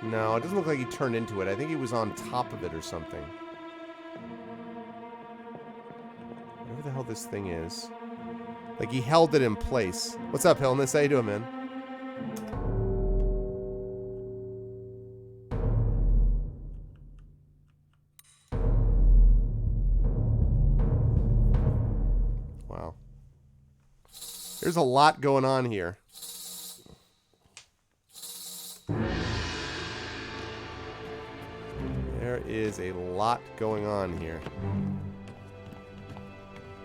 No, it doesn't look like he turned into it. I think he was on top of it or something. Whatever the hell this thing is. Like, he held it in place. What's up, Hillness? How you doing, man? Wow. There's a lot going on here. There is a lot going on here.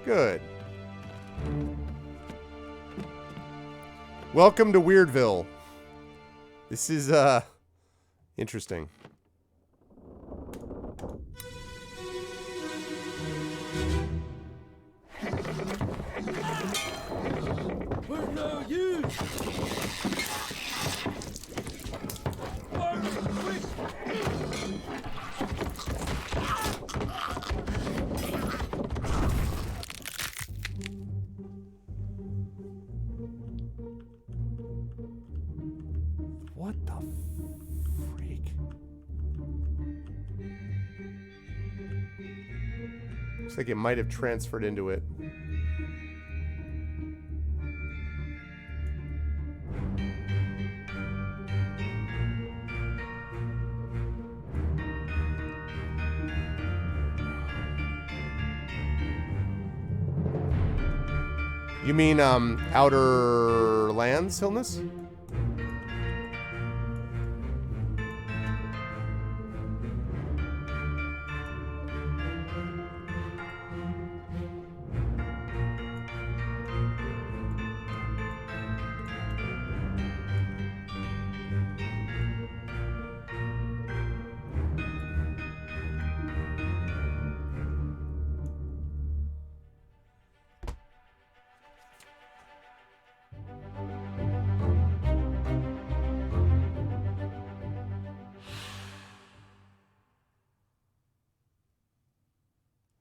Good. Welcome to Weirdville. This is, interesting. No, you! What the freak? Looks like it might have transferred into it. You mean, Outer Lands illness?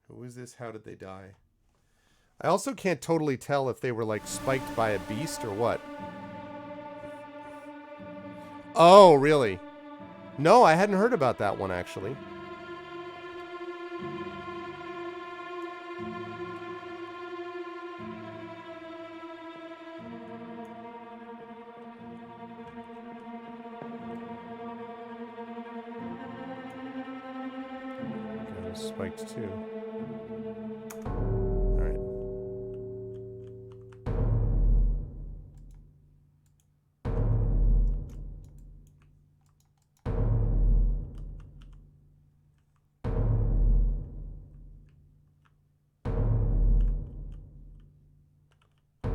Who is this? How did they die? I also can't totally tell if they were like spiked by a beast or what. Oh, really? No, I hadn't heard about that one actually. That was spiked too. Alright.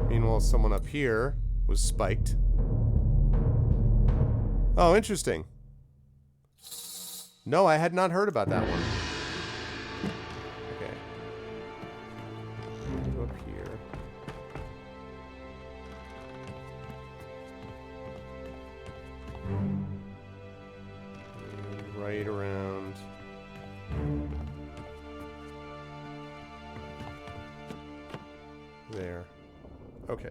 Meanwhile, someone up here was spiked. Oh, interesting. No, I had not heard about that one. Okay. Go up here. And right around. There. Okay.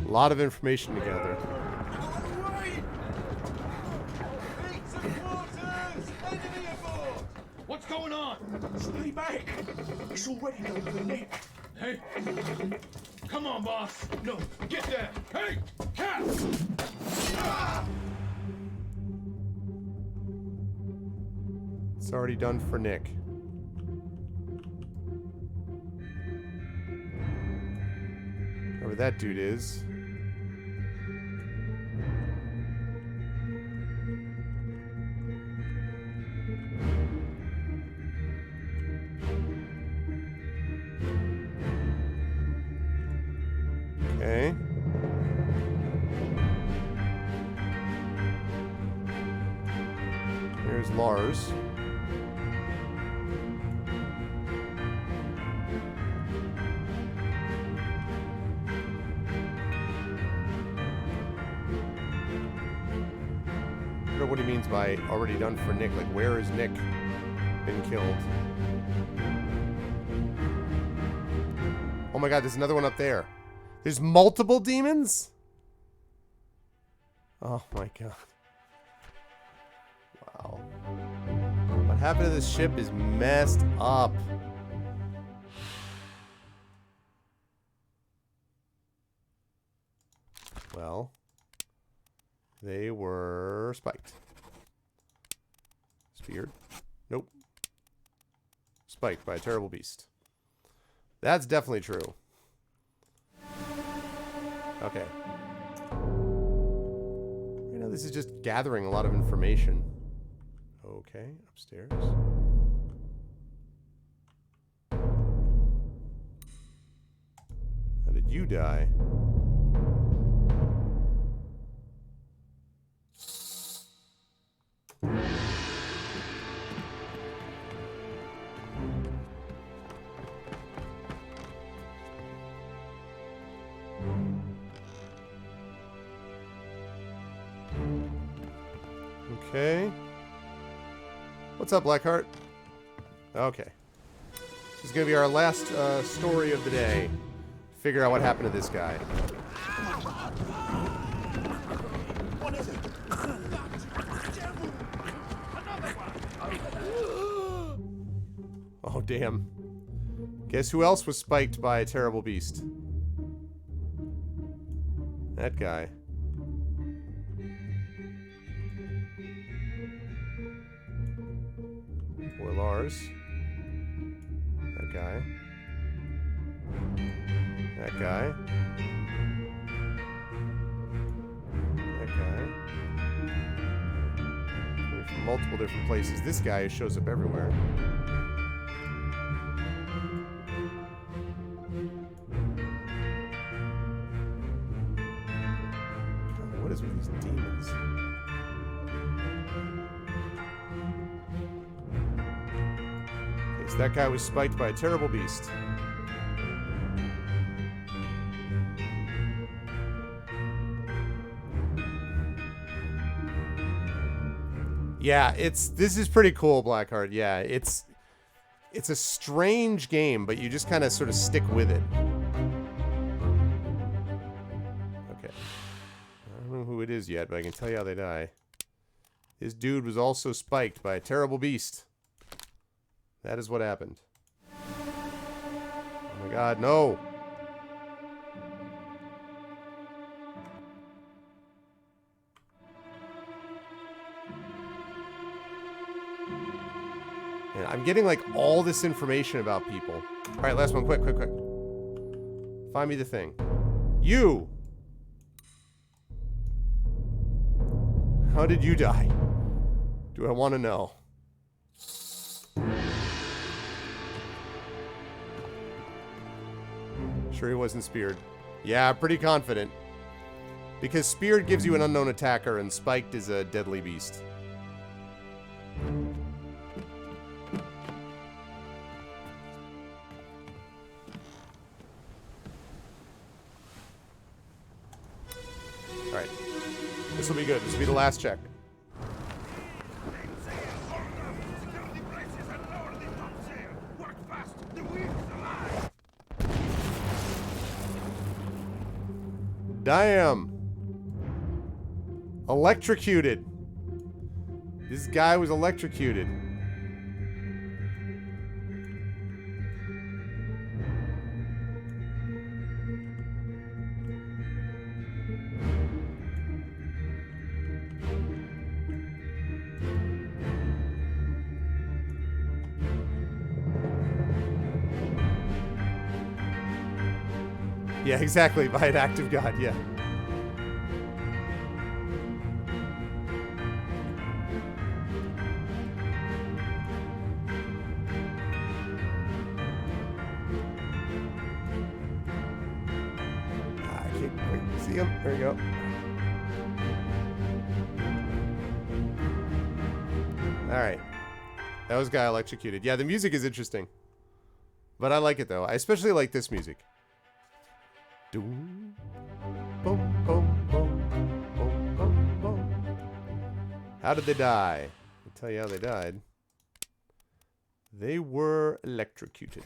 A lot of information to gather. What's going on? Stay back! It's already done for Nick. Hey! Come on, boss! No, get there! Hey! Cat! It's already done for Nick. Whoever that dude is. Okay. Here's Lars. I wonder what he means by already done for Nick. Like, where is Nick been killed? Oh my god, there's another one up there. There's multiple demons? Oh my god. Wow. What happened to this ship is messed up. Well, they were spiked. Speared. Nope. Spiked by a terrible beast. That's definitely true. Okay. Right now, this is just gathering a lot of information. Okay, upstairs. How did you die? Okay. What's up, Blackheart? Okay. This is going to be our last story of the day. Figure out what happened to this guy. What is it? Oh, damn. Guess who else was spiked by a terrible beast? That guy. Or Lars. That guy. That guy. That guy. Coming from multiple different places. This guy shows up everywhere. God, what is with these demons? Okay, so that guy was spiked by a terrible beast. Yeah, this is pretty cool, Blackheart. Yeah, it's a strange game, but you just kind of sort of stick with it. Okay. I don't know who it is yet, but I can tell you how they die. This dude was also spiked by a terrible beast. That is what happened. Oh my god, no! And I'm getting, like, all this information about people. Alright, last one. Quick. Find me the thing. You! How did you die? Do I want to know? Sure he wasn't speared. Yeah, pretty confident. Because speared gives you an unknown attacker, and spiked is a deadly beast. Alright. This will be good. This will be the last check. Damn. Electrocuted. This guy was electrocuted. Yeah, exactly. By an act of God, yeah. I can't wait to see him. There we go. Alright. That was guy electrocuted. Yeah, the music is interesting. But I like it, though. I especially like this music. Boom, boom, boom, boom, boom, boom. How did they die? I'll tell you how they died. They were electrocuted.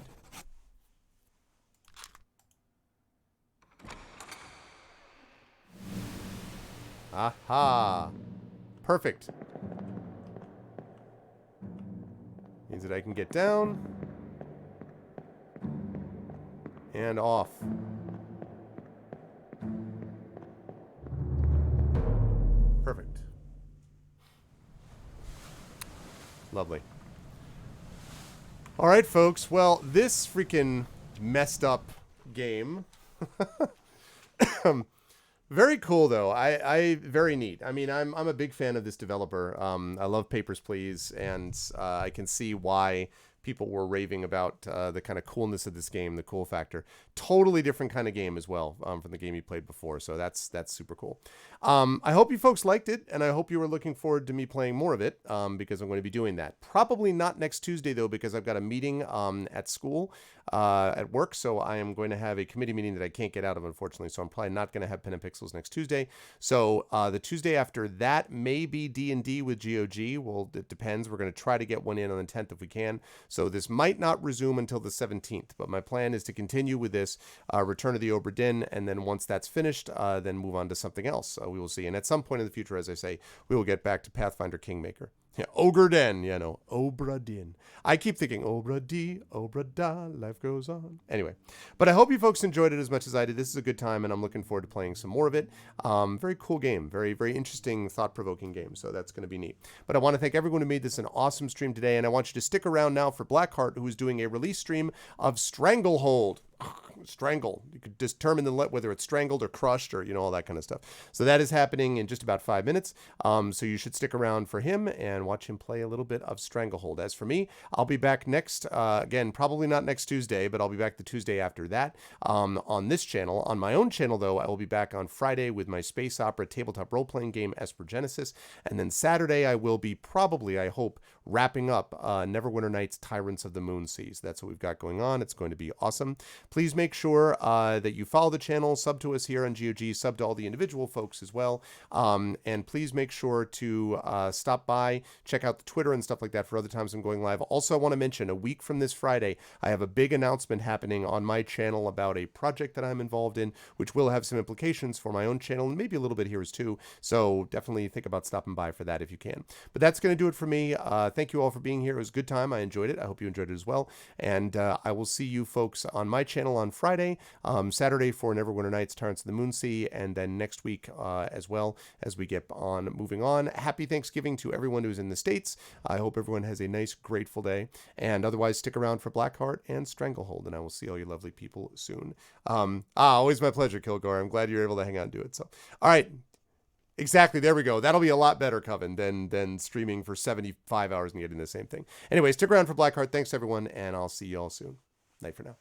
Aha! Perfect. Means that I can get down and off. Perfect. Lovely. All right, folks. Well, this freaking messed up game. Very cool, though. I very neat. I mean, I'm a big fan of this developer. I love Papers, Please, and I can see why people were raving about the kind of coolness of this game, the cool factor. Totally different kind of game as well from the game you played before, so that's super cool. I hope you folks liked it, and I hope you were looking forward to me playing more of it, because I'm going to be doing that. Probably not next Tuesday, though, because I've got a meeting at school at work, so I am going to have a committee meeting that I can't get out of, unfortunately, so I'm probably not going to have Pen and Pixels next Tuesday. So the Tuesday after that may be D&D with GOG. Well, it depends. We're going to try to get one in on the 10th if we can. So this might not resume until the 17th, but my plan is to continue with this Return of the Obra Dinn, and then once that's finished, then move on to something else. We will see. And at some point in the future, as I say, we will get back to Pathfinder Kingmaker. Yeah, Ogre Den, Obra Dinn. I keep thinking Obra Di, Obra Da, life goes on. Anyway, but I hope you folks enjoyed it as much as I did. This is a good time, and I'm looking forward to playing some more of it. Very cool game, very, very interesting, thought-provoking game, so that's going to be neat. But I want to thank everyone who made this an awesome stream today, and I want you to stick around now for Blackheart, who is doing a release stream of Stranglehold. Strangle. You could determine whether it's strangled or crushed or, all that kind of stuff. So that is happening in just about 5 minutes. So you should stick around for him and watch him play a little bit of Stranglehold. As for me, I'll be back next, again, probably not next Tuesday, but I'll be back the Tuesday after that on this channel. On my own channel, though, I will be back on Friday with my space opera tabletop role-playing game, Esper Genesis. And then Saturday, I will be probably, I hope, wrapping up Neverwinter Nights Tyrants of the Moonseas. That's what we've got going on. It's going to be awesome. Please make sure that you follow the channel, sub to us here on GOG, sub to all the individual folks as well. And please make sure to stop by, check out the Twitter and stuff like that for other times I'm going live. Also, I want to mention, a week from this Friday, I have a big announcement happening on my channel about a project that I'm involved in, which will have some implications for my own channel and maybe a little bit here as too. So definitely think about stopping by for that if you can. But that's going to do it for me. Thank you all for being here. It was a good time. I enjoyed it. I hope you enjoyed it as well. And I will see you folks on my channel on Friday, Saturday for Neverwinter Nights, Tyrants of the Moonsea, and then next week as well as we get on moving on. Happy Thanksgiving to everyone who's in the States. I hope everyone has a nice, grateful day. And otherwise, stick around for Blackheart and Stranglehold, and I will see all you lovely people soon. Always my pleasure, Kilgore. I'm glad you're able to hang out and do it. So, all right. Exactly. There we go. That'll be a lot better, Coven, than streaming for 75 hours and getting the same thing. Anyway, stick around for Blackheart. Thanks, everyone, and I'll see you all soon. Night for now.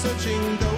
Searching